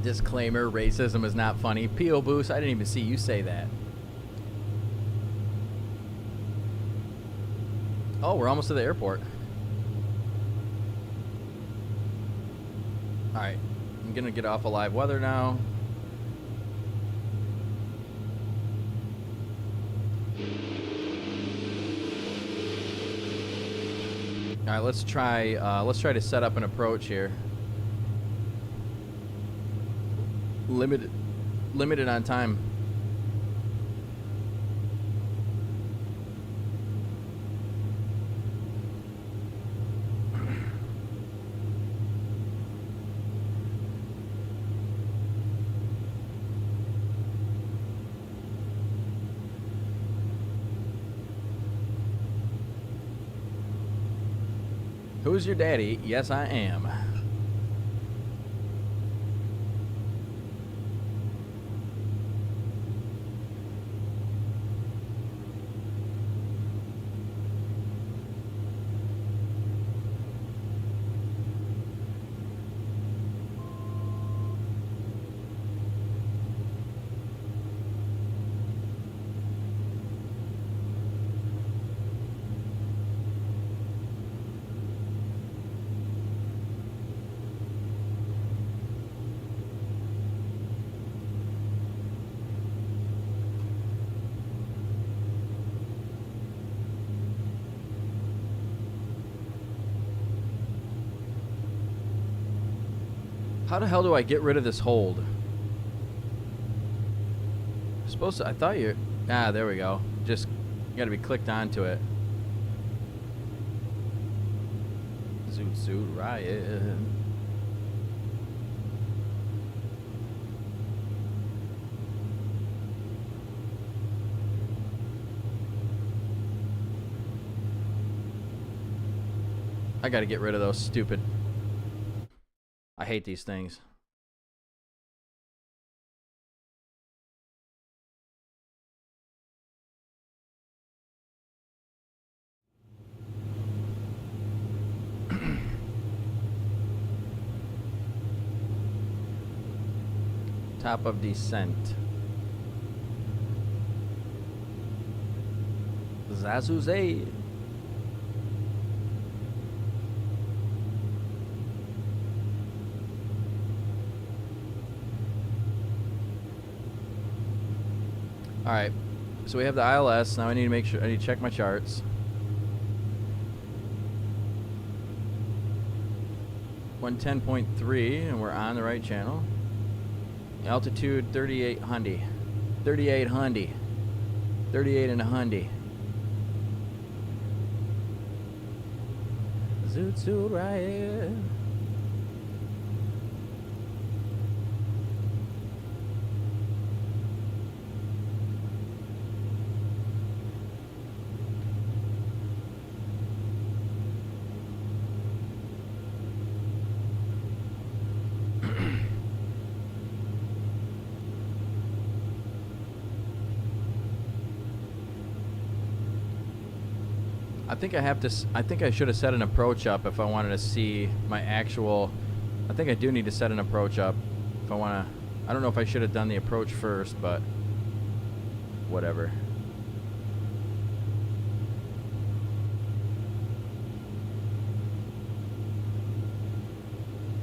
Disclaimer, racism is not funny. P.O. Boost, I didn't even see you say that. Oh, we're almost to the airport. Alright, I'm gonna get off of live weather now. Alright, let's try to set up an approach here. Limited on time. Who's your daddy? Yes, I am. How the hell do I get rid of this hold? Supposed to, I thought you, there we go. Just, you gotta be clicked onto it. Zoot suit riot. I gotta get rid of those stupid. I hate these things. Top of descent. Zazuzay. All right, so we have the ILS. Now I need to make sure, I need to check my charts. 110.3, and we're on the right channel. Altitude 3800. 3800. 38 and a hundy. Zoot suit riot. I think I should have set an approach up if I wanted to see my actual. I think I do need to set an approach up if I want to. I don't know if I should have done the approach first, but whatever.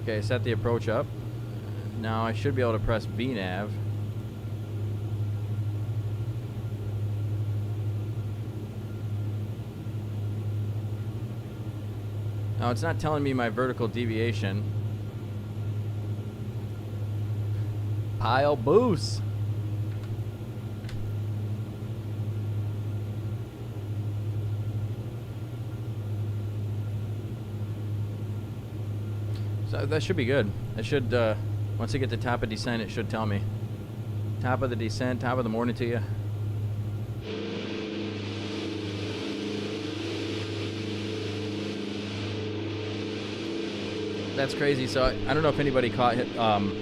Okay, set the approach up. Now I should be able to press VNav. Now it's not telling me my vertical deviation. Pile boost. So that should be good. It should, once I get to top of descent, it should tell me. Top of the descent, top of the morning to you. That's crazy. So I don't know if anybody caught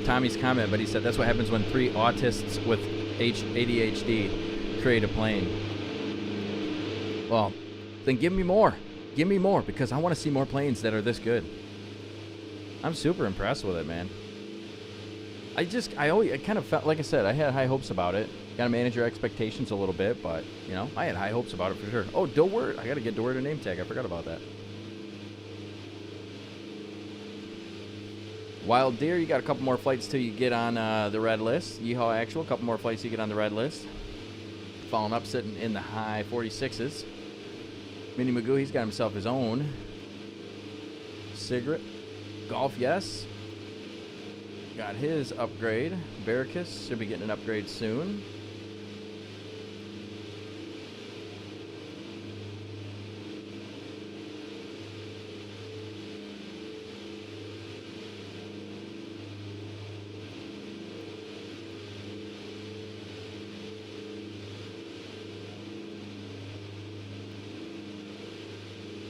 Tommy's comment, but he said that's what happens when 3 autists with ADHD create a plane. Well, then give me more. Give me more, because I want to see more planes that are this good. I'm super impressed with it, man. I kind of felt, like I said, I had high hopes about it. Got to manage your expectations a little bit, but, you know, I had high hopes about it for sure. Oh, Dewert. I got to get Dewert a name tag. I forgot about that. Wild Deer, you got a couple more flights till you get on the red list. Yeehaw Actual, a couple more flights till you get on the red list. Falling up, sitting in the high 46s. Minnie Magoo, he's got himself his own. Cigarette. Golf, yes. Got his upgrade. Barracus should be getting an upgrade soon.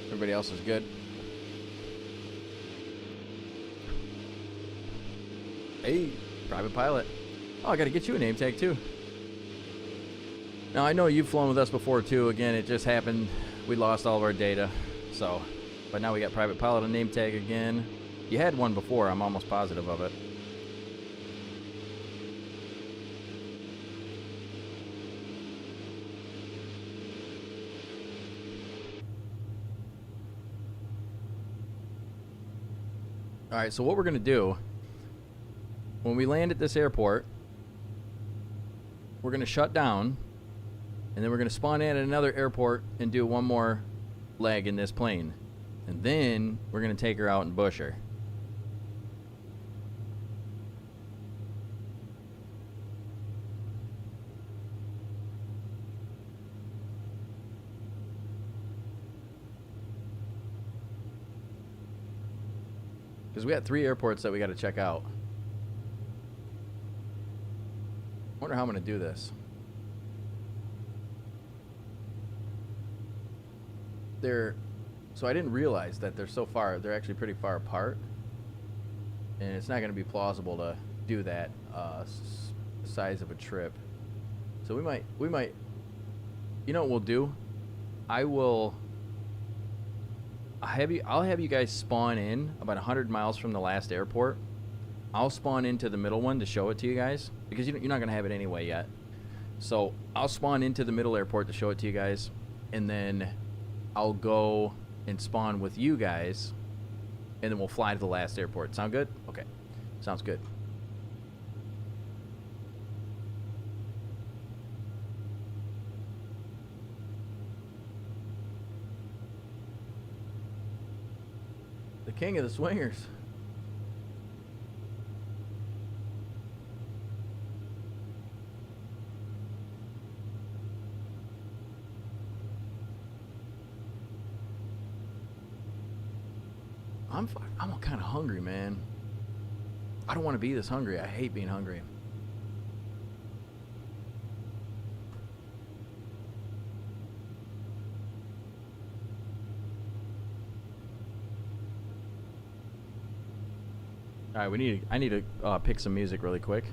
Everybody else is good. Hey, private pilot. Oh, I got to get you a name tag too. Now I know you've flown with us before too. Again, it just happened. We lost all of our data. So, but now we got private pilot a name tag again. You had one before. I'm almost positive of it. All right, so what we're going to do, when we land at this airport, we're going to shut down, and then we're going to spawn in at another airport and do one more leg in this plane. And then we're going to take her out and bush her. Because we got 3 airports that we got to check out. Wonder how I'm going to do this. So I didn't realize that they're so far. They're actually pretty far apart. And it's not going to be plausible to do that size of a trip. So we might, you know what we'll do? I'll have you guys spawn in about 100 miles from the last airport. I'll spawn into the middle one to show it to you guys, because you're not going to have it anyway yet. So I'll spawn into the middle airport to show it to you guys, and then I'll go and spawn with you guys, and then we'll fly to the last airport. Sound good? Okay. Sounds good. The king of the swingers. I'm kind of hungry, man. I don't want to be this hungry. I hate being hungry. All right, I need to pick some music really quick.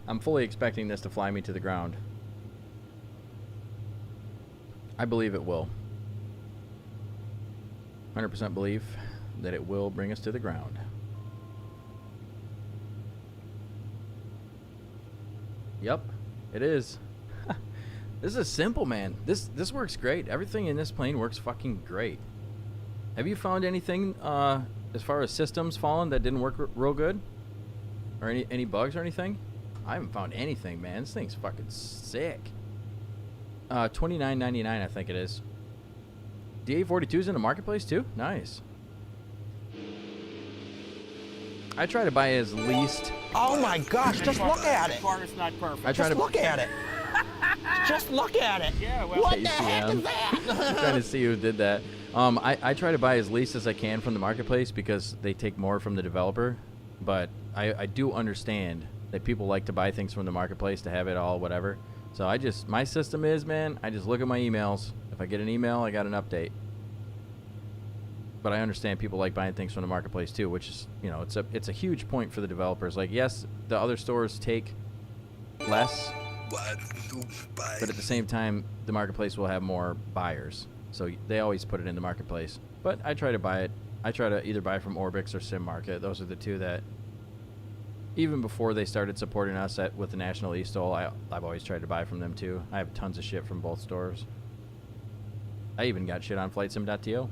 I'm fully expecting this to fly me to the ground. I believe it will. 100% belief that it will bring us to the ground. Yep, it is. This is simple, man. This works great. Everything in this plane works fucking great. Have you found anything as far as systems falling that didn't work real good? Or any bugs or anything? I haven't found anything, man. This thing's fucking sick. $29.99, I think it is. DA42's in the marketplace too? Nice. I try to buy as least. Oh my gosh, just look at it. It's not perfect. I try Just to look at it. Just look at it. Yeah, well, What the heck is I'm that? trying to see who did that. I try to buy as least as I can from the marketplace because they take more from the developer. But I do understand that people like to buy things from the marketplace to have it all whatever. So my system is, man, I just look at my emails. If I get an email, I got an update. But I understand people like buying things from the marketplace too, which is, you know, it's a huge point for the developers. Like, yes, the other stores take less, but at the same time, the marketplace will have more buyers. So they always put it in the marketplace. But I try to buy it. I try to either buy from Orbx or Sim Market. Those are the two that, even before they started supporting us with the National eStole, I've always tried to buy from them too. I have tons of shit from both stores. I even got shit on FlightSim.to.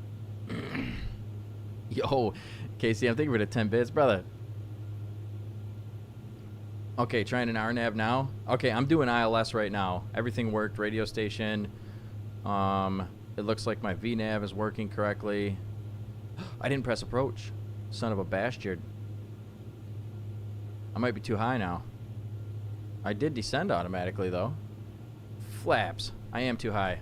Yo, Casey, I'm thinking we're at 10 bits, brother. Okay, trying an RNAV now. Okay, I'm doing ILS right now. Everything worked. Radio station. It looks like my VNAV is working correctly. I didn't press approach. Son of a bastard. I might be too high now. I did descend automatically, though. Flaps. I am too high.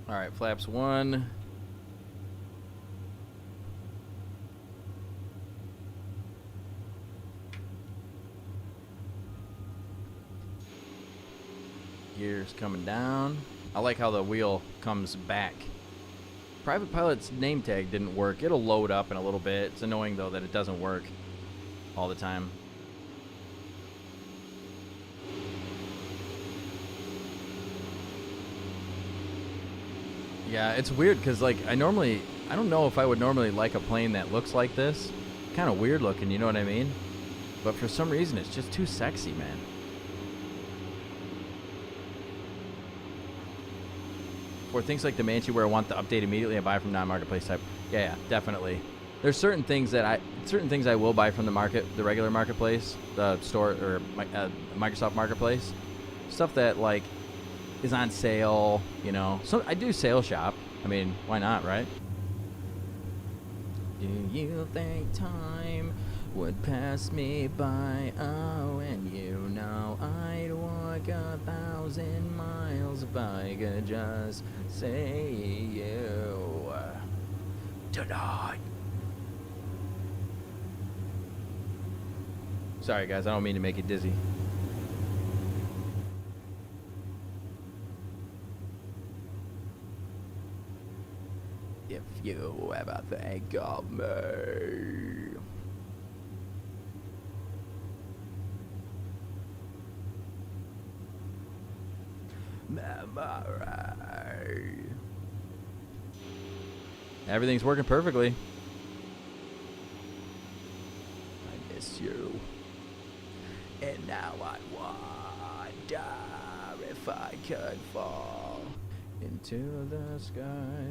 All right, flaps 1. Gears coming down. I like how the wheel comes back. Private Pilot's name tag didn't work. It'll load up in a little bit. It's annoying though that it doesn't work all the time. Yeah, it's weird because like I don't know if I would normally like a plane that looks like this. Kind of weird looking, you know what I mean? But for some reason, it's just too sexy, man. For things like the Manchi where I want the update immediately, I buy from non-marketplace type. Yeah, definitely. There's certain things I will buy from the regular marketplace, the store or Microsoft Marketplace. Stuff that like is on sale, you know. So I do sale shop. I mean, why not, right? Do you think time would pass me by? Oh, and you know I'd walk 1,000 miles if I could just say you tonight. Sorry, guys, I don't mean to make you dizzy. If you ever think of me. Memory. Everything's working perfectly. I miss you. And now I wonder if I could fall into the sky.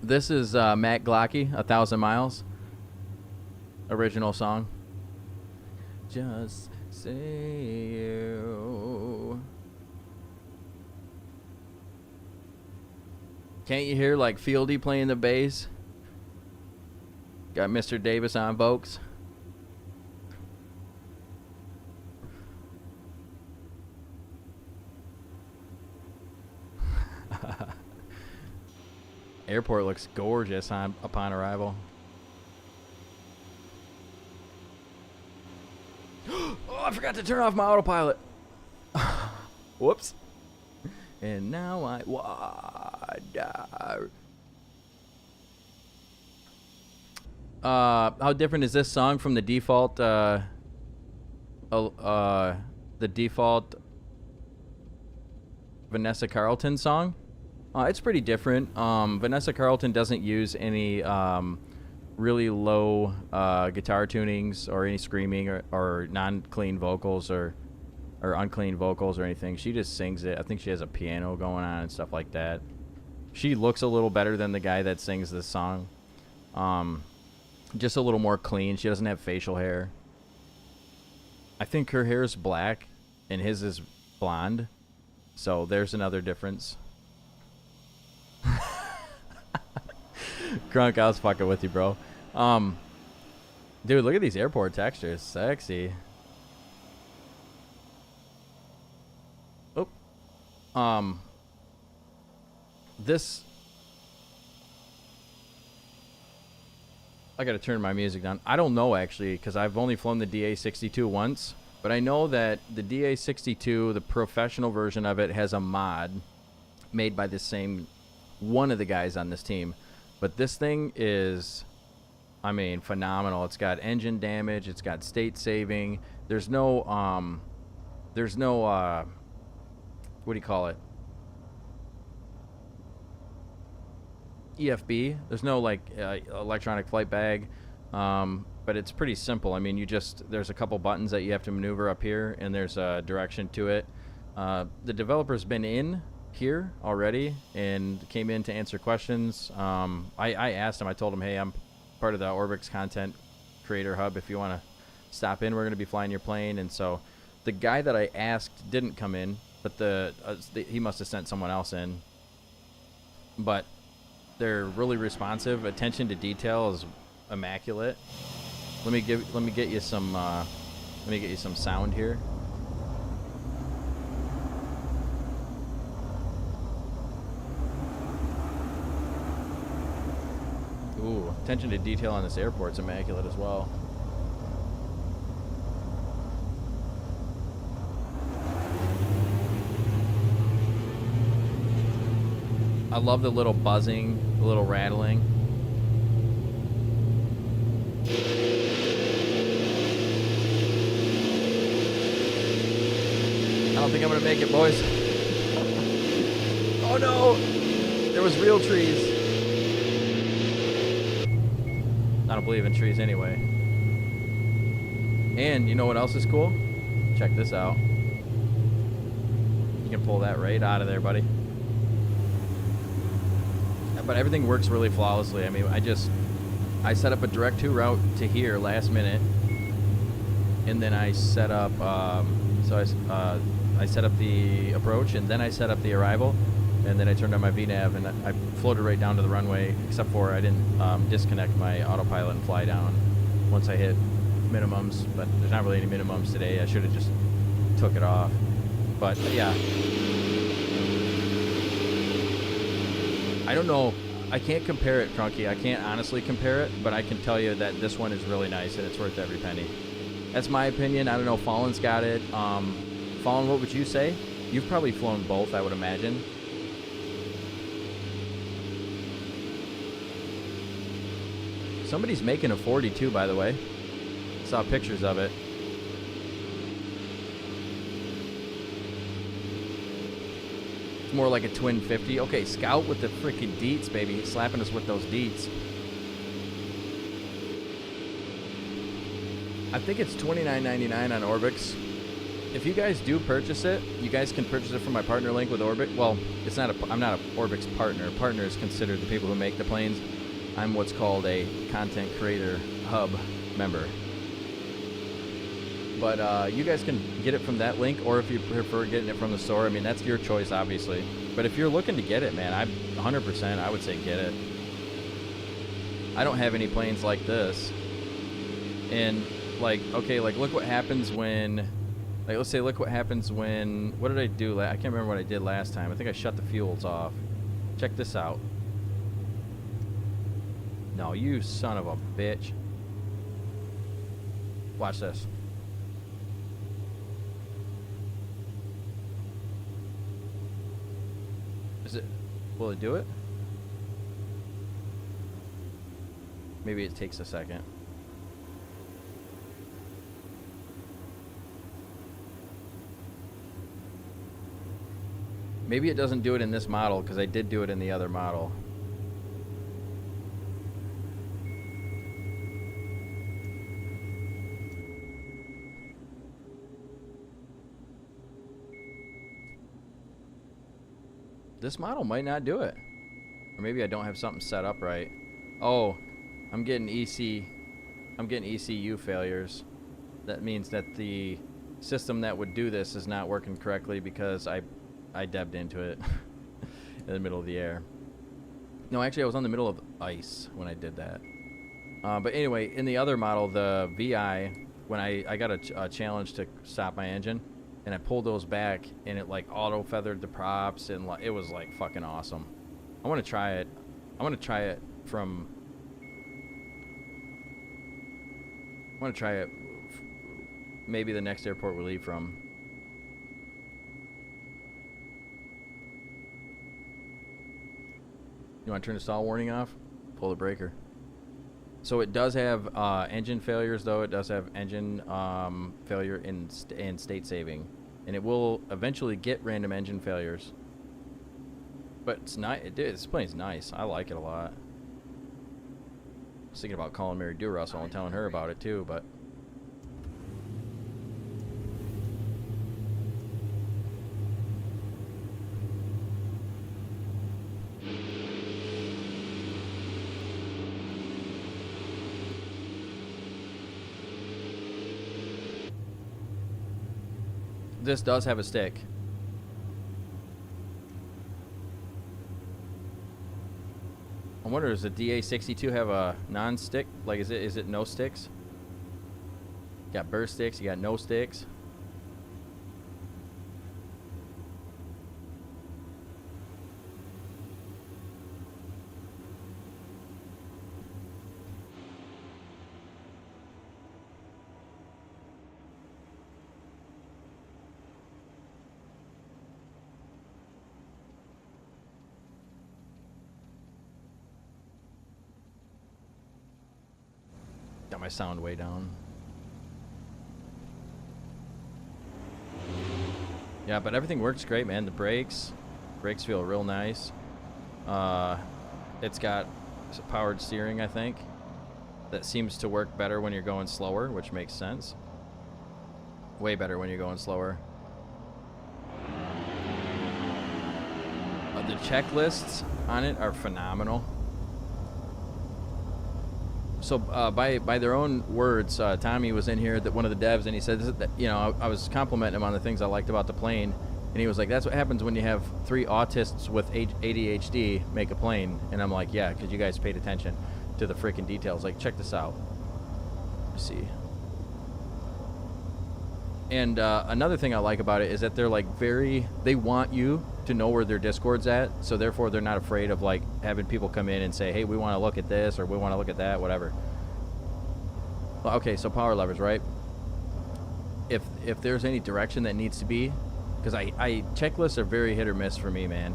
This is Matt Glocky, 1,000 Miles. Original song. Just say you. Can't you hear like Fieldy playing the bass? Got Mr. Davis on vocals. Airport looks gorgeous upon arrival. Oh, I forgot to turn off my autopilot. Whoops. And now I wonder. How different is this song from the default? The default Vanessa Carlton song? It's pretty different. Vanessa Carlton doesn't use any really low guitar tunings or any screaming or non-clean vocals or unclean vocals or anything. She just sings it. I think she has a piano going on and stuff like that. She looks a little better than the guy that sings this song. Just a little more clean. She doesn't have facial hair. I think her hair is black and his is blonde. So there's another difference. Crunk, I was fucking with you, bro. Dude, look at these airport textures. Sexy. Oh. This. I gotta turn my music down. I don't know, actually, because I've only flown the DA42 once. But I know that the DA62, the professional version of it, has a mod made by the same one of the guys on this team. But this thing is, I mean, phenomenal. It's got engine damage. It's got state saving. There's no, what do you call it? EFB. There's no like electronic flight bag, but it's pretty simple. I mean, there's a couple buttons that you have to maneuver up here, and there's a direction to it. The developer's been in here already and came in to answer questions. I asked him. I told him, hey, I'm part of the Orbx content creator hub. If you want to stop in, we're going to be flying your plane. And so the guy that I asked didn't come in, but he must have sent someone else in. But they're really responsive. Attention to detail is immaculate. Let me get you some sound here. Ooh, attention to detail on this airport's immaculate as well. I love the little buzzing, the little rattling. I don't think I'm gonna make it, boys. Oh no! There was real trees. I don't believe in trees anyway. And you know what else is cool? Check this out. You can pull that right out of there, buddy. But everything works really flawlessly. I mean, I set up a direct to route to here last minute, and then I set up I set up the approach, and then I set up the arrival, and then I turned on my VNav, and I floated right down to the runway, except for I didn't disconnect my autopilot and fly down once I hit minimums, but there's not really any minimums today. I should have just took it off. But yeah, I don't know. I can't compare it, Crunky. I can't honestly compare it, but I can tell you that this one is really nice and it's worth every penny. That's my opinion. I don't know. Fallen's got it. Fallen, what would you say? You've probably flown both, I would imagine. Somebody's making a 42, by the way. Saw pictures of it. It's more like a twin 50. Okay, Scout with the freaking deets, baby. Slapping us with those deets. I think it's $29.99 on Orbx. If you guys do purchase it, you guys can purchase it from my partner link with Orbx. Well, it's not I'm not a Orbx partner. Partner is considered the people who make the planes. I'm what's called a content creator hub member. But you guys can get it from that link, or if you prefer getting it from the store, I mean, that's your choice, obviously. But if you're looking to get it, man, 100%, I would say get it. I don't have any planes like this. And, like, okay, like, look what happens when, like, let's say, look what happens when, what did I do? I can't remember what I did last time. I think I shut the fuels off. Check this out. No, you son of a bitch. Watch this. Will it do it? Maybe it takes a second. Maybe it doesn't do it in this model, because I did do it in the other model. This model might not do it. Or maybe I don't have something set up right. Oh, I'm getting ECU failures. That means that the system that would do this is not working correctly because I debbed into it in the middle of the air. No, actually I was on the middle of ice when I did that. But anyway, in the other model, the VI, when I got a challenge to stop my engine, and I pulled those back, and it like auto feathered the props, and it was like fucking awesome. I want to try it. I want to try it from. I want to try it. Maybe the next airport we leave from. You want to turn the stall warning off? Pull the breaker. So it does have engine failures, though. It does have engine failure in state saving. And it will eventually get random engine failures. But it's nice. This plane's nice. I like it a lot. I was thinking about calling Mary Do Russell and telling her about it, too, but... This does have a stick. I wonder, does the DA42 have a non-stick? Like, is it no sticks? You got burst sticks, you got no sticks. Got my sound way down. Yeah, but everything works great, man. The brakes, Brakes feel real nice. It's got powered steering, I think. That seems to work better when you're going slower, which makes sense. Way better when you're going slower. The checklists on it are phenomenal. So by their own words, Tommy was in here, that one of the devs, and he said that, you know, I was complimenting him on the things I liked about the plane, and he was like, that's what happens when you have 3 autists with ADHD make a plane. And I'm like, yeah, because you guys paid attention to the freaking details. Like, check this out. Let's see. And another thing I like about it is that they're like they want you to know where their Discord's at, so therefore they're not afraid of like having people come in and say, hey, we want to look at this, or we want to look at that, whatever. Okay, so power levers, right? If there's any direction that needs to be, because I checklists are very hit or miss for me, man.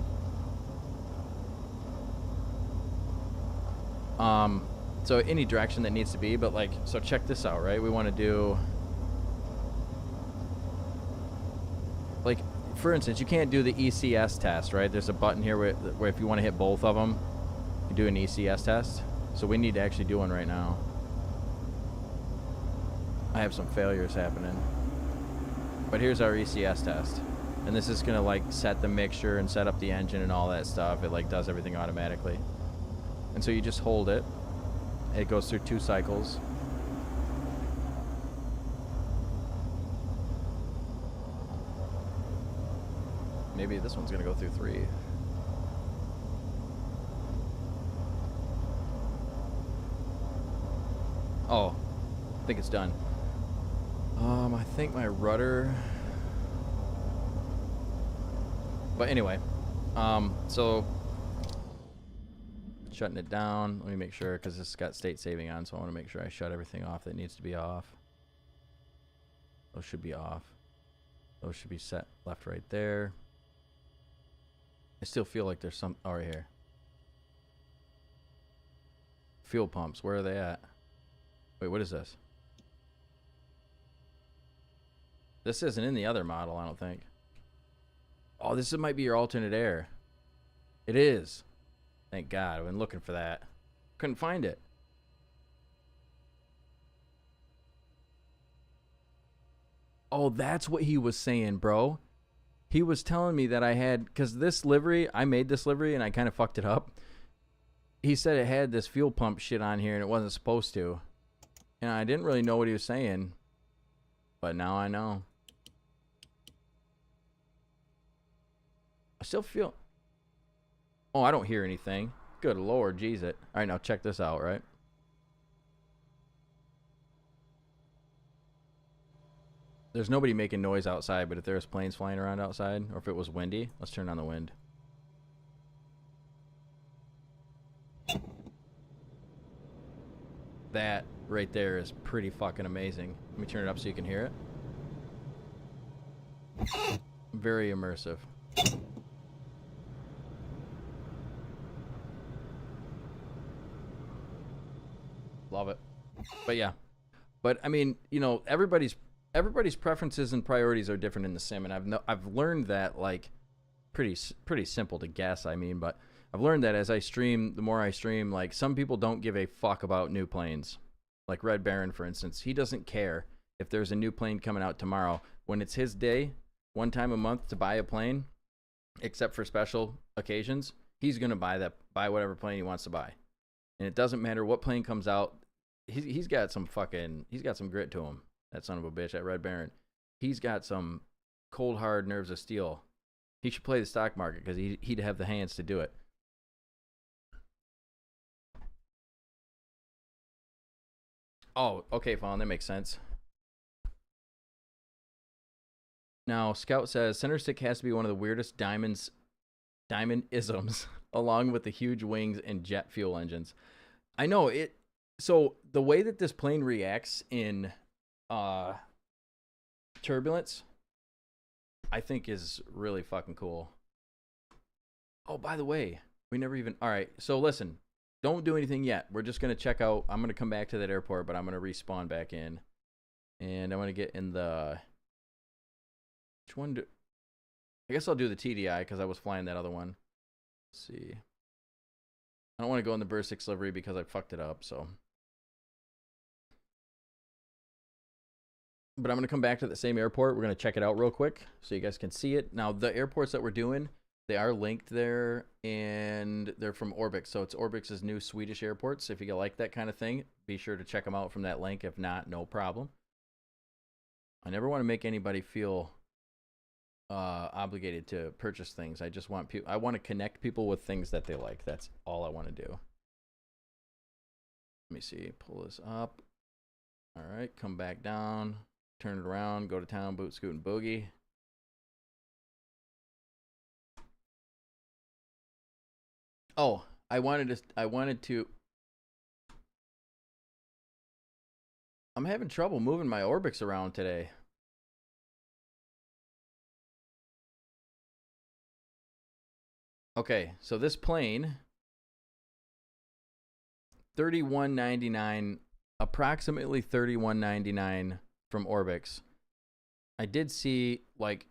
So any direction that needs to be, but like, so check this out, right? We want to do, like, for instance, you can't do the ECS test, right? There's a button here where if you want to hit both of them, you do an ECS test. So we need to actually do one right now. I have some failures happening. But here's our ECS test. And this is going to like set the mixture and set up the engine and all that stuff. It like does everything automatically. And so you just hold it. It goes through 2 cycles. Maybe this one's gonna go through 3. Oh, I think it's done. I think my rudder. But anyway, so shutting it down. Let me make sure, because this has got state saving on, so I want to make sure I shut everything off that needs to be off. Those should be off. Those should be set left, right there. I still feel like there's some. Oh, right here. Fuel pumps. Where are they at? Wait, what is this? This isn't in the other model, I don't think. Oh, this might be your alternate air. It is. Thank God. I've been looking for that. Couldn't find it. Oh, that's what he was saying, bro. He was telling me that I had, because this livery, I made this livery and I kind of fucked it up. He said it had this fuel pump shit on here and it wasn't supposed to. And I didn't really know what he was saying. But now I know. I still feel... Oh, I don't hear anything. Good Lord, jeez it. All right, now check this out, right? There's nobody making noise outside, but if there's planes flying around outside, or if it was windy, let's turn on the wind. That right there is pretty fucking amazing. Let me turn it up so you can hear it. Very immersive. Love it. But yeah. But I mean, you know, everybody's preferences and priorities are different in the sim, and I've learned that, like, pretty simple to guess, I mean, but I've learned that as I stream, the more I stream, like, some people don't give a fuck about new planes. Like Red Baron, for instance, he doesn't care if there's a new plane coming out tomorrow. When it's his day, one time a month to buy a plane, except for special occasions, he's gonna buy whatever plane he wants to buy, and it doesn't matter what plane comes out. He's got some grit to him. That son of a bitch, that Red Baron. He's got some cold, hard nerves of steel. He should play the stock market because he'd have the hands to do it. Oh, okay, Fawn, that makes sense. Now, Scout says, center stick has to be one of the weirdest diamond isms, along with the huge wings and jet fuel engines. I know it. So the way that this plane reacts in turbulence, I think is really fucking cool. Oh, by the way, we never even... All right, so listen, don't do anything yet. We're just going to check out... I'm going to come back to that airport, but I'm going to respawn back in. And I'm going to get in the... Which one do... I guess I'll do the TDI because I was flying that other one. Let's see. I don't want to go in the Burr 6 livery because I fucked it up, so. But I'm going to come back to the same airport. We're going to check it out real quick so you guys can see it. Now, the airports that we're doing, they are linked there, and they're from Orbx. So it's Orbx's new Swedish airports. If you like that kind of thing, be sure to check them out from that link. If not, no problem. I never want to make anybody feel obligated to purchase things. I just want I want to connect people with things that they like. That's all I want to do. Let me see. Pull this up. All right. Come back down. Turn it around. Go to town. Boot, scoot, and boogie. Oh, I wanted to. I'm having trouble moving my Orbx around today. Okay, so this plane, $31.99, approximately $31.99 from Orbx. I did see, like,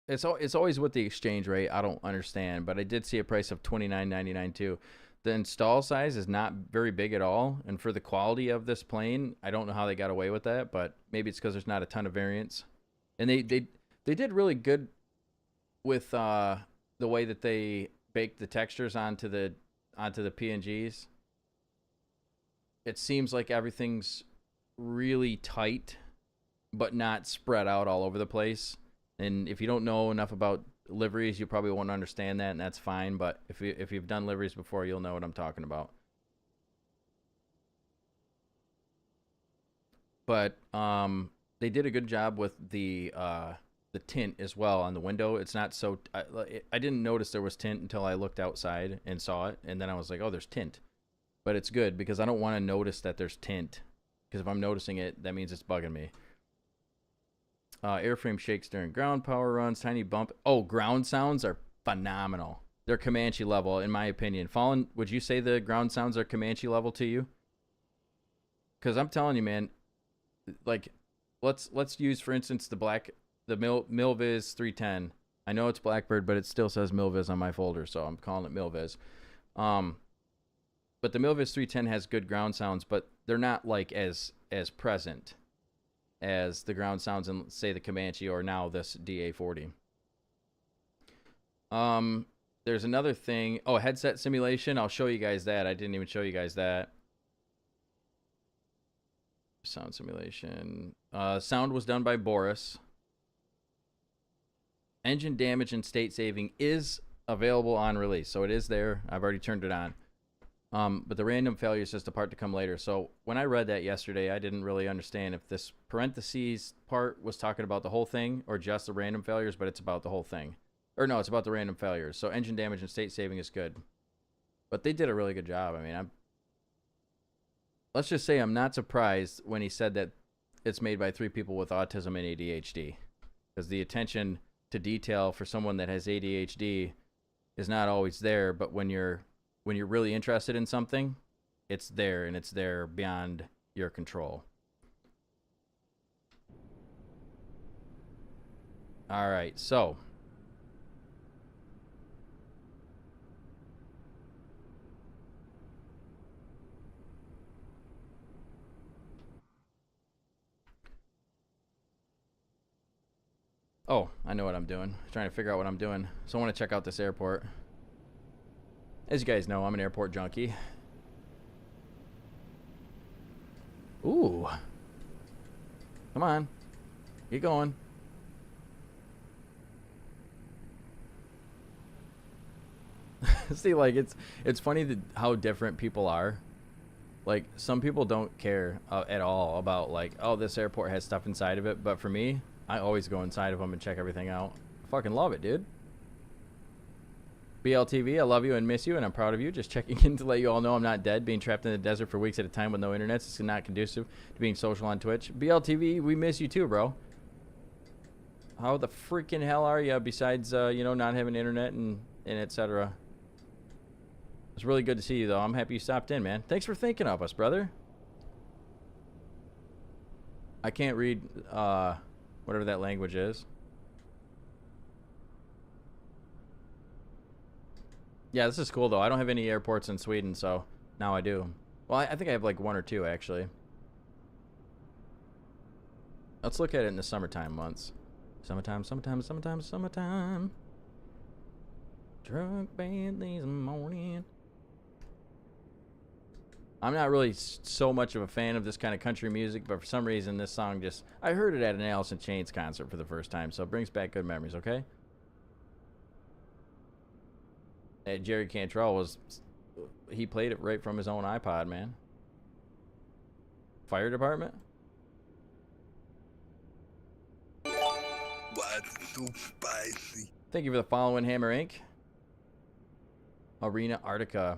it's always with the exchange rate. I don't understand, but I did see a price of $29.99 too. The install size is not very big at all, and for the quality of this plane, I don't know how they got away with that, but maybe it's because there's not a ton of variants. And they did really good with the way that they baked the textures onto the PNGs. It seems like everything's really tight, but not spread out all over the place. And if you don't know enough about liveries, you probably won't understand that, and that's fine. But if you've done liveries before, you'll know what I'm talking about. But they did a good job with the tint as well on the window. It's not so. I didn't notice there was tint until I looked outside and saw it, and then I was like, oh, there's tint. But it's good because I don't want to notice that there's tint, because if I'm noticing it, that means it's bugging me. Airframe shakes during ground power runs. Tiny bump. Oh, ground sounds are phenomenal. They're Comanche level, in my opinion. Fallen, would you say the ground sounds are Comanche level to you? Because I'm telling you, man, like, let's use, for instance, the Milviz 310. I know it's Blackbird, but it still says Milviz on my folder, so I'm calling it Milviz. But the Milviz 310 has good ground sounds, but they're not like as present as the ground sounds in, say, the Comanche or now this DA40. There's another thing. Oh, headset simulation. I'll show you guys that. I didn't even show you guys that. Sound simulation. Sound was done by Boris. Engine damage and state saving is available on release, so it is there. I've already turned it on. But the random failure is just a part to come later. So when I read that yesterday, I didn't really understand if this parentheses part was talking about the whole thing or just the random failures, but it's about the whole thing. Or no, it's about the random failures. So engine damage and state saving is good. But they did a really good job. I mean, let's just say I'm not surprised when he said that it's made by 3 people with autism and ADHD. Because the attention to detail for someone that has ADHD is not always there, but when you're really interested in something, it's there, and it's there beyond your control. All right, so oh, I know what I'm doing. I'm trying to figure out what I'm doing. So I want to check out this airport. As you guys know, I'm an airport junkie. Ooh. Come on. Get going. See, like, it's funny how different people are. Like, some people don't care at all about, like, oh, this airport has stuff inside of it. But for me, I always go inside of them and check everything out. I fucking love it, dude. BLTV, I love you and miss you, and I'm proud of you. Just checking in to let you all know I'm not dead. Being trapped in the desert for weeks at a time with no internet is not conducive to being social on Twitch. BLTV, we miss you too, bro. How the freaking hell are you besides, you know, not having internet and etc.? It's really good to see you, though. I'm happy you stopped in, man. Thanks for thinking of us, brother. I can't read whatever that language is. Yeah, this is cool though. I don't have any airports in Sweden, so now I do. Well, I think I have like 1 or 2 actually. Let's look at it in the summertime months. Summertime, summertime, summertime, summertime. Drunk bed this morning. I'm not really so much of a fan of this kind of country music, but for some reason this song just... I heard it at an Alice in Chains concert for the first time, so it brings back good memories, okay? And Jerry Cantrell was... He played it right from his own iPod, man. Fire department? What's so spicy? Thank you for the following, Hammer Inc. Arena Arctica.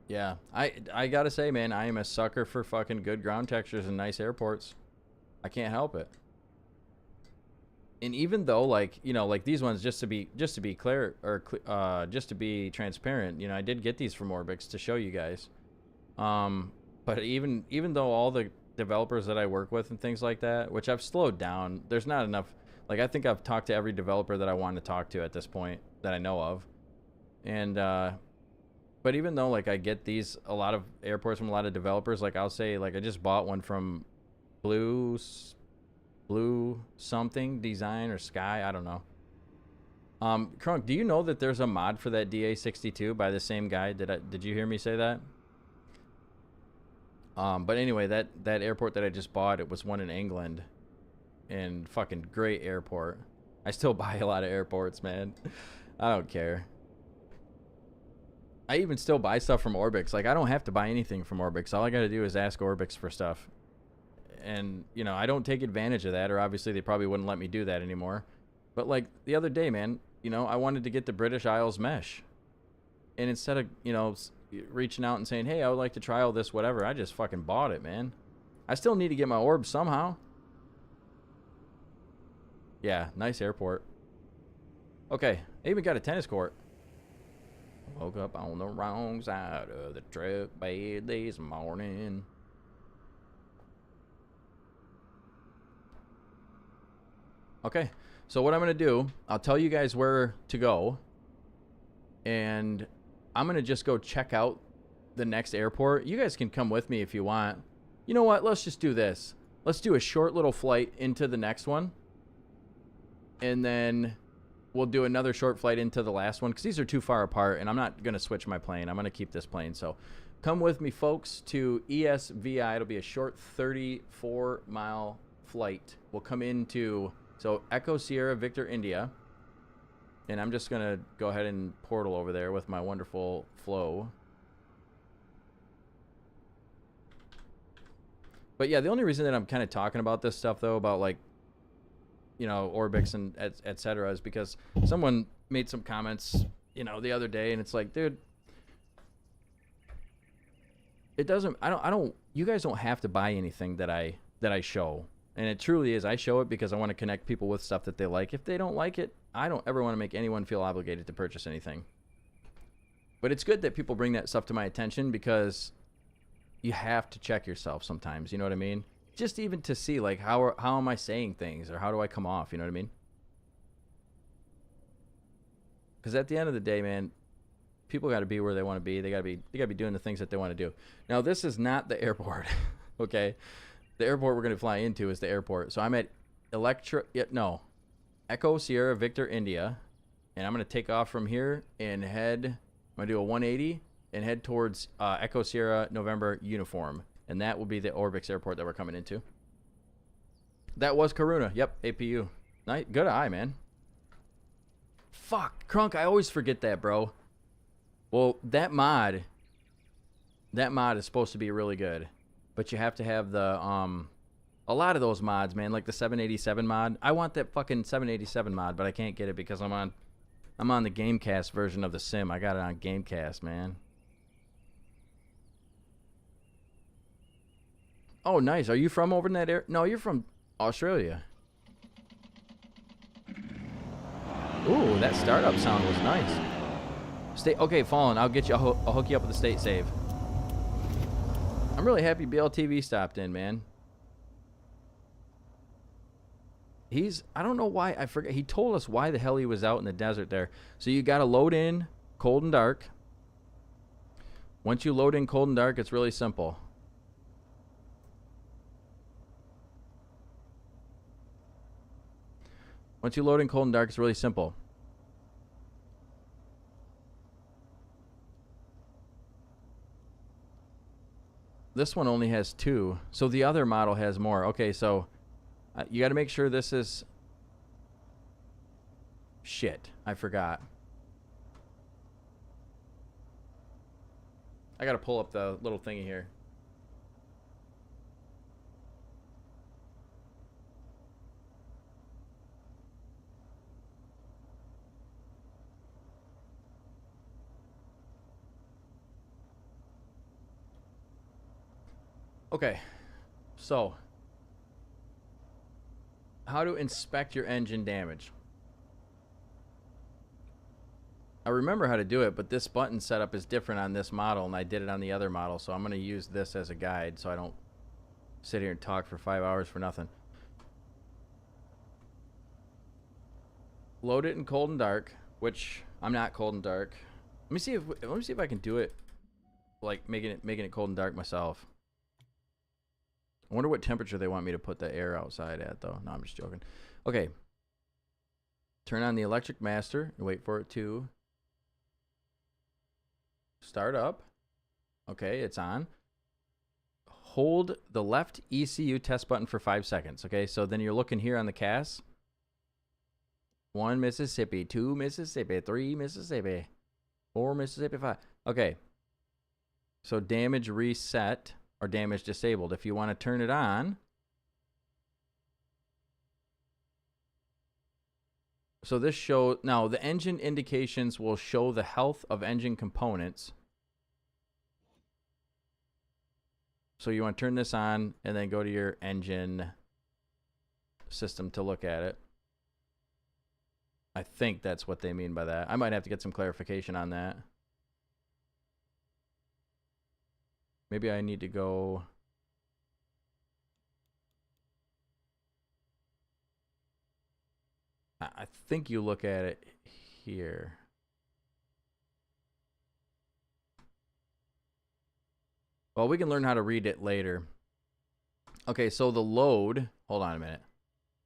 Yeah, I gotta say, man, I am a sucker for fucking good ground textures and nice airports. I can't help it. And even though, like, you know, like these ones, just to be clear, or just to be transparent, you know, I did get these from Orbx to show you guys. But even though all the developers that I work with and things like that, which I've slowed down, there's not enough. Like, I think I've talked to every developer that I want to talk to at this point that I know of. And but even though, like, I get a lot of airports from a lot of developers, like, I'll say, like, I just bought one from Blue something design or Sky, I don't know. Crunk, do you know that there's a mod for that DA42 by the same guy? Did you hear me say that? But anyway, that airport that I just bought, it was one in England, and fucking great airport. I still buy a lot of airports, man. I don't care. I even still buy stuff from Orbx. Like, I don't have to buy anything from Orbx. All I gotta do is ask Orbx for stuff. And, you know, I don't take advantage of that, or obviously they probably wouldn't let me do that anymore. But, like, the other day, man, you know, I wanted to get the British Isles mesh. And instead of, you know, reaching out and saying, hey, I would like to try all this, whatever, I just fucking bought it, man. I still need to get my orbs somehow. Yeah, nice airport. Okay, I even got a tennis court. Woke up on the wrong side of the truck bed this morning. Okay, so what I'm going to do, I'll tell you guys where to go. And I'm going to just go check out the next airport. You guys can come with me if you want. You know what? Let's just do this. Let's do a short little flight into the next one. And then we'll do another short flight into the last one, because these are too far apart, and I'm not going to switch my plane. I'm going to keep this plane. So come with me, folks, to ESVI. It'll be a short 34-mile flight. We'll come into, so Echo Sierra Victor India. And I'm just going to go ahead and portal over there with my wonderful flow. But yeah, the only reason that I'm kind of talking about this stuff, though, about, like, you know, Orbx and et cetera, is because someone made some comments, you know, the other day, and it's like, dude, it doesn't, I don't, you guys don't have to buy anything that I show. And it truly is, I show it because I want to connect people with stuff that they like. If they don't like it, I don't ever want to make anyone feel obligated to purchase anything. But it's good that people bring that stuff to my attention, because you have to check yourself sometimes, you know what I mean? Just even to see, like, how am I saying things, or how do I come off, you know what I mean? Because at the end of the day, man, people got to be where they want to be. They got to be doing the things that they want to do. Now, this is not the airport, okay? The airport we're going to fly into is the airport. So I'm at Echo Sierra Victor India, and I'm going to take off from here and head, I'm going to do a 180 and head towards Echo Sierra November Uniform. And that will be the Orbx airport that we're coming into. That was Karuna. Yep, APU. Nice. Good eye, man. Fuck. Crunk, I always forget that, bro. Well, that mod is supposed to be really good. But you have to have the, a lot of those mods, man. Like the 787 mod. I want that fucking 787 mod, but I can't get it because I'm on the Gamecast version of the sim. I got it on Gamecast, man. Oh, nice. Are you from over in that area? No, you're from Australia. Ooh, that startup sound was nice. Okay, Fallen, I'll get you. I'll hook you up with a state save. I'm really happy BLTV stopped in, man. I don't know why, I forget. He told us why the hell he was out in the desert there. So you got to load in cold and dark. Once you load in cold and dark, it's really simple. Once you load in cold and dark, it's really simple. This one only has 2, so the other model has more. Okay, so you got to make sure this is... Shit, I forgot. I got to pull up the little thingy here. Okay, so how to inspect your engine damage. I remember how to do it, but this button setup is different on this model, and I did it on the other model, so I'm going to use this as a guide so I don't sit here and talk for 5 hours for nothing. Load it in cold and dark, which I'm not cold and dark. Let me see if I can do it like making it cold and dark myself. I wonder what temperature they want me to put the air outside at, though. No, I'm just joking. Okay. Turn on the electric master and wait for it to start up. Okay, it's on. Hold the left ECU test button for 5 seconds. Okay, so then you're looking here on the CAS. 1 Mississippi, 2 Mississippi, 3 Mississippi, 4 Mississippi, 5. Okay. So damage reset. Or damage disabled. If you want to turn it on, so this show now the engine indications will show the health of engine components. So you want to turn this on and then go to your engine system to look at it. I think that's what they mean by that. I might have to get some clarification on that. Maybe I need to go... I think you look at it here. Well, we can learn how to read it later. Okay, so the load... Hold on a minute.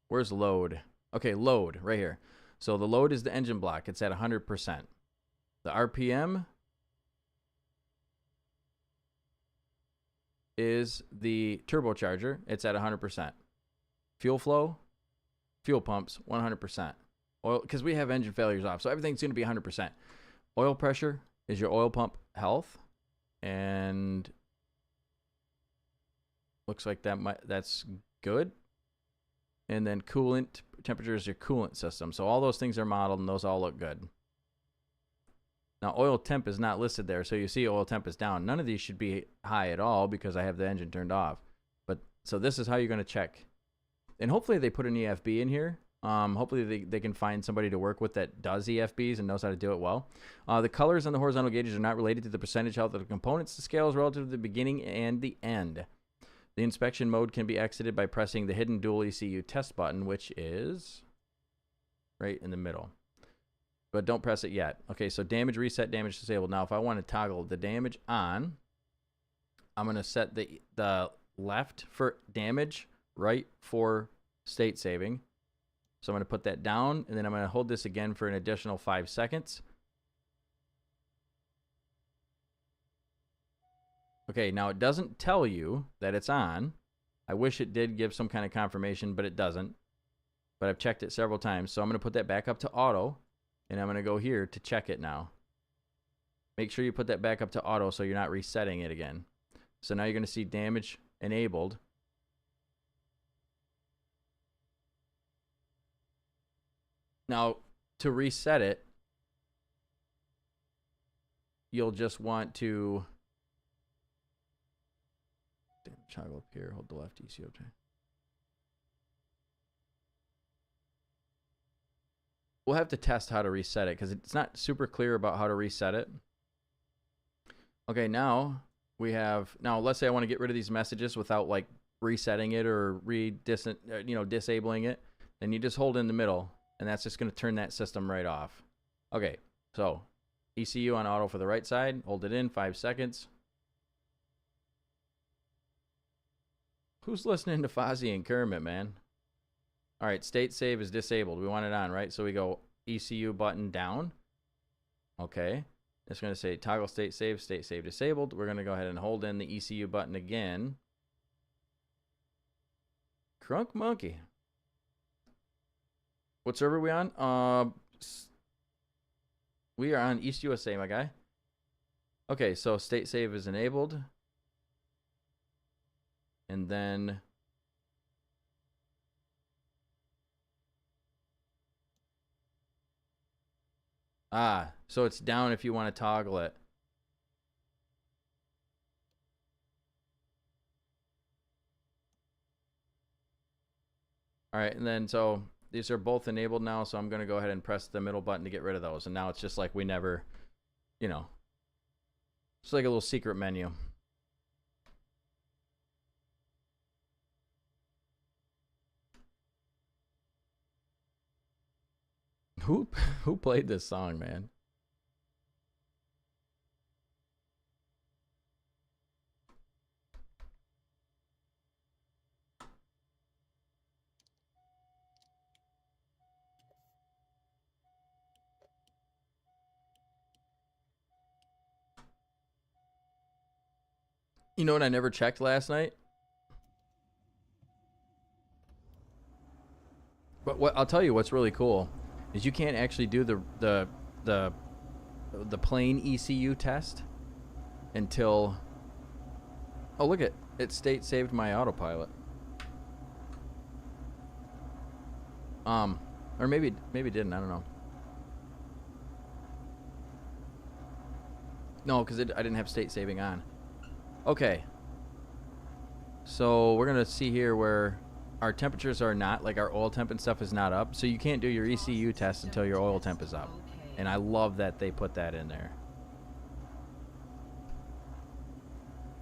Where's load? Okay, load, right here. So the load is the engine block. It's at 100%. The RPM... is the turbocharger. It's at 100%. Fuel flow, fuel pumps, 100%. Oil, because we have engine failures off, so everything's going to be 100%. Oil pressure is your oil pump health, and looks like that's good. And then coolant temperature is your coolant system. So all those things are modeled, and those all look good. Now, oil temp is not listed there, so you see oil temp is down. None of these should be high at all because I have the engine turned off. But so this is how you're going to check. And hopefully they put an EFB in here. Hopefully they can find somebody to work with that does EFBs and knows how to do it well. The colors on the horizontal gauges are not related to the percentage health of the components. The scale is relative to the beginning and the end. The inspection mode can be exited by pressing the hidden dual ECU test button, which is right in the middle. But don't press it yet. Okay, so damage reset, damage disabled. Now, if I want to toggle the damage on, I'm going to set the left for damage, right for state saving. So I'm going to put that down, and then I'm going to hold this again for an additional 5 seconds. Okay, now it doesn't tell you that it's on. I wish it did give some kind of confirmation, but it doesn't. But I've checked it several times. So I'm going to put that back up to auto. And I'm going to go here to check it now. Make sure you put that back up to auto so you're not resetting it again. So now you're going to see damage enabled. Now, to reset it, you'll just want to toggle up here, hold the left ECU. We'll have to test how to reset it because it's not super clear about how to reset it. Okay, now we have, let's say I want to get rid of these messages without like resetting it or disabling it. Then you just hold in the middle and that's just going to turn that system right off. Okay, so ECU on auto for the right side. Hold it in 5 seconds. Who's listening to Fozzie and Kermit, man? All right, state save is disabled. We want it on, right? So we go ECU button down. Okay. It's going to say toggle state save disabled. We're going to go ahead and hold in the ECU button again. Crunk monkey. What server are we on? We are on East USA, my guy. Okay, so state save is enabled. And then so it's down if you want to toggle it. All right, and then so these are both enabled now, so I'm going to go ahead and press the middle button to get rid of those. And now it's just like we never, you know, it's like a little secret menu. Who played this song, man? You know what I never checked last night? But what I'll tell you what's really cool is you can't actually do the plain ECU test until, oh, look, it state saved my autopilot. Or maybe it didn't, I don't know. No, because I didn't have state saving on. Okay, so we're gonna see here where our temperatures are not, like our oil temp and stuff is not up, so you can't do your ECU test until your oil temp is up. And I love that they put that in there.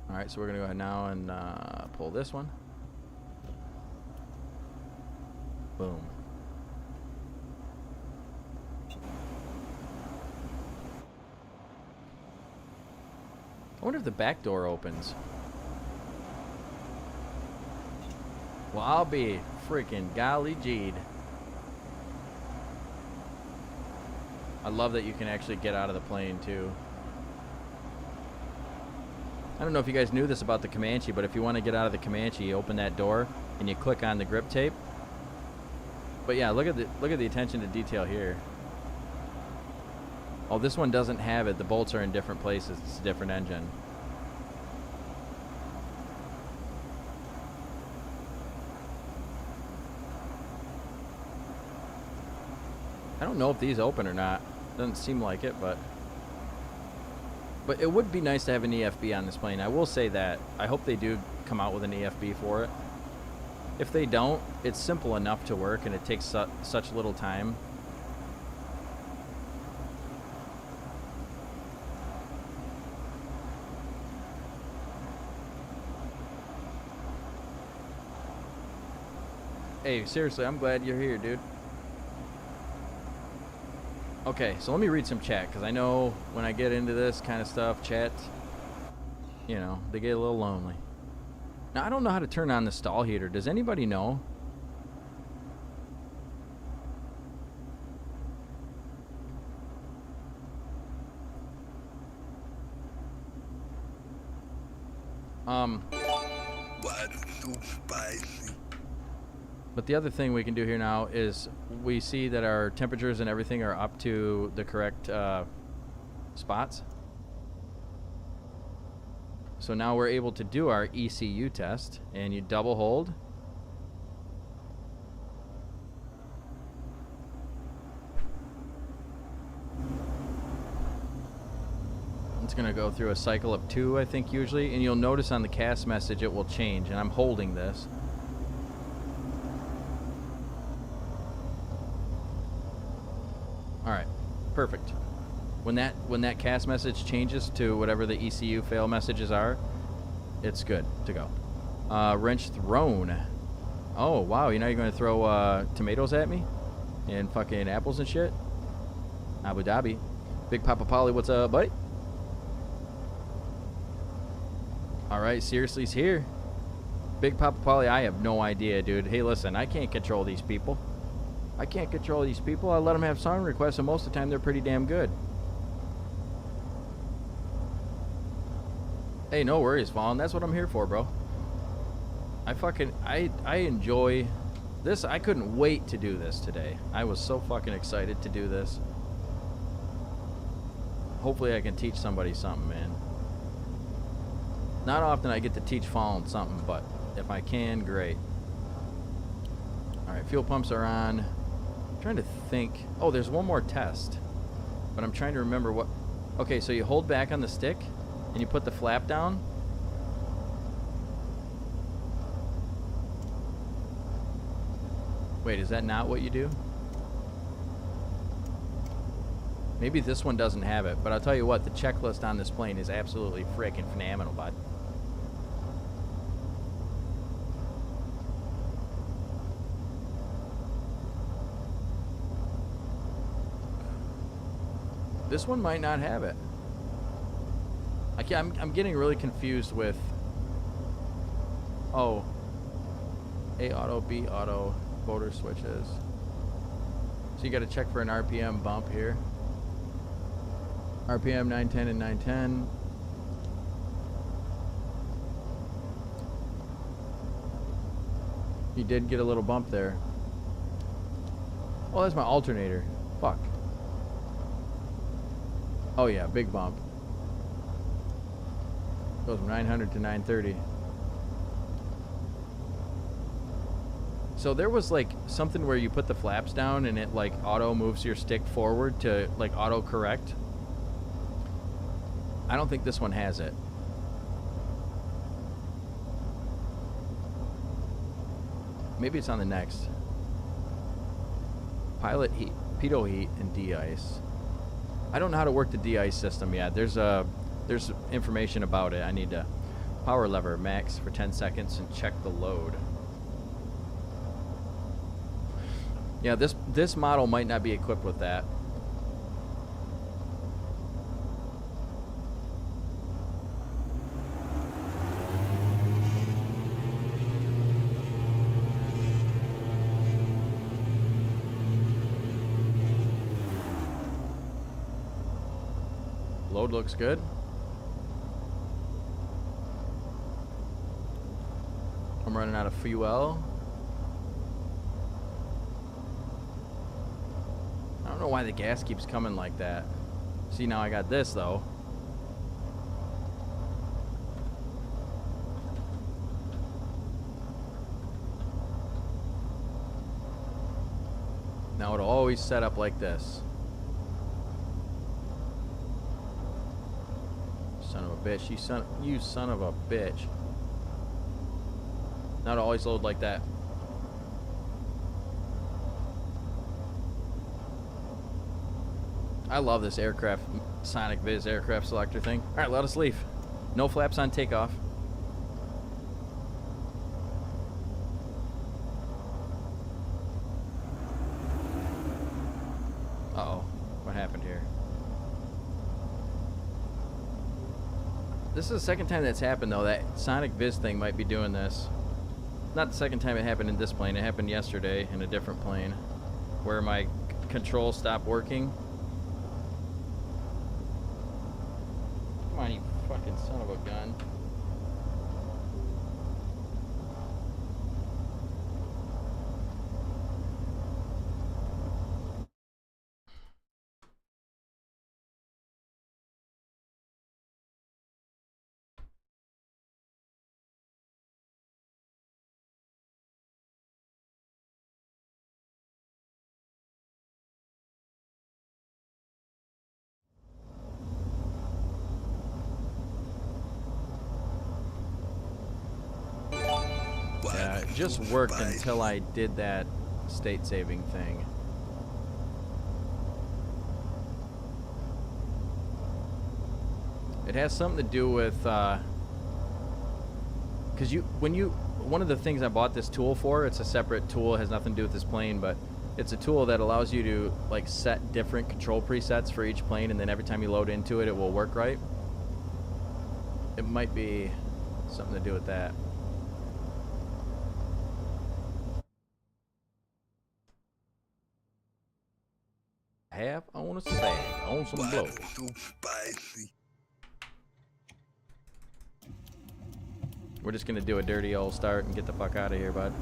All right, so we're gonna go ahead now and pull this one. Boom. I wonder if the back door opens. Well, I'll be freaking golly geed. I love that you can actually get out of the plane too. I don't know if you guys knew this about the Comanche, but if you want to get out of the Comanche, you open that door and you click on the grip tape. But yeah, look at the attention to detail here. Oh, this one doesn't have it. The bolts are in different places. It's a different engine. I don't know if these open or not. Doesn't seem like it, but it would be nice to have an EFB on this plane. I will say that. I hope they do come out with an EFB for it. If they don't, it's simple enough to work, and it takes such little time. Hey, seriously, I'm glad you're here, dude. Okay, so let me read some chat, because I know when I get into this kind of stuff, chat, you know, they get a little lonely. Now, I don't know how to turn on the stall heater. Does anybody know? Too spicy. But the other thing we can do here now is we see that our temperatures and everything are up to the correct spots. So now we're able to do our ECU test, and you double hold. It's going to go through a cycle of 2, I think, usually, and you'll notice on the CAS message it will change, and I'm holding this. Alright, perfect. When that CAS message changes to whatever the ECU fail messages are, it's good to go. Wrench thrown. Oh, wow, you know you're going to throw tomatoes at me? And fucking apples and shit? Abu Dhabi. Big Papa Polly, what's up, buddy? Alright, Seriously's here. Big Papa Polly, I have no idea, dude. Hey, listen, I can't control these people. I can't control these people. I let them have song requests, and most of the time they're pretty damn good. Hey, no worries, Vaughn. That's what I'm here for, bro. I enjoy this. I couldn't wait to do this today. I was so fucking excited to do this. Hopefully I can teach somebody something, man. Not often I get to teach Fallen something, but if I can, great. Alright, fuel pumps are on. I'm trying to think. Oh, there's one more test. But I'm trying to remember what... Okay, so you hold back on the stick, and you put the flap down. Wait, is that not what you do? Maybe this one doesn't have it, but I'll tell you what, the checklist on this plane is absolutely freaking phenomenal, bud. This one might not have it. I'm getting really confused with... Oh. A auto, B auto, motor switches. So you got to check for an RPM bump here. RPM 910 and 910. You did get a little bump there. Oh, that's my alternator. Fuck. Oh yeah, big bump. Goes from 900 to 930. So there was like something where you put the flaps down and it like auto moves your stick forward to like auto correct. I don't think this one has it. Maybe it's on the next. Pilot heat, pitot heat, and de-ice. I don't know how to work the de-ice system yet. There's information about it. I need to power lever max for 10 seconds and check the load. Yeah, this model might not be equipped with that. Load looks good. I'm running out of fuel. I don't know why the gas keeps coming like that. See, now I got this though. Now it'll always set up like this. Son of a bitch, you son of a bitch. Not always load like that. I love this aircraft, Sonic Viz aircraft selector thing. Alright, let us leave. No flaps on takeoff. Uh-oh, what happened here? This is the second time that's happened though. That Sonic Viz thing might be doing this. Not the second time it happened in this plane. It happened yesterday in a different plane where my control stopped working. Come on, you fucking son of a gun. Yeah, it just worked until I did that state saving thing. It has something to do with, because one of the things I bought this tool for, it's a separate tool, it has nothing to do with this plane, but It's a tool that allows you to like set different control presets for each plane, and then every time you load into it, it will work right. It might be something to do with that. Half on a sag, on some blow. So spicy. We're just gonna do a dirty old start and get the fuck out of here, bud.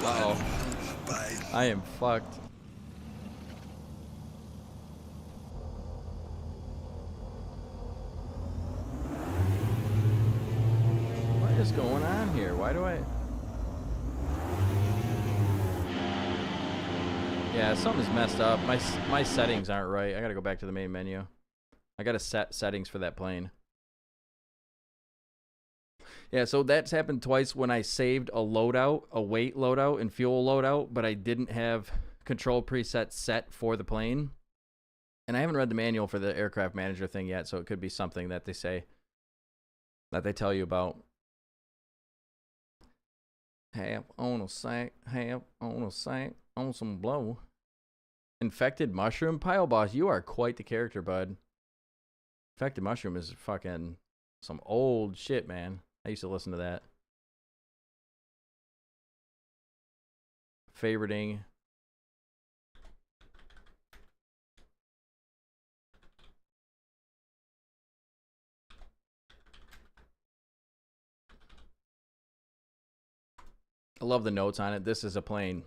Uh-oh. I am fucked. What is going on here? Why do I... Yeah, something's messed up. My settings aren't right. I gotta go back to the main menu. I gotta set settings for that plane. Yeah, so that's happened twice when I saved a loadout, a weight loadout and fuel loadout, but I didn't have control presets set for the plane. And I haven't read the manual for the aircraft manager thing yet, so it could be something that they say, that they tell you about. Half on a sack, half on a sack, on some blow. Infected Mushroom? Pile Boss, you are quite the character, bud. Infected Mushroom is fucking some old shit, man. I used to listen to that. Favoriting. I love the notes on it. This is a plane.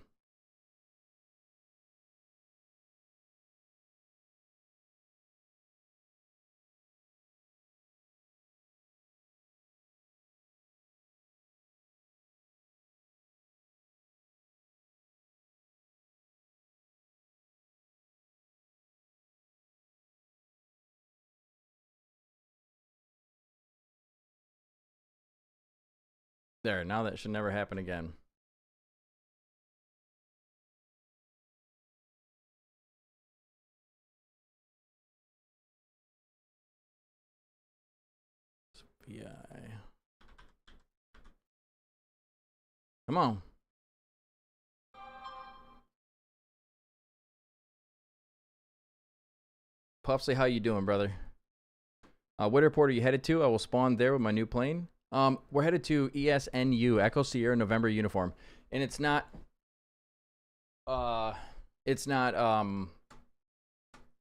There, now that should never happen again. PI. Come on. Puffsy, how you doing, brother? What airport are you headed to? I will spawn there with my new plane. We're headed to ESNU, Echo Sierra November uniform, and it's not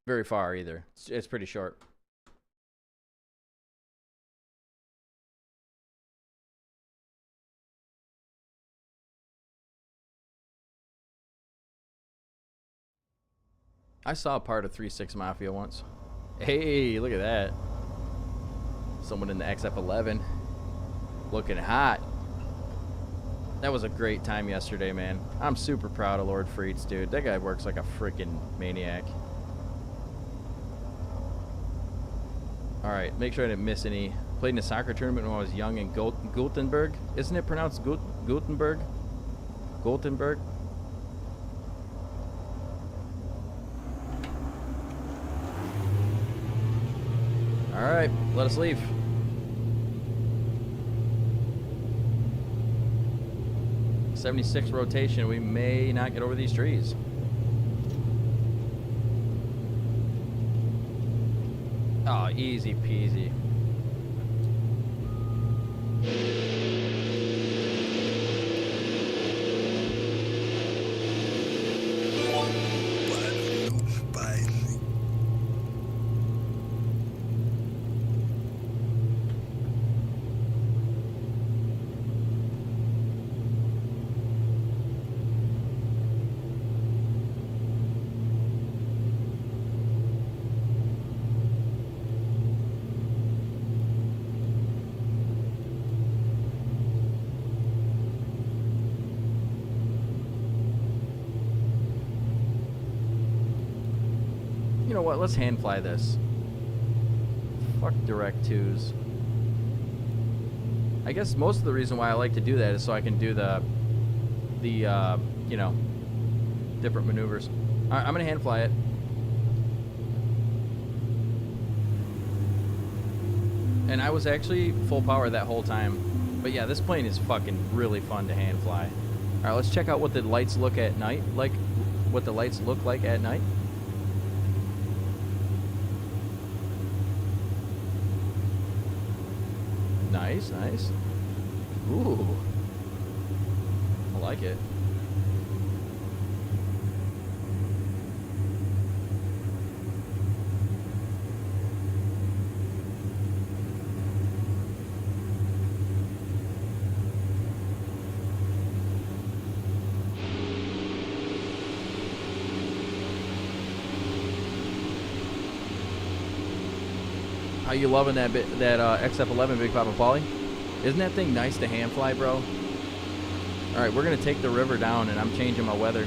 very far either. It's pretty short. I saw a part of 3-6 Mafia once. Hey, look at that. Someone in the XF11. Looking hot. That was a great time yesterday, man. I'm super proud of Lord Freets, dude. That guy works like a freaking maniac. Alright, make sure I didn't miss any. Played in a soccer tournament when I was young in Gothenburg. Isn't it pronounced Gothenburg? Gothenburg? Alright, let us leave. '76 rotation. We may not get over these trees. Oh, easy peasy. You know what? Let's hand fly this. Fuck direct twos. I guess most of the reason why I like to do that is so I can do the you know, different maneuvers. All right, I'm gonna hand fly it. And I was actually full power that whole time. But yeah, this plane is fucking really fun to hand fly. All right, let's check out what the lights look at night, like what the lights look like at night. Nice, nice. Ooh. I like it. How you loving that XF11 Big Papa Polly? Isn't that thing nice to hand fly, bro? All right, we're gonna take the river down, and I'm changing my weather.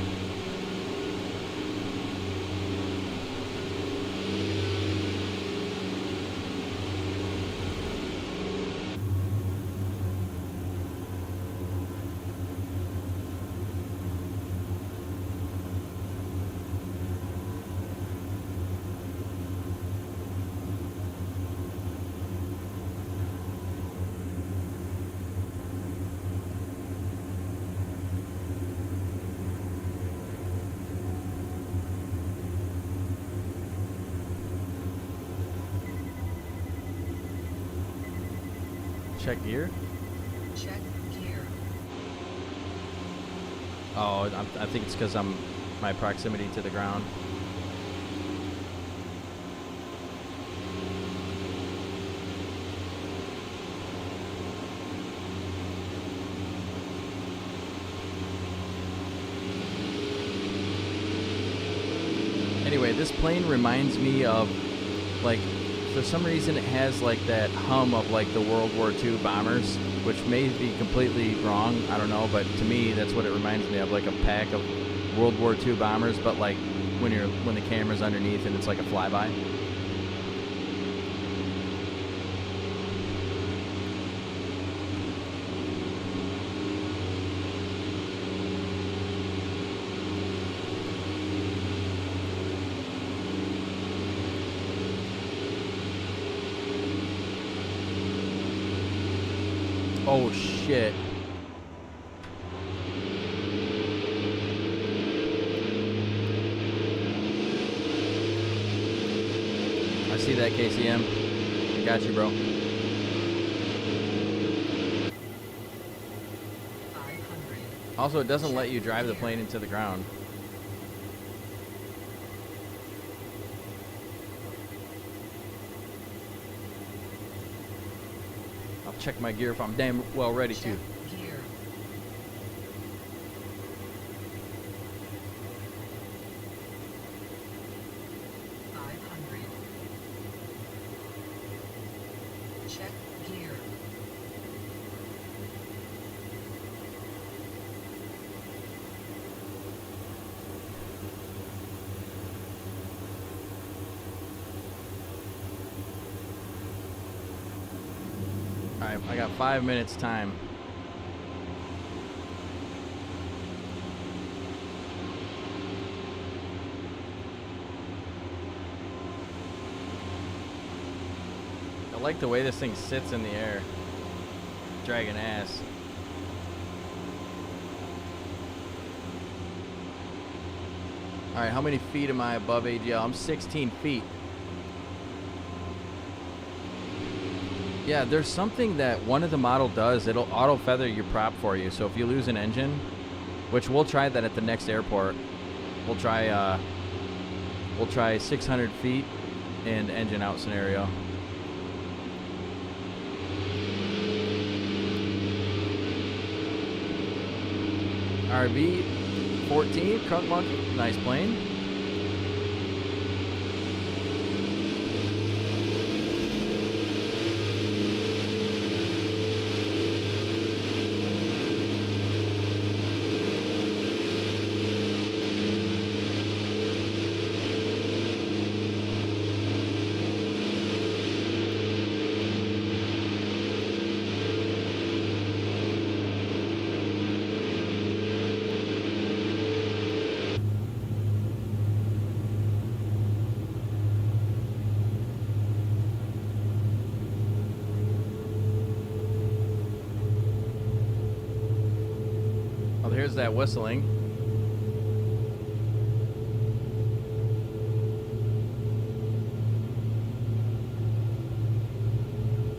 Check gear. Check gear. Oh, I think it's because I'm my proximity to the ground. Anyway, this plane reminds me of, like, for some reason it has like that hum of like the World War II bombers, which may be completely wrong, I don't know, but to me that's what it reminds me of, like a pack of World War II bombers, but like when the camera's underneath and it's like a flyby. Oh shit. I see that, KCM. I got you, bro. 500. Also, it doesn't let you drive the plane into the ground. I'll check my gear if I'm damn well ready to. Check gear. Check gear. Alright, I got 5 minutes time. I like the way this thing sits in the air. Dragging ass. Alright, how many feet am I above AGL? I'm 16 feet. Yeah, there's something that one of the model does. It'll auto feather your prop for you. So if you lose an engine, which we'll try that at the next airport. We'll try 600 feet and engine out scenario. RV-14, Crunk Monkey, nice plane. here's that whistling.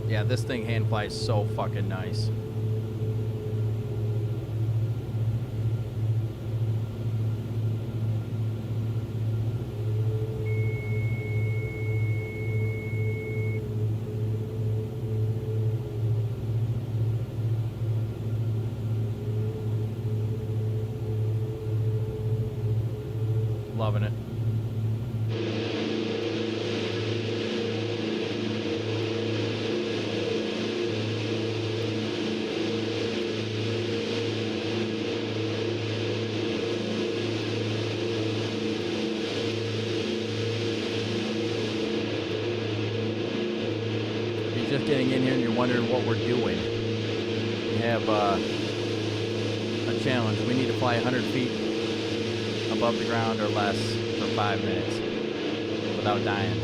Yeah, this thing hand flies so fucking nice. Loving it. If you're just getting in here and you're wondering what we're doing, we have a challenge. We need to fly 100 feet above the ground or less for 5 minutes without dying.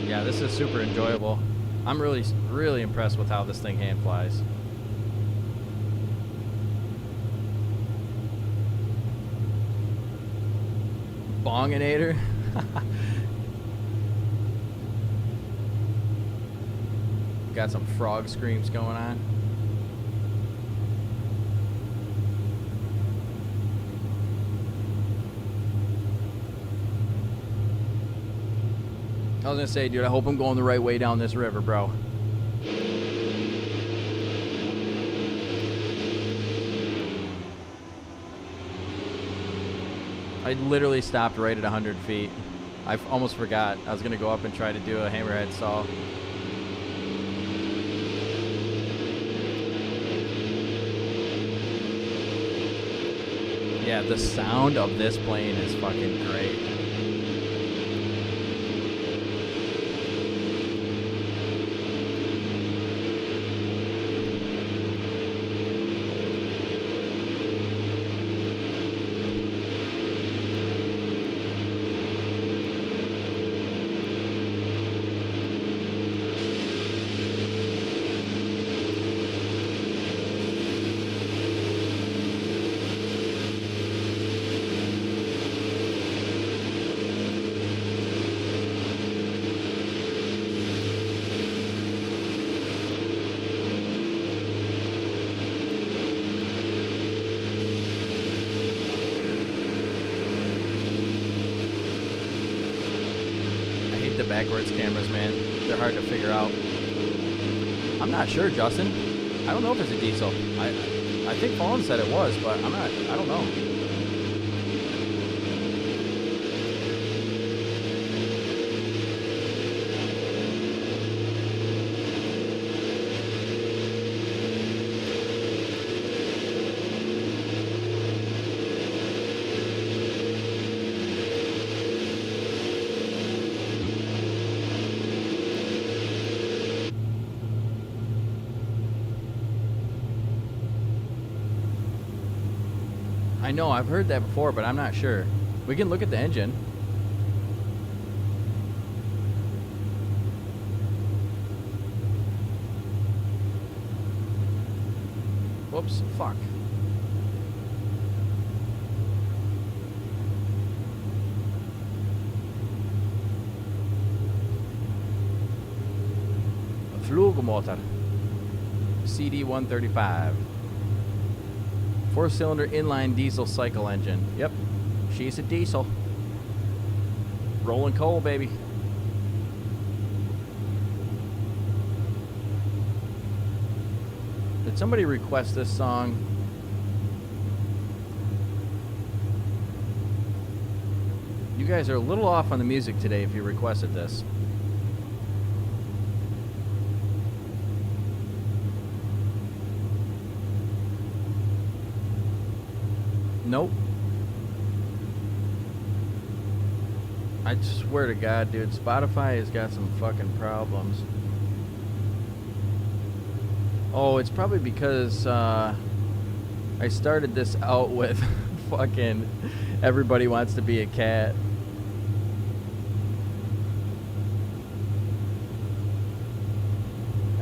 Yeah, this is super enjoyable. I'm really impressed with how this thing hand flies. Bonginator. Got some frog screams going on. I was gonna say, dude, I hope I'm going the right way down this river, bro. I literally stopped right at 100 feet. I almost forgot. I was gonna go up and try to do a hammerhead saw. Yeah, the sound of this plane is fucking great. The backwards cameras, man, they're hard to figure out. I'm not sure, Justin. I don't know if it's a diesel. I think Fallen said it was, but I don't know. I know, I've heard that before, but I'm not sure. We can look at the engine. Whoops, fuck. Flugmotor. CD-135. 4-cylinder inline diesel cycle engine. Yep, she's a diesel. Rolling coal, baby. Did somebody request this song? You guys are a little off on the music today if you requested this. Nope. I swear to God, dude, Spotify has got some fucking problems. Oh, it's probably because I started this out with fucking everybody wants to be a cat.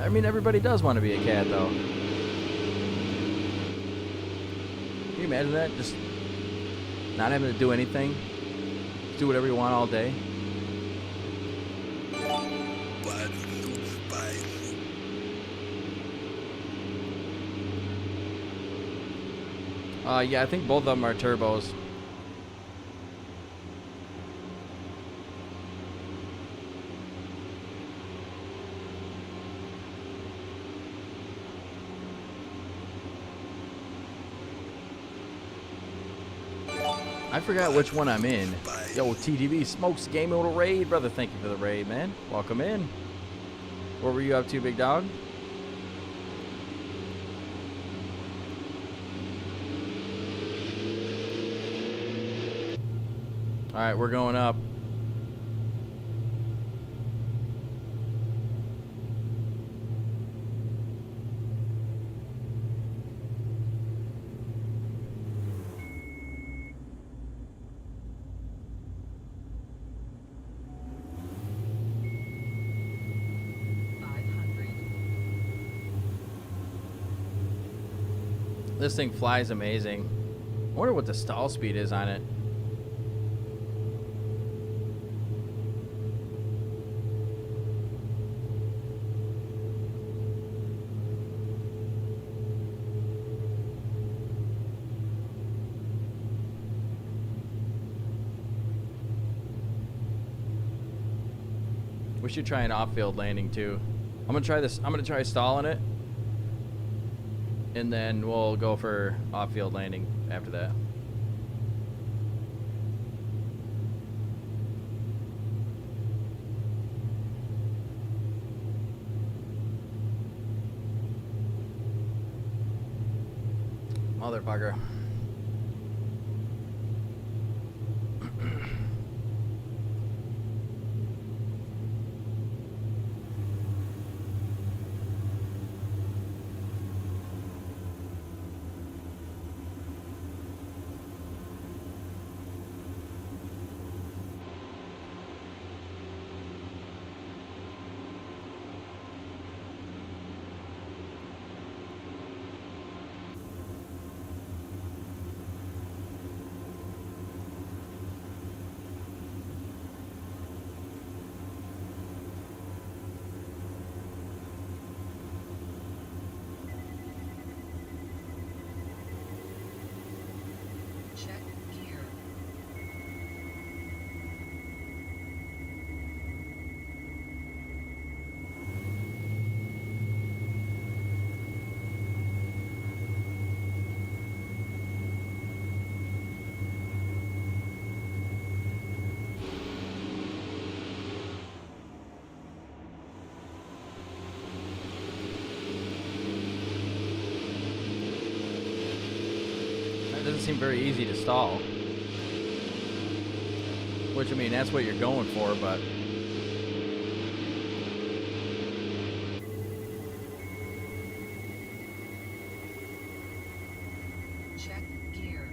I mean, everybody does want to be a cat, though. Can you imagine that? Just not having to do anything. Do whatever you want all day. But too spicy. Yeah, I think both of them are turbos. I forgot which one I'm in. Yo, TDB Smokes Game Mode Raid, brother. Thank you for the raid, man. Welcome in. What were you up to, big dog? All right, we're going up. This thing flies amazing. I wonder what the stall speed is on it. We should try an off-field landing too. I'm gonna try this. I'm gonna try stalling it, and then we'll go for off-field landing after that. Motherfucker. Check gear. It doesn't seem very easy to stall. Which, I mean, that's what you're going for, but... Check gear.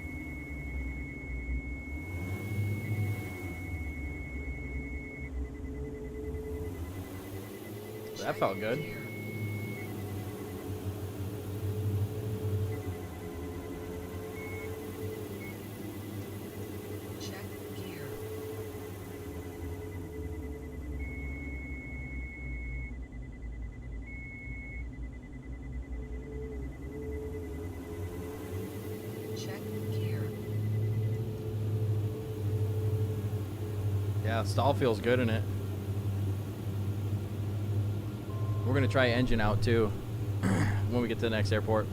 That felt good. Gear. Check gear. Check gear. Yeah, stall feels good in it. We're gonna try engine out too when we get to the next airport.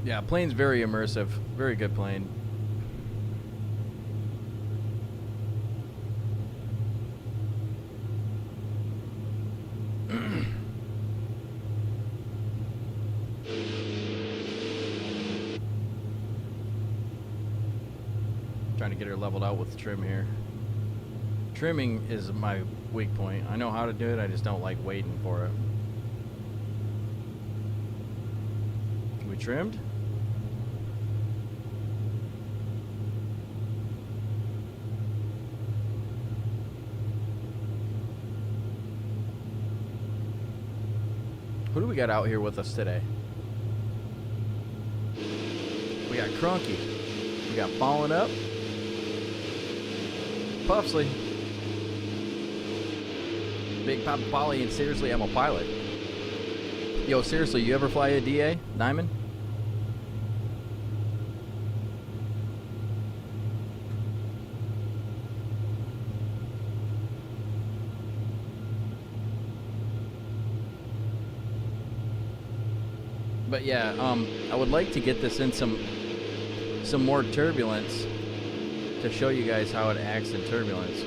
Yeah, plane's very immersive. Very good plane. Trying to get her leveled out with trim here. Trimming is my weak point. I know how to do it, I just don't like waiting for it. We trimmed? Who do we got out here with us today? We got Crunky. We got Falling Up. Puffsley. Big Papa Polly, and seriously, I'm a pilot. Yo, seriously, you ever fly a DA, Diamond? But yeah, I would like to get this in some more turbulence to show you guys how it acts in turbulence.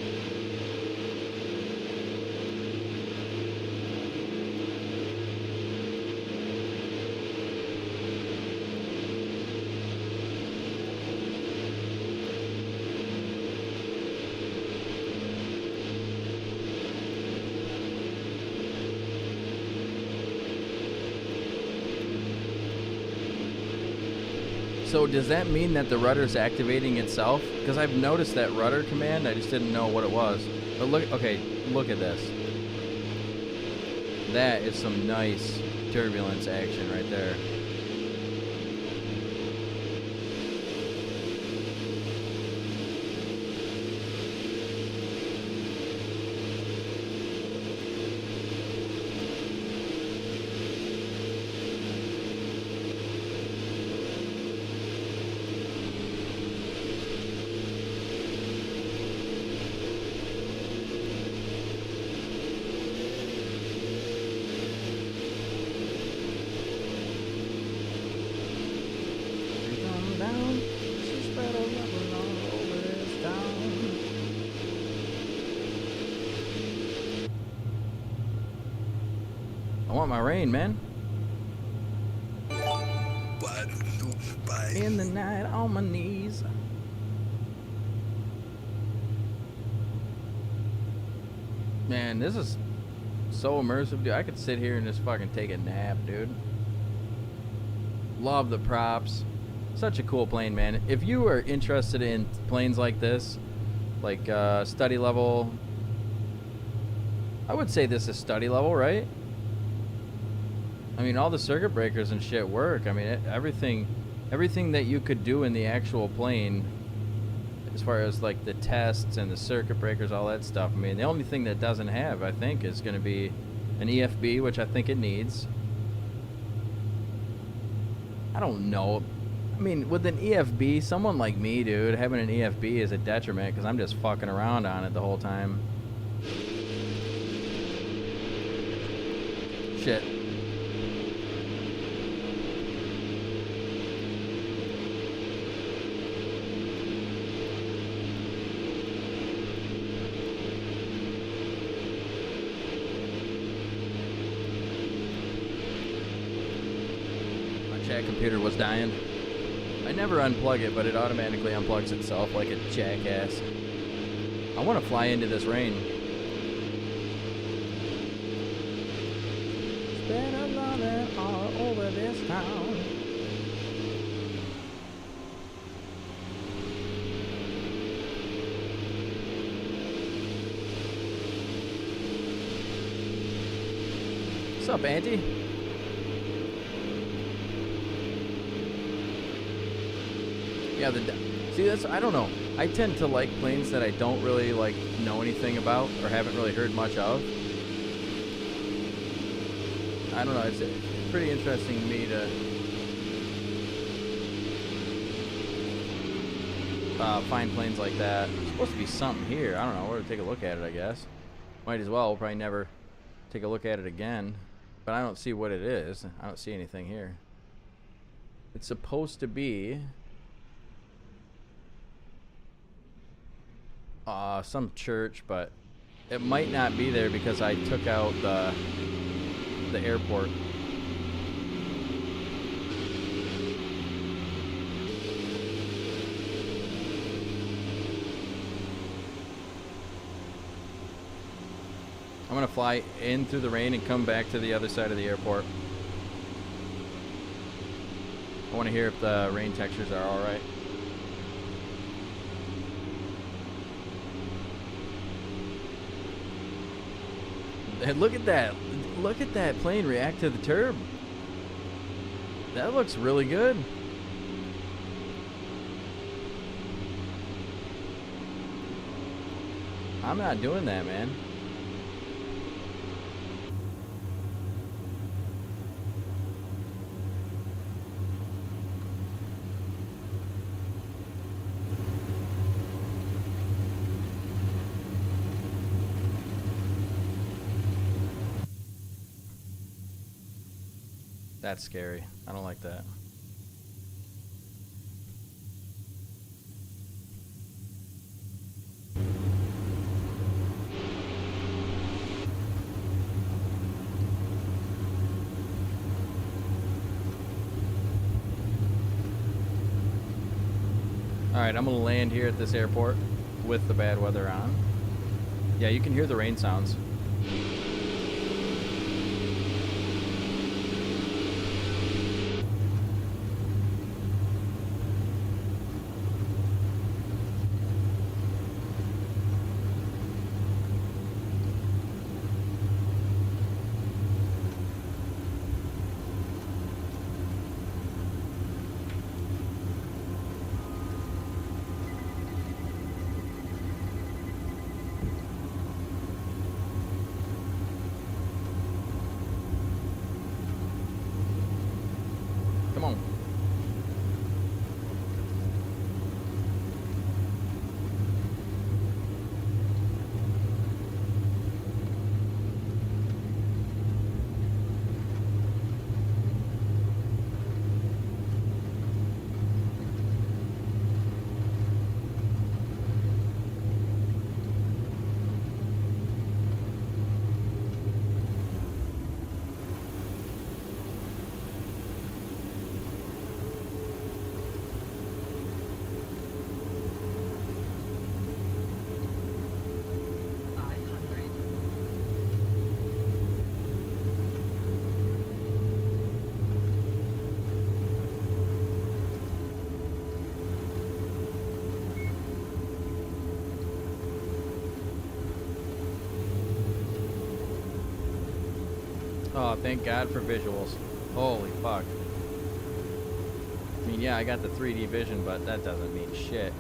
So does that mean that the rudder's activating itself? Because I've noticed that rudder command, I just didn't know what it was. But look, okay, look at this. That is some nice turbulence action right there. I want my rain, man. In the night, on my knees. Man, this is so immersive, dude. I could sit here and just fucking take a nap, dude. Love the props. Such a cool plane, man. If you are interested in planes like this, like study level, I would say this is study level, right? I mean, all the circuit breakers and shit work. I mean, everything that you could do in the actual plane, as far as like the tests and the circuit breakers, all that stuff. I mean, the only thing that doesn't have, I think, is going to be an EFB, which I think it needs. I don't know. I mean, with an EFB, someone like me, dude, having an EFB is a detriment because I'm just fucking around on it the whole time. Shit. Computer was dying. I never unplug it, but it automatically unplugs itself like a jackass. I want to fly into this rain. Spend a loving all over this town. What's up, Auntie? Yeah, see, that's, I don't know. I tend to like planes that I don't really like know anything about or haven't really heard much of. I don't know. It's pretty interesting to me to find planes like that. There's supposed to be something here. I don't know. We're gonna take a look at it, I guess. Might as well. We'll probably never take a look at it again. But I don't see what it is. I don't see anything here. It's supposed to be some church, but it might not be there because I took out the airport. I'm gonna fly in through the rain and come back to the other side of the airport. I want to hear if the rain textures are all right. And look at that! Look at that plane react to the turb. That looks really good. I'm not doing that, man. That's scary. I don't like that. Alright, I'm gonna land here at this airport with the bad weather on. Yeah, you can hear the rain sounds. Come on. Oh, thank God for visuals. Holy fuck. I mean, yeah, I got the 3D vision, but that doesn't mean shit.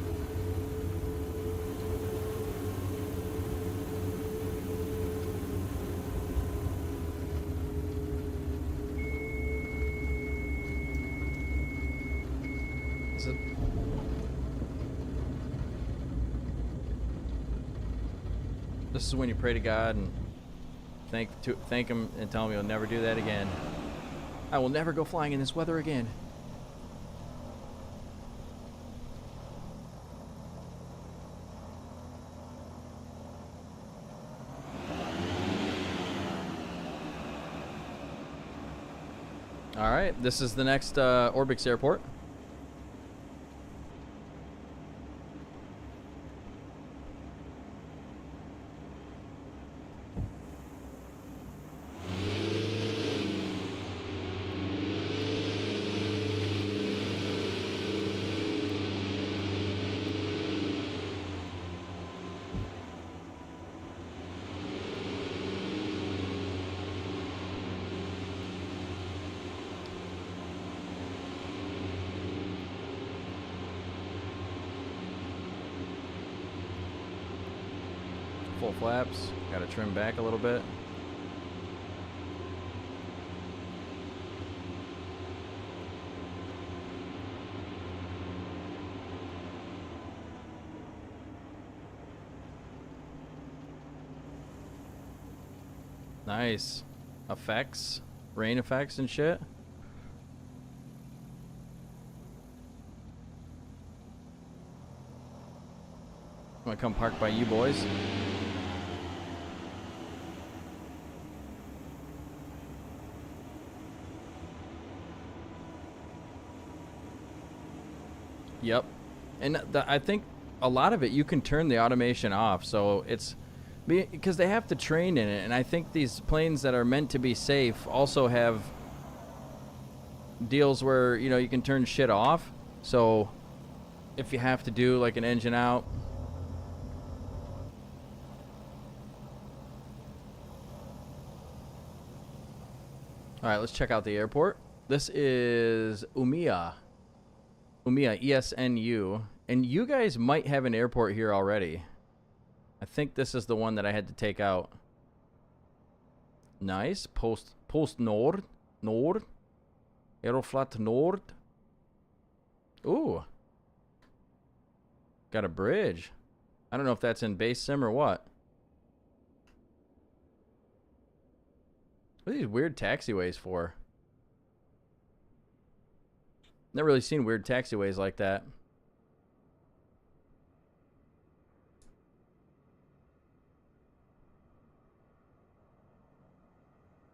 This is when you pray to God and thank him and tell him you'll never do that again. I will never go flying in this weather again. All right, this is the next Orbx airport. Full flaps. Got to trim back a little bit. Nice. Effects. Rain effects and shit. I'm gonna come park by you boys. Yep. And I think a lot of it you can turn the automation off, so it's because they have to train in it, and I think these planes that are meant to be safe also have deals where, you know, you can turn shit off. So if you have to do like an engine out, all right, let's check out the airport. This is Umiya, ESNU, and you guys might have an airport here already. I think this is the one that I had to take out. Nice. Post Nord. Aeroflot Nord. Ooh. Got a bridge. I don't know if that's in base sim or what. What are these weird taxiways for? Never really seen weird taxiways like that.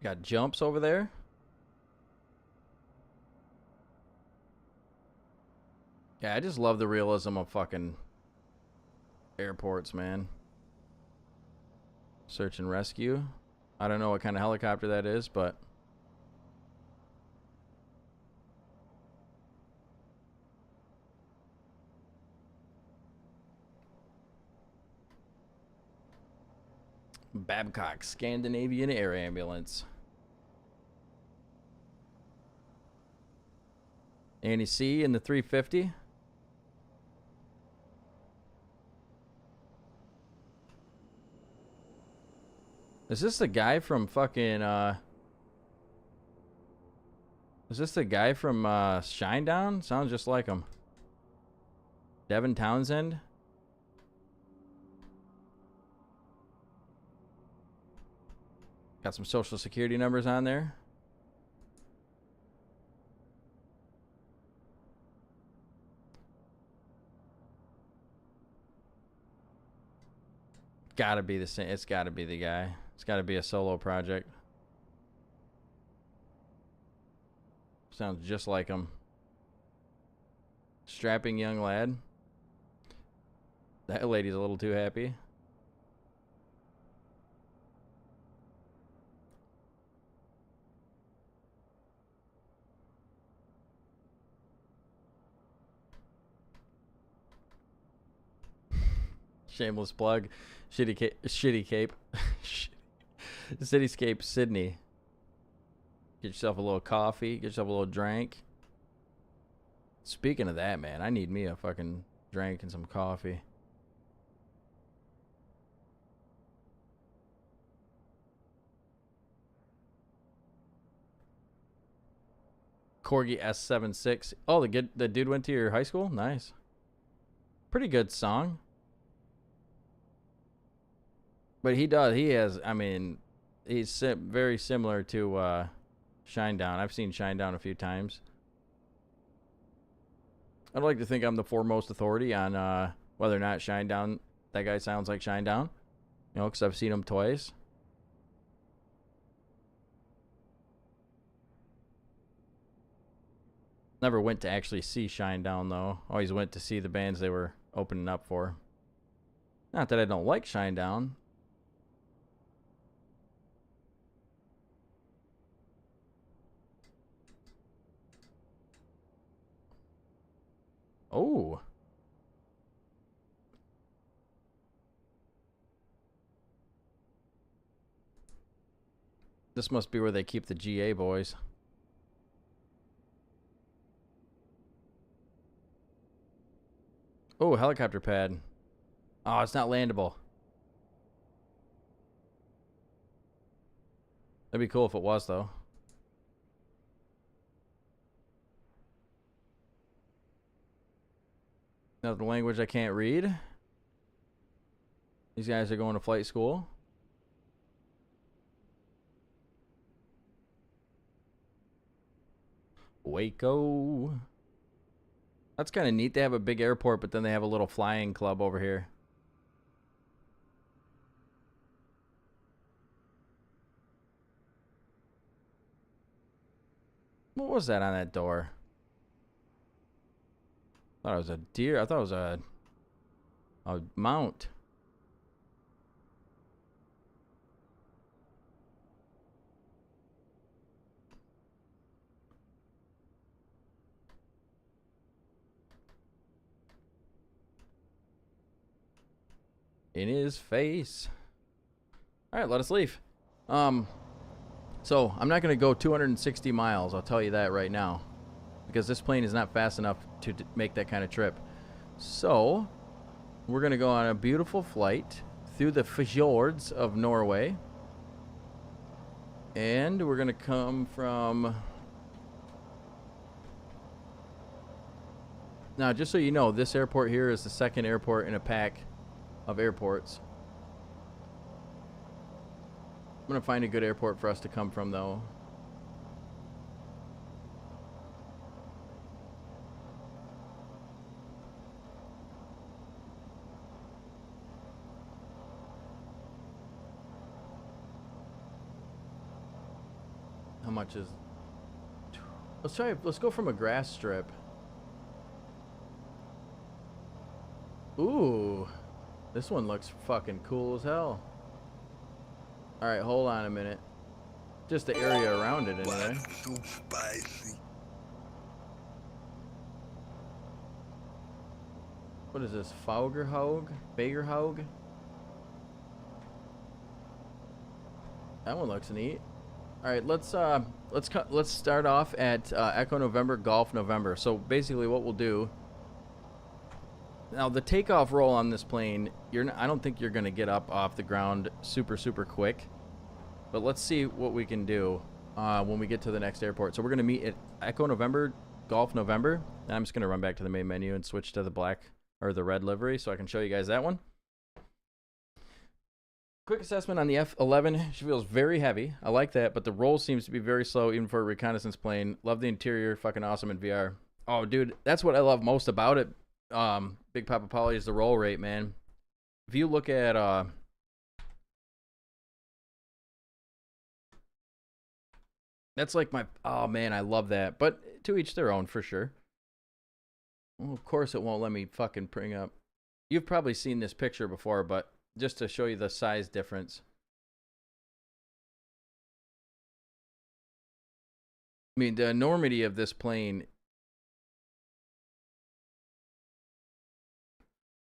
Got jumps over there. Yeah, I just love the realism of fucking airports, man. Search and rescue. I don't know what kind of helicopter that is, but Babcock Scandinavian Air Ambulance. Annie C in the 350. Is this the guy from fucking is this the guy from Shinedown? Sounds just like him. Devin Townsend. Got some social security numbers on there. Gotta be the same. It's gotta be the guy. It's gotta be a solo project. Sounds just like him. Strapping young lad. That lady's a little too happy. Shameless plug. Shitty cape. Cityscape Sydney. Get yourself a little coffee. Get yourself a little drink. Speaking of that, man, I need me a fucking drink and some coffee. Corgi S76. Oh, the dude went to your high school? Nice. Pretty good song. But he has, I mean, he's very similar to Shinedown. I've seen Shinedown a few times. I'd like to think I'm the foremost authority on whether or not Shinedown, that guy sounds like Shinedown. You know, because I've seen him twice. Never went to actually see Shinedown, though. Always went to see the bands they were opening up for. Not that I don't like Shinedown. Oh. This must be where they keep the GA boys. Oh, helicopter pad. Oh, it's not landable. That'd be cool if it was, though. Another language I can't read. These guys are going to flight school. Waco. That's kind of neat. They have a big airport, but then they have a little flying club over here. What was that on that door? I thought it was a deer. I thought it was a mount. In his face. All right, let us leave. So I'm not going to go 260 miles. I'll tell you that right now, because this plane is not fast enough to make that kind of trip. So we're going to go on a beautiful flight through the fjords of Norway, and we're going to come from. Now, just so you know, this airport here is the second airport in a pack of airports. I'm gonna find a good airport for us to come from, though. How much is? Let's go from a grass strip. Ooh, this one looks fucking cool as hell. All right, hold on a minute. Just the area around it, anyway. So spicy. What is this? Fagerhaug? Fagerhaug? That one looks neat. All right, let's start off at Echo November Golf November. So basically, what we'll do. Now, the takeoff roll on this plane, I don't think you're going to get up off the ground super quick. But let's see what we can do when we get to the next airport. So we're going to meet at Echo November, Golf November. And I'm just going to run back to the main menu and switch to the black or the red livery so I can show you guys that one. Quick assessment on the F-11. She feels very heavy. I like that, but the roll seems to be very slow even for a reconnaissance plane. Love the interior. Fucking awesome in VR. Oh, dude, that's what I love most about it. Big Papa Polly is the roll rate, man. If you look at that's like my, oh man, I love that. But to each their own, for sure. Well, of course it won't let me fucking bring up. You've probably seen this picture before, but just to show you the size difference. I mean, the enormity of this plane.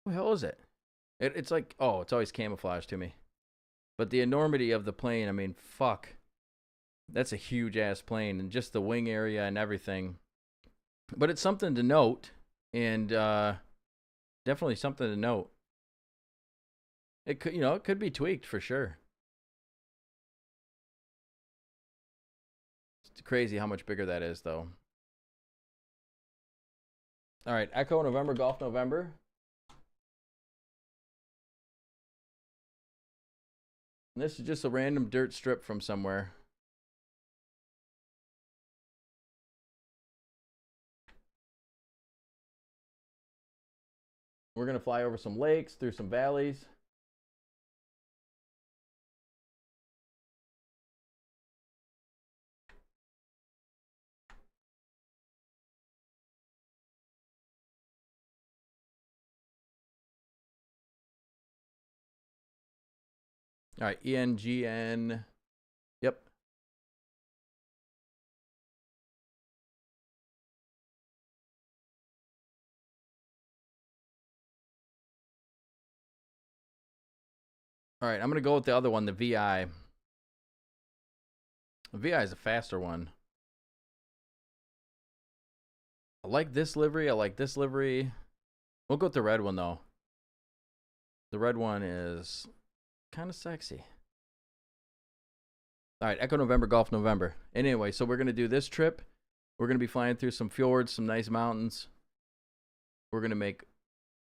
What the hell is it? It's like, oh, it's always camouflage to me. But the enormity of the plane, I mean, fuck. That's a huge ass plane, and just the wing area and everything. But it's something to note, and definitely something to note. It could, it could be tweaked for sure. It's crazy how much bigger that is, though. All right, Echo November, Golf November. And this is just a random dirt strip from somewhere. We're going to fly over some lakes, through some valleys. All right, ENGN. Yep. All right, I'm going to go with the other one, the VI. The VI is a faster one. I like this livery. I like this livery. We'll go with the red one, though. The red one is kind of sexy. All right, Echo November, Golf November. And anyway, so we're going to do this trip. We're going to be flying through some fjords, some nice mountains. We're going to make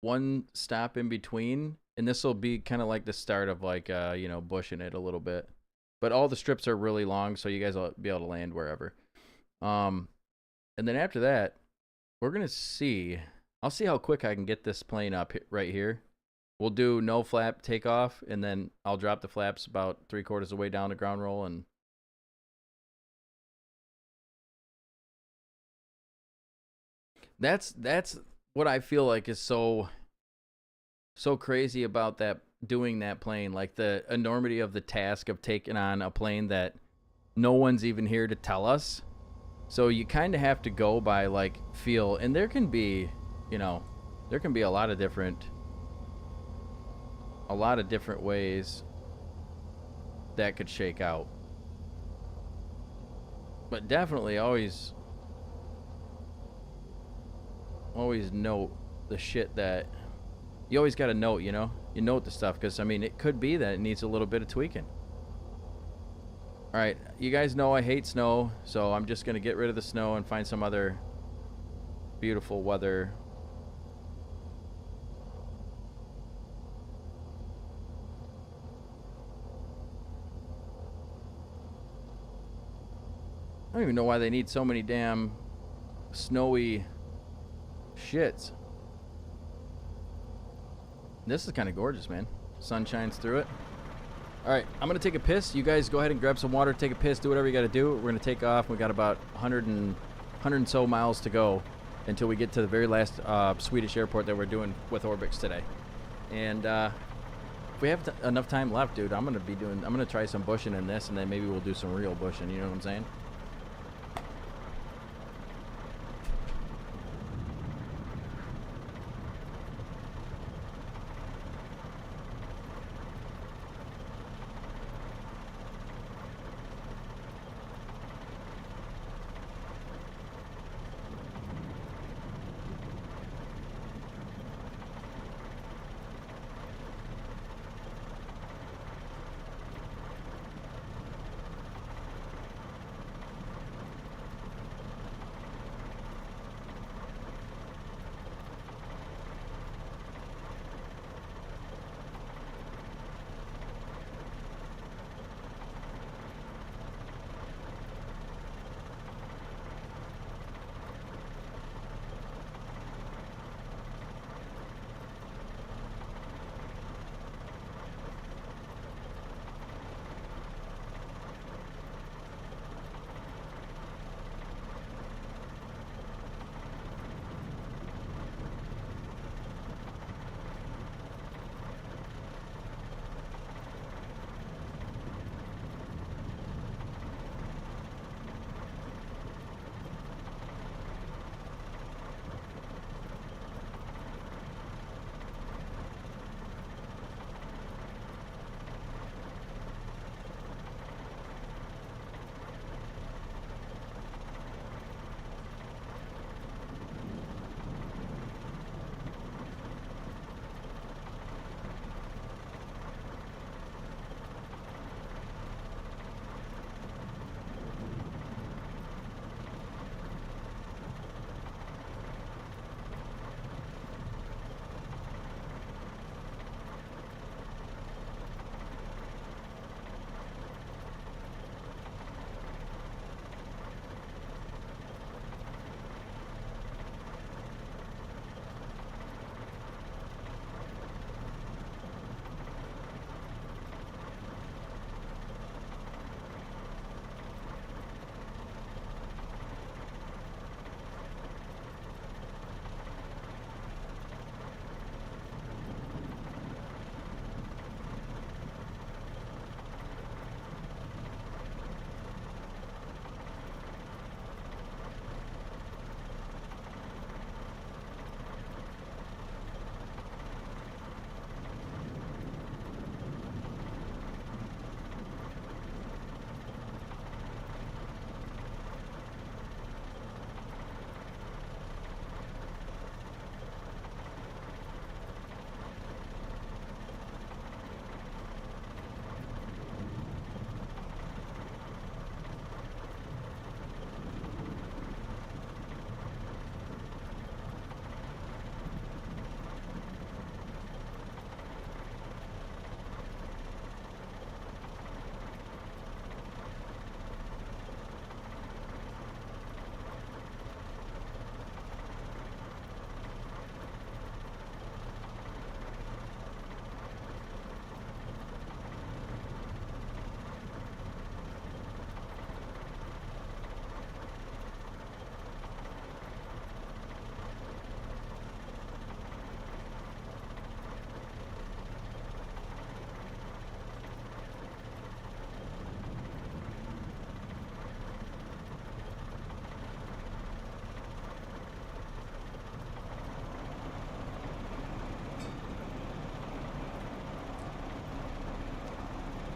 one stop in between. And this will be kind of like the start of like, bushing it a little bit. But all the strips are really long, so you guys will be able to land wherever. And then after that, we're going to see. I'll see how quick I can get this plane up right here. We'll do no flap takeoff, and then I'll drop the flaps about 3/4 of the way down to ground roll. And That's what I feel like is so crazy about that, doing that plane, like the enormity of the task of taking on a plane that no one's even here to tell us. So you kind of have to go by like feel, and there can be, you know, there can be a lot of different ways that could shake out. But definitely always note the shit that you always got to note, you know? You note the stuff, because, I mean, it could be that it needs a little bit of tweaking. All right, you guys know I hate snow, so I'm just going to get rid of the snow and find some other beautiful weather. I don't even know why they need so many damn snowy shits. This is kind of gorgeous, man. Sun shines through it. All right, I'm going to take a piss. You guys go ahead and grab some water, take a piss, do whatever you got to do. We're going to take off. We got about 100 and so miles to go until we get to the very last Swedish airport that we're doing with Orbx today. And if we have enough time left, dude, I'm going to try some bushing in this, and then maybe we'll do some real bushing, you know what I'm saying?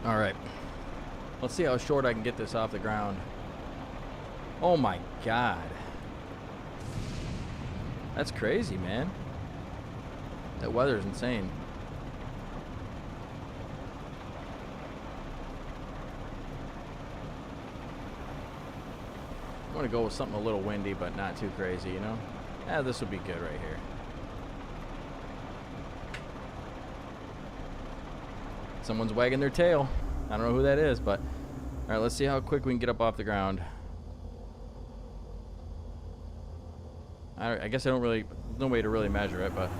All right. Let's see how short I can get this off the ground. Oh my God. That's crazy, man. That weather's insane. I'm gonna go with something a little windy, but not too crazy, you know? Yeah, this would be good right here. Someone's wagging their tail. I don't know who that is, but... Alright, let's see how quick we can get up off the ground. I guess I don't really... There's no way to really measure it, but...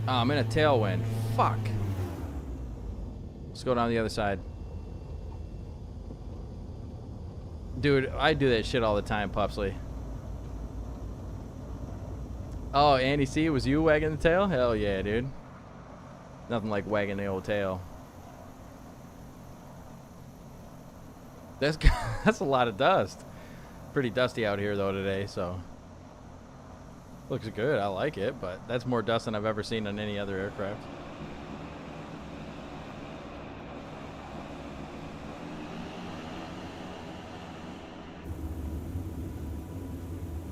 Oh, I'm in a tailwind. Fuck. Let's go down the other side. Dude, I do that shit all the time, Pupsley. Oh, Andy C, was you wagging the tail? Hell yeah, dude. Nothing like wagging the old tail. That's a lot of dust. Pretty dusty out here though today, so looks good. I like it, but that's more dust than I've ever seen on any other aircraft.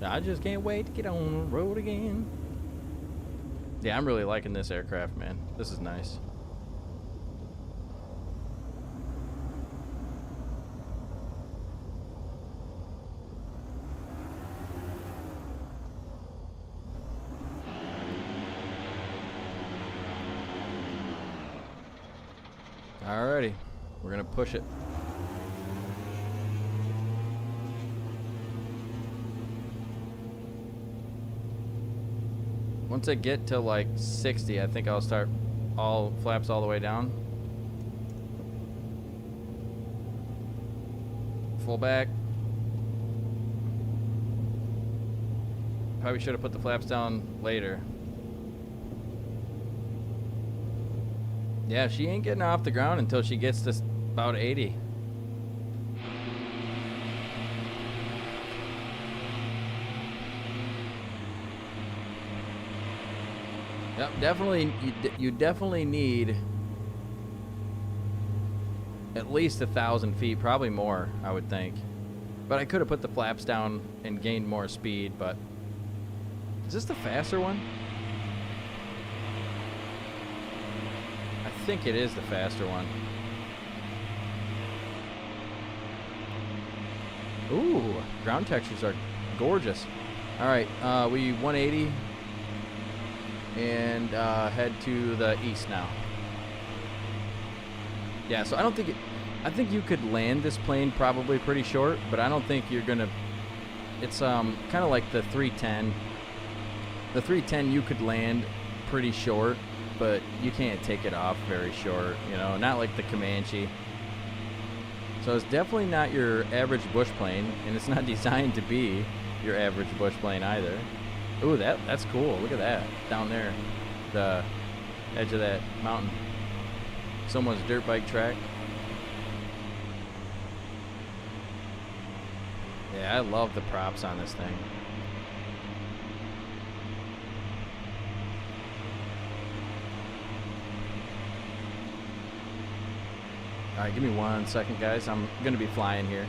I just can't wait to get on the road again. Yeah, I'm really liking this aircraft, man. This is nice. Alrighty, we're gonna push it. Once I get to like 60, I think I'll start all flaps all the way down. Full back. Probably should have put the flaps down later. Yeah, she ain't getting off the ground until she gets to about 80. Yep, definitely. You definitely need at least 1,000 feet, probably more, I would think. But I could have put the flaps down and gained more speed. But is this the faster one? I think it is the faster one. Ooh, ground textures are gorgeous. All right, we 180. And head to the east now. Yeah, so I don't think I think you could land this plane probably pretty short, but I don't think you're gonna. It's kind of like the 310. The 310 you could land pretty short, but you can't take it off very short. You know, not like the Comanche. So it's definitely not your average bush plane, and it's not designed to be your average bush plane either. Ooh, that's cool. Look at that. Down there. The edge of that mountain. Someone's dirt bike track. Yeah, I love the props on this thing. Alright, give me 1 second, guys. I'm going to be flying here.